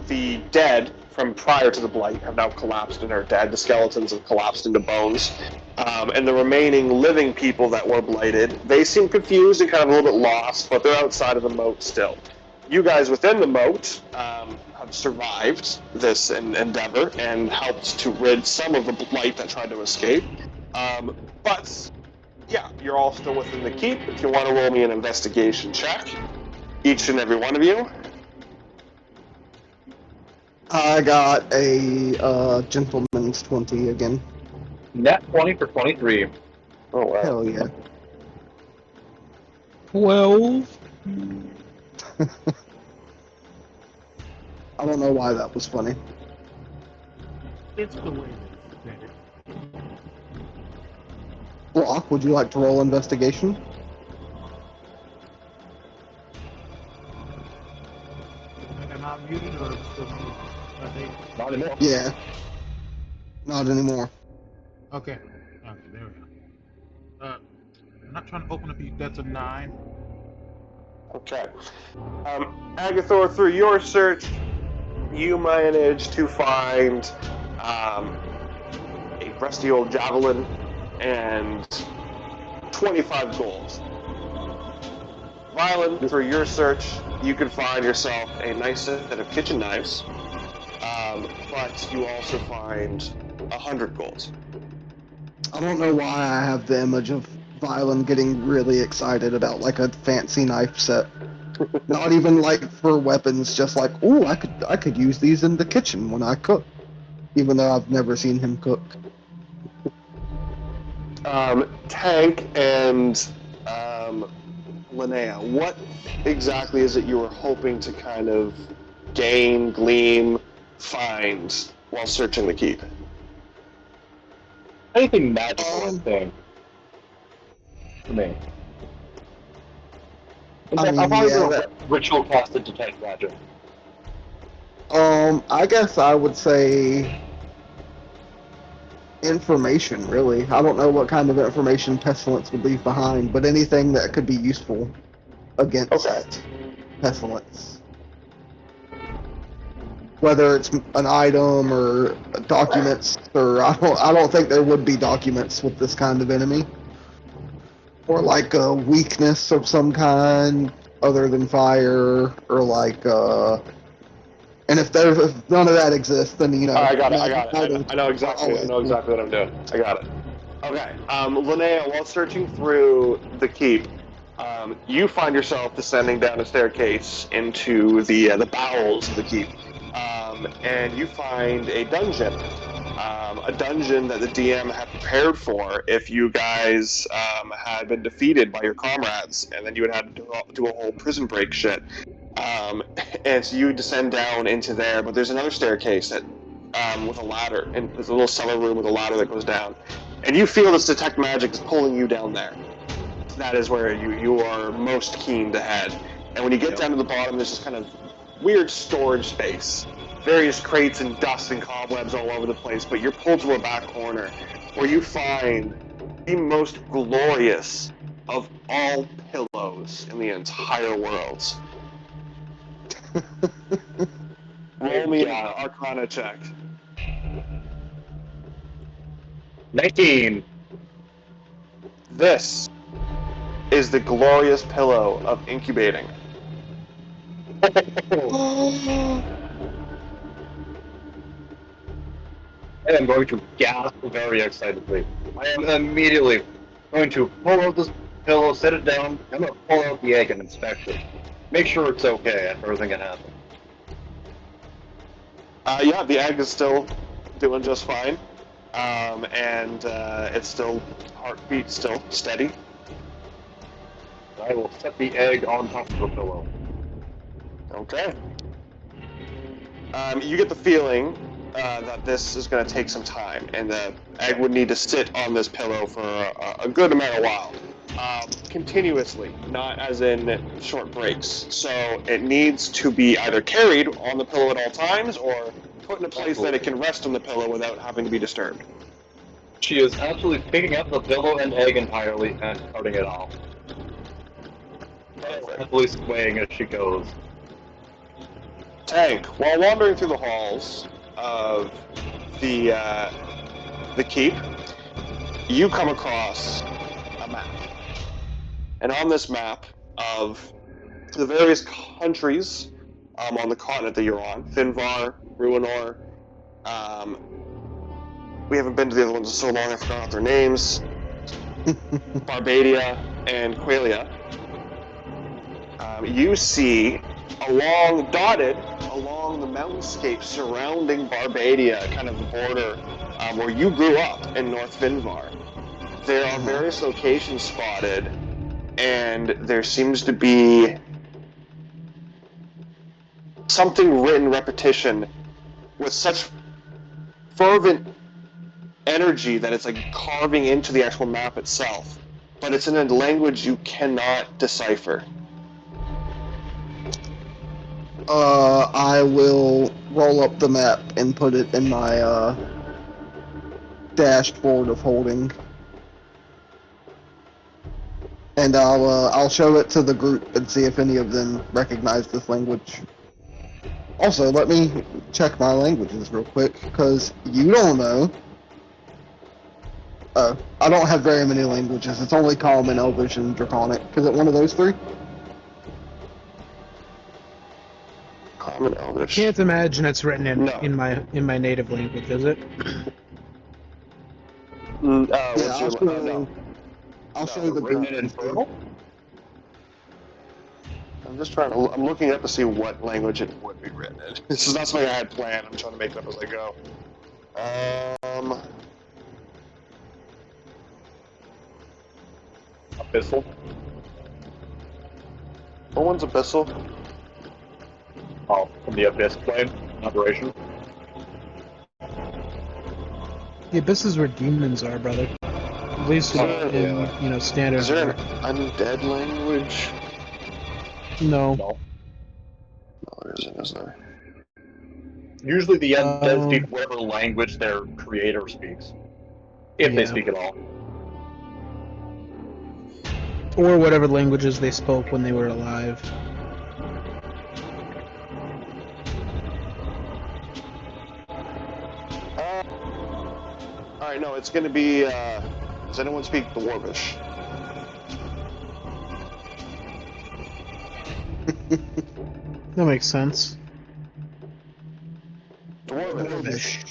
The dead from prior to the blight have now collapsed and are dead. The skeletons have collapsed into bones. And the remaining living people that were blighted, they seem confused and kind of a little bit lost, but they're outside of the moat still. You guys within the moat have survived this endeavor and helped to rid some of the blight that tried to escape. But yeah, you're all still within the keep. If you want to roll me an investigation check, each and every one of you. I got a gentleman's 20 again. Net 20 for 23. Oh wow. Hell yeah. 12. I don't know why that was funny. It's the way they said it. Block, would you like to roll investigation? Am I muted or still muted? Are they... Not anymore. Yeah. Not anymore. Okay. Okay, there we go. I'm not trying to open up. That's a 9. Okay. Agathor, through your search, you managed to find a rusty old javelin and 25 gold. Violet, through your search, you can find yourself a nice set of kitchen knives, but you also find 100 gold. I don't know why I have the image of Violet getting really excited about like a fancy knife set. Not even like for weapons, just like, ooh, I could use these in the kitchen when I cook. Even though I've never seen him cook. Tank and Linnea, what exactly is it you were hoping to kind of gain, glean, find while searching the keep? Anything magical, I think. For me. In fact, I'll probably do a ritual casted detect magic. I guess I would say information, really. I don't know what kind of information Pestilence would leave behind, but anything that could be useful against Pestilence. whether it's an item or documents, or I don't think there would be documents with this kind of enemy, or like a weakness of some kind other than fire, or like and if none of that exists, then I got it. magic items I know are exactly. I always know cool. exactly what I'm doing. I got it. Okay. Linnea, while searching through the keep, you find yourself descending down a staircase into the bowels of the keep, and you find a dungeon. A dungeon that the DM had prepared for if you guys had been defeated by your comrades, and then you would have to do a whole prison break shit. And so you descend down into there, but there's another staircase that, with a ladder, and there's a little cellar room with a ladder that goes down, and you feel this detect magic is pulling you down there. That is where you are most keen to head. And when you get down to the bottom, there's this kind of weird storage space, various crates and dust and cobwebs all over the place. But you're pulled to a back corner where you find the most glorious of all pillows in the entire world. Roll me an Arcana check. 19. This is the glorious pillow of incubating. I am going to gasp very excitedly. I am immediately going to pull out this pillow, set it down. I'm going to pull out the egg and inspect it. Make sure it's okay if everything can happen. Yeah, the egg is still doing just fine. And it's still, heartbeat still steady. I will set the egg on top of the pillow. Okay. You get the feeling that this is going to take some time, and the egg would need to sit on this pillow for a good amount of while. Continuously, not as in short breaks. So it needs to be either carried on the pillow at all times, or put in a place that it can rest on the pillow without having to be disturbed. She is absolutely picking up the pillow and egg entirely and cutting it off. Heavily swaying as she goes. Tank, while wandering through the halls of the keep, you come across a map. And on this map of the various countries on the continent that you're on, Finvar, Ruinor, we haven't been to the other ones in so long I forgot their names, Barbadia and Quelia, you see dotted along the mountainscape surrounding Barbadia, kind of the border where you grew up in North Finvar. There are various locations spotted, and there seems to be something written repetition with such fervent energy that it's like carving into the actual map itself, but it's in a language you cannot decipher. I will roll up the map and put it in my dashboard of holding, and I'll show it to the group and see if any of them recognize this language. Also, let me check my languages real quick, because you don't know. I don't have very many languages. It's only Common, Elvish, and Draconic. Is it one of those three? Common Elvish. Can't imagine it's written No. in my native language, is it? No. I'll show the Written group. in Infernal? I'm just trying to. I'm looking up to see what language it would be written in. This is not something I had planned. I'm trying to make it up as I go. Abyssal? What one's Abyssal? Oh, from the Abyss plane operation. The abyss is where demons are, brother. At least in standard. Is there an undead language? No. No. No, there isn't, is there? Usually the undead speak whatever language their creator speaks. If they speak at all. Or whatever languages they spoke when they were alive. Sorry, no, it's going to be. Does anyone speak Dwarvish? That makes sense. Dwarvish.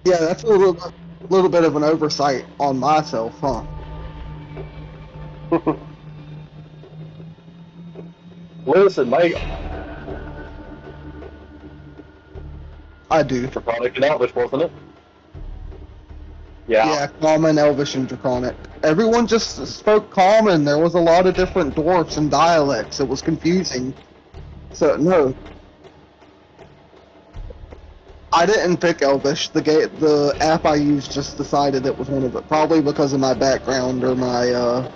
Yeah, that's a little bit of an oversight on myself, huh? Listen, Mike. I do. Draconic and Elvish, wasn't it? Yeah. Yeah, Common, Elvish, and Draconic. Everyone just spoke Common. There was a lot of different dwarfs and dialects. It was confusing. So, no. I didn't pick Elvish. The app I used just decided it was one of it. Probably because of my background or my,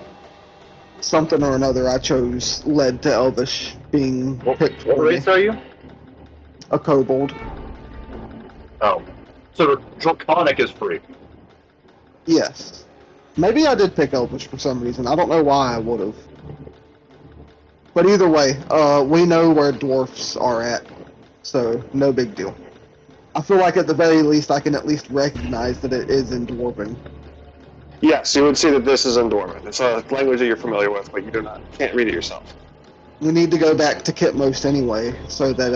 something or another I chose led to Elvish being picked What for me. race are you? A kobold. Oh. So Draconic is free. Yes. Maybe I did pick Elvish for some reason. I don't know why I would have. But either way, we know where dwarfs are at, so no big deal. I feel like at the very least I can at least recognize that it is in Dwarven. Yes, you would see that this is in Dwarven. It's a language that you're familiar with, but you can't read it yourself. We need to go back to Kitmost anyway, so that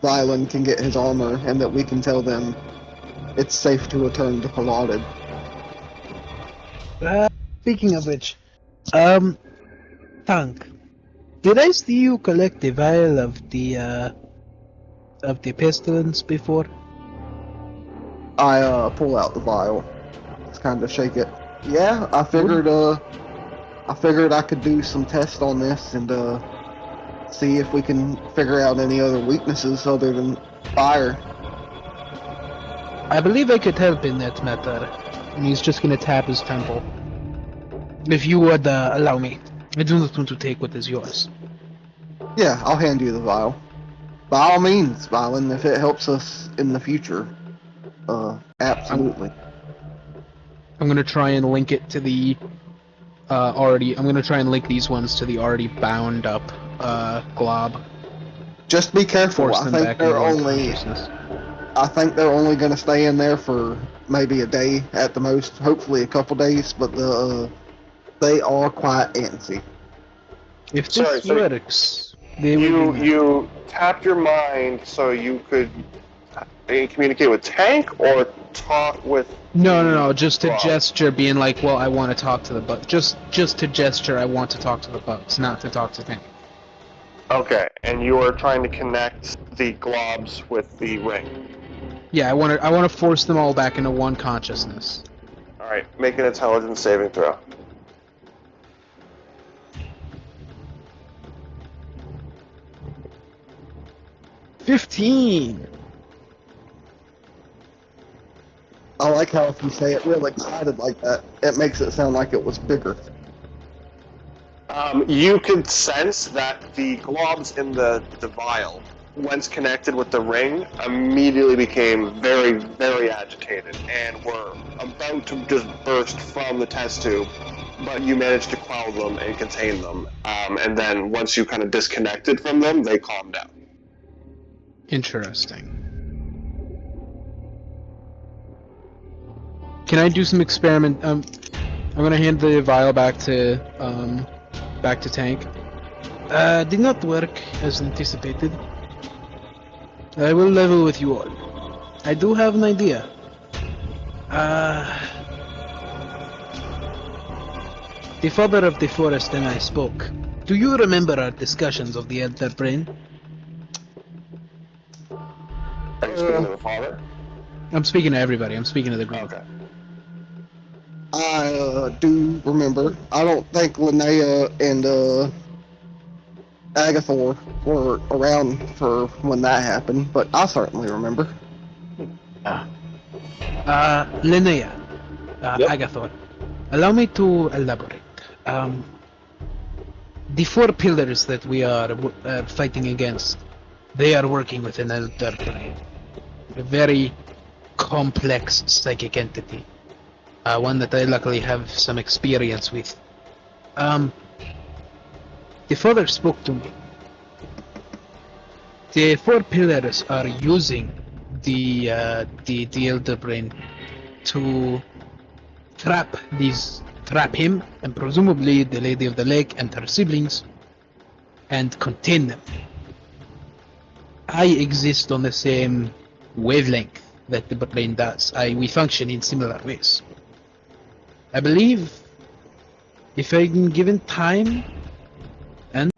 Rylan can get his armor and that we can tell them it's safe to return to Paladin. Speaking of which, Tank, did I see you collect the vial of the pestilence before? I pull out the vial. Just kind of shake it. Yeah, I figured I could do some tests on this and see if we can figure out any other weaknesses other than fire. I believe I could help in that matter. And he's just gonna tap his temple. If you would allow me. I do not want to take what is yours. Yeah, I'll hand you the vial. By all means, Violen, if it helps us in the future. Absolutely. I'm gonna try and link it to the I'm gonna try and link these ones to the already bound up glob. Just be careful. Force I them think back they're into only unconsciousness. I think they're only going to stay in there for maybe a day at the most, hopefully a couple days, but they are quite antsy. If Sorry, this so works, they will be You tapped your mind so you could communicate with Tank or talk with. No, just to Glob? gesture, being like, well, I want to talk to the bug. Just to gesture, I want to talk to the bugs, not to talk to Tank. Okay, and you are trying to connect the globs with the ring. Yeah, I want to force them all back into one consciousness. All right, make an intelligence saving throw. $15. I like how if you say it real excited like that, it makes it sound like it was bigger. You could sense that the globs in the vial, once connected with the ring, immediately became very, very agitated and were about to just burst from the test tube, but you managed to quell them and contain them. And then once you kind of disconnected from them, they calmed down. Interesting. Can I do some experiment? I'm gonna hand the vial back to Tank. Did not work as anticipated. I will level with you all. I do have an idea. The father of the forest and I spoke. Do you remember our discussions of the Elder Brain? Are you speaking to the father? I'm speaking to everybody. I'm speaking to the group. Okay. I do remember. I don't think Linnea and Agathor were around for when that happened, but I certainly remember. Linnea, Yep. Agathor, allow me to elaborate. The four pillars that we are fighting against, they are working with an Elder Brain. A very complex psychic entity. One that I luckily have some experience with. The father spoke to me, The four pillars are using the elder brain to trap him and presumably the Lady of the Lake and her siblings and contain them. I exist on the same wavelength that the brain does. We function in similar ways. I believe if I'm given time and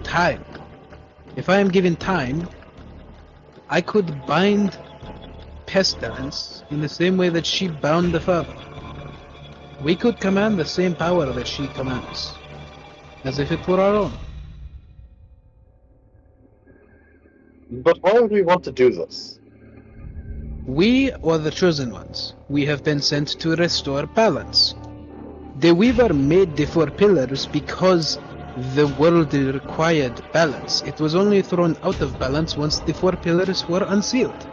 time. If I am given time, I could bind Pestilence in the same way that she bound the Father. We could command the same power that she commands, as if it were our own. But why would we want to do this? We are the chosen ones. We have been sent to restore balance. The Weaver made the four pillars because the world required balance. It was only thrown out of balance once the four pillars were unsealed.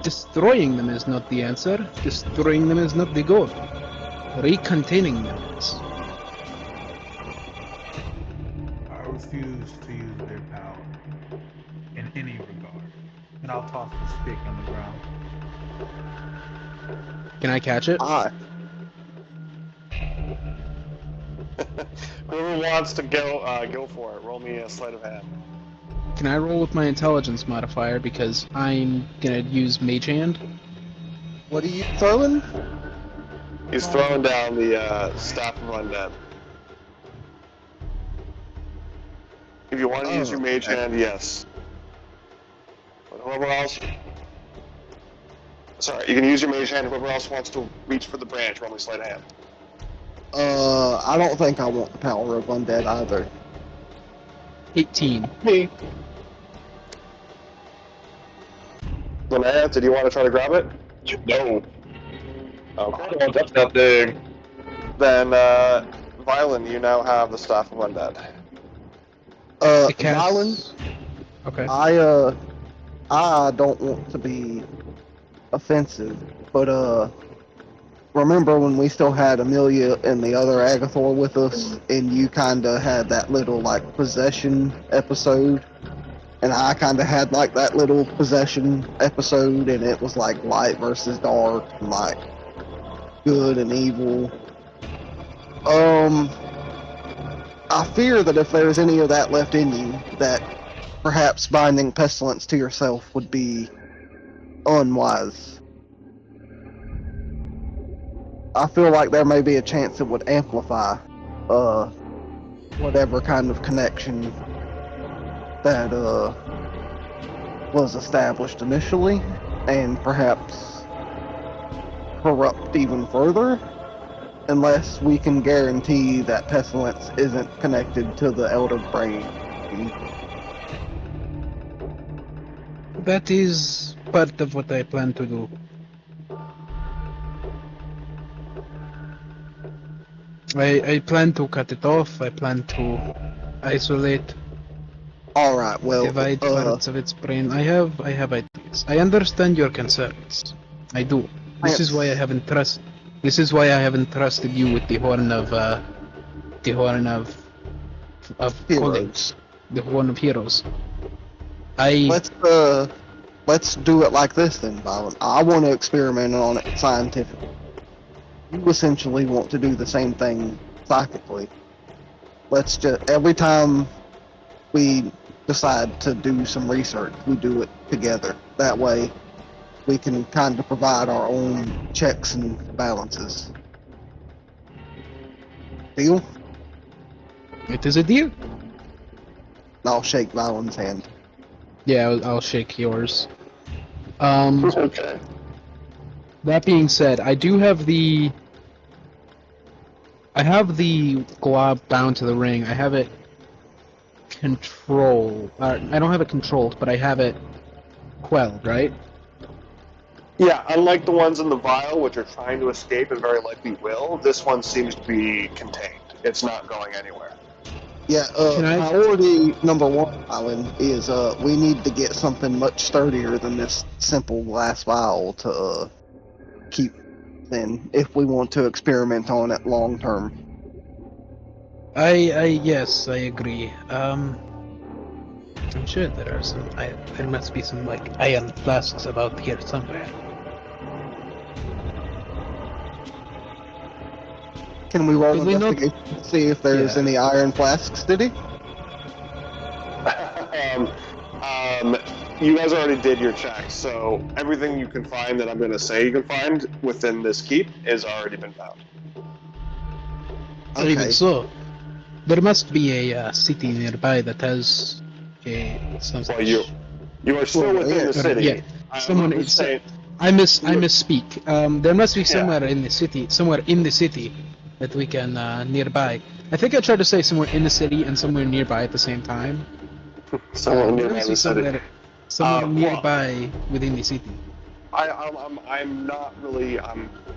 Destroying them is not the answer. Destroying them is not the goal. Recontaining them is. I refuse to use their power in any regard. And I'll toss the stick on the ground. Can I catch it? Whoever wants to go for it. Roll me a sleight of hand. Can I roll with my intelligence modifier because I'm gonna use Mage Hand? What are you throwing? He's throwing down the staff of undead. If you want to use your mage hand, yes. But whoever else, sorry, you can use your mage hand. Whoever else wants to reach for the branch, roll me sleight of hand. I don't think I want the power of undead either. 18. Me. Linnea, did you want to try to grab it? No. I Okay. don't want to touch that thing. Then, Violen, you now have the staff of undead. It casts- Violence, Okay. I don't want to be offensive, but remember when we still had Amelia and the other Agathor with us, and you kinda had that little, like, possession episode? And I kinda had, like, that little possession episode, and it was, like, light versus dark, and, like, good and evil. I fear that if there's any of that left in you, that perhaps binding pestilence to yourself would be unwise. I feel like there may be a chance it would amplify whatever kind of connection that was established initially, and perhaps corrupt even further, unless we can guarantee that pestilence isn't connected to the elder brain. That is part of what I plan to do. I plan to cut it off. I plan to isolate, Alright, well, divide parts of its brain. I have ideas. I understand your concerns. I do. This is why I haven't trusted you with the horn of heroes. the horn of heroes. I Let's do it like this then, Violet. I want to experiment on it scientifically. You essentially want to do the same thing psychically. Let's just, every time we decide to do some research, we do it together. That way, we can kind of provide our own checks and balances. Deal? It is a deal. I'll shake Violet's hand. Yeah, I'll shake yours. Okay. That being said, I have the glob bound to the ring. I have it controlled. I don't have it controlled, but I have it quelled, right? Yeah, unlike the ones in the vial, which are trying to escape and very likely will, this one seems to be contained. It's not going anywhere. Yeah, priority number one, Alan, is we need to get something much sturdier than this simple glass vial to keep in if we want to experiment on it long term. Yes, I agree. I'm sure there are there must be some, like, iron flasks about here somewhere. Can we roll Could we not- investigation to see if there's Yeah. any iron flasks, did he? You guys already did your check, so everything you can find that I'm going to say you can find within this keep has already been found. Okay. Even so, there must be a city nearby that has some Well, such. you are still Well, within yeah, the city. Yeah, I'm just saying. I misspeak. There must be Yeah. somewhere in the city that we can nearby. I think I tried to say somewhere in the city and somewhere nearby at the same time. Someone There nearby must be the city. somewhere Well, nearby within the city. I'm not really.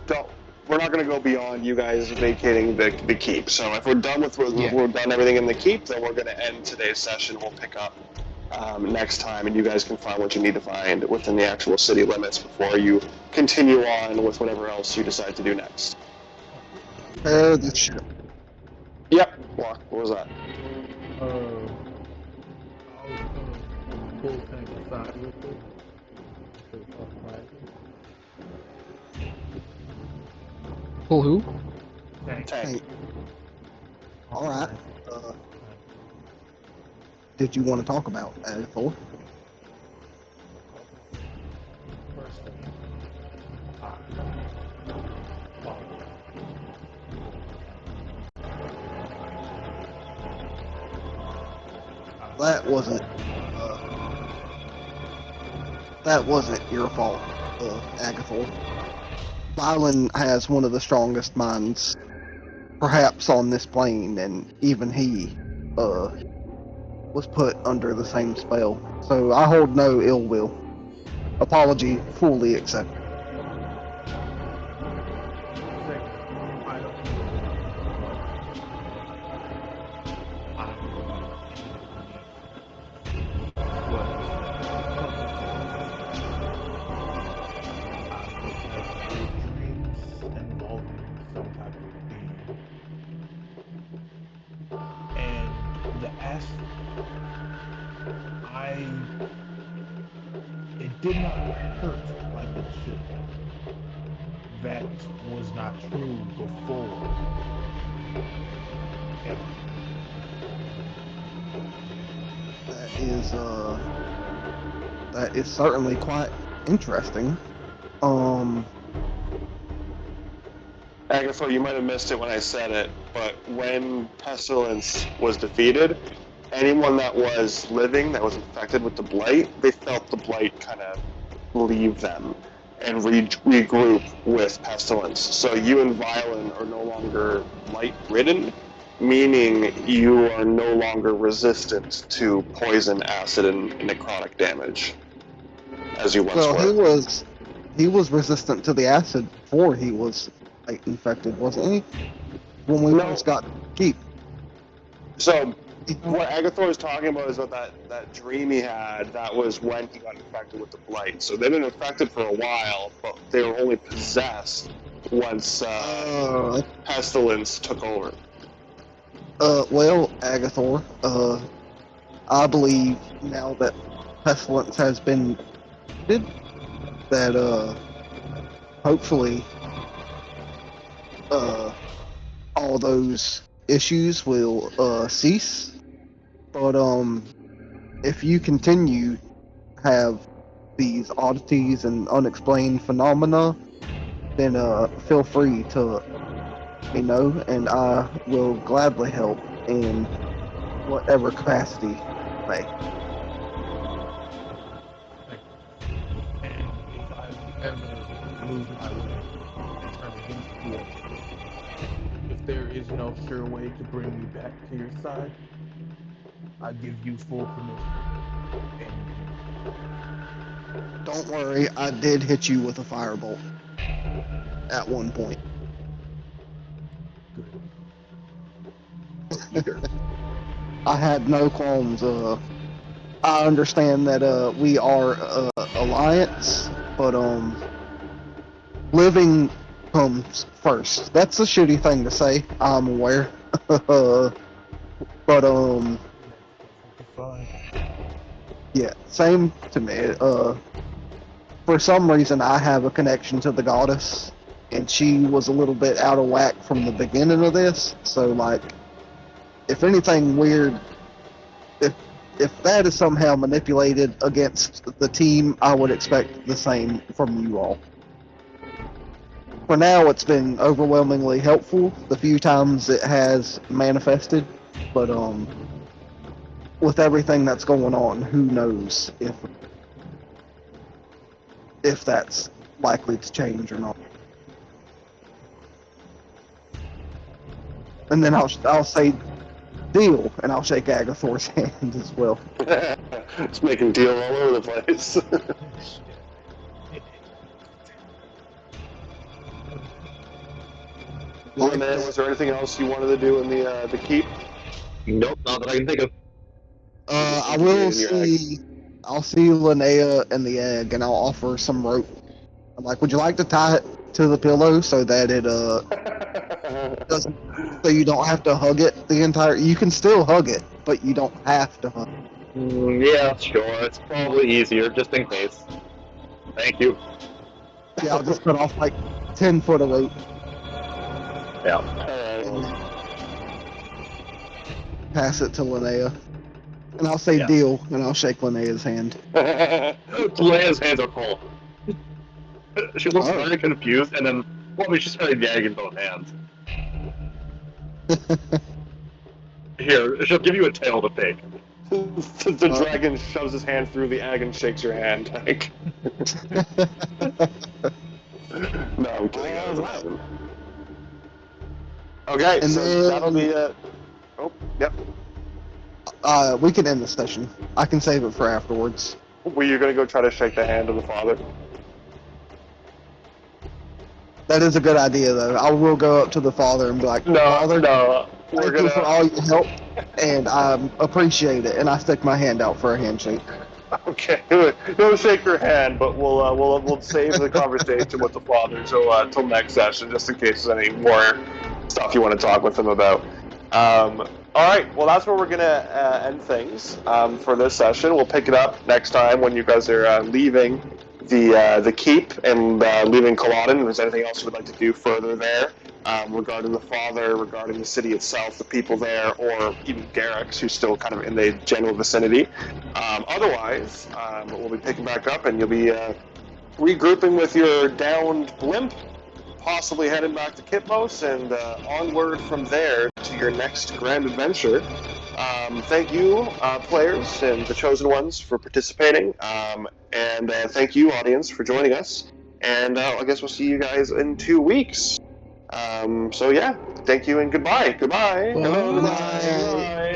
Don't. We're not going to go beyond you guys vacating the keep. So if we're done with Yeah. we're done everything in the keep, then we're going to end today's session. We'll pick up next time, and you guys can find what you need to find within the actual city limits before you continue on with whatever else you decide to do next. repair the ship. Yep. What was that? I'll pull Tank aside real quick. To talk about Pull who? Tank. Tank. All right. Did you want to talk about Thor? Firstly, That wasn't your fault, Agathor. Bylan has one of the strongest minds, perhaps on this plane, and even he was put under the same spell. So I hold no ill will. Apology fully accepted. second, I don't know what I'm going to do. But a couple things. I've had dreams involving some type of being. And the acid, it did not hurt like it should have. That was not true before. Ever. That is certainly quite interesting. Agatha, you might have missed it when I said it, but when Pestilence was defeated, anyone that was living that was infected with the Blight, they felt the Blight kind of leave them and regroup with Pestilence. So you and Violin are no longer Blight-ridden, meaning you are no longer resistant to poison, acid, and necrotic damage, as you once Well, were. he was resistant to the acid before he was infected, wasn't he? When we No. first got keep. So what Agathor is talking about is about that dream he had. That was when he got infected with the blight. So they've been infected for a while, but they were only possessed once Pestilence took over. Well, Agathor, I believe now that Pestilence has been defeated, that hopefully all those issues will cease. But if you continue to have these oddities and unexplained phenomena, then feel free to let me know, and I will gladly help in whatever capacity I may. And if I ever lose my way and turn against you, if there is no sure way to bring me back to your side, I give you full permission. And Don't worry, I did hit you with a firebolt at one point. good. I had no qualms. I understand that we are alliance, but living comes first. That's a shitty thing to say. I'm aware, But Fine. yeah, same to me. For some reason, I have a connection to the goddess, and she was a little bit out of whack from the beginning of this. So, like, if anything weird, if that is somehow manipulated against the team, I would expect the same from you all. For now, it's been overwhelmingly helpful the few times it has manifested, but with everything that's going on, who knows if that's likely to change or not. And then I'll say deal, and I'll shake Agathor's hand as well. It's making deal all over the place. Well, man, was there anything else you wanted to do in the keep? Nope, not that I can think of. I will see. I'll see Linnea and the egg, and I'll offer some rope. I'm like, would you like to tie it to the pillow so that it doesn't, so you don't have to hug it the entire. You can still hug it, but you don't have to hug it. Yeah, sure. It's probably easier, just in case. Thank you. Yeah, I'll just cut off like 10 foot of rope Yeah. and pass it to Linnea. And I'll say Yeah. deal, and I'll shake Linnea's hand. Leia's hands are full. She looks Oh. very confused, and then probably she's kind of gagging both hands. Here, she'll give you a tail to pick. The dragon shoves his hand through the egg and shakes your hand. Like, no, I'm kidding. That doesn't happen. Okay, And so then- that'll be it. Oh, yep. We can end the session. I can save it for afterwards. Were you gonna go try to shake the hand of the father? That is a good idea, though. I will go up to the father and be like, Father, no. We're thank you for gonna. all your help, and I appreciate it. And I stick my hand out for a handshake. Okay, don't shake your hand, but we'll save the conversation with the father till next session, just in case there's any more stuff you want to talk with him about. All right, well that's where we're gonna end things for this session. We'll pick it up next time when you guys are leaving the keep and leaving Culloden. If there's anything else you would like to do further there regarding the father, regarding the city itself, the people there, or even Garrix, who's still kind of in the general vicinity. Otherwise, we'll be picking back up, and you'll be regrouping with your downed blimp, possibly heading back to Kitmos, and onward from there to your next grand adventure. Thank you, players and the chosen ones, for participating, and thank you, audience, for joining us. And I guess we'll see you guys in 2 weeks. So yeah, thank you and goodbye. Goodbye. Bye. Hello. Bye.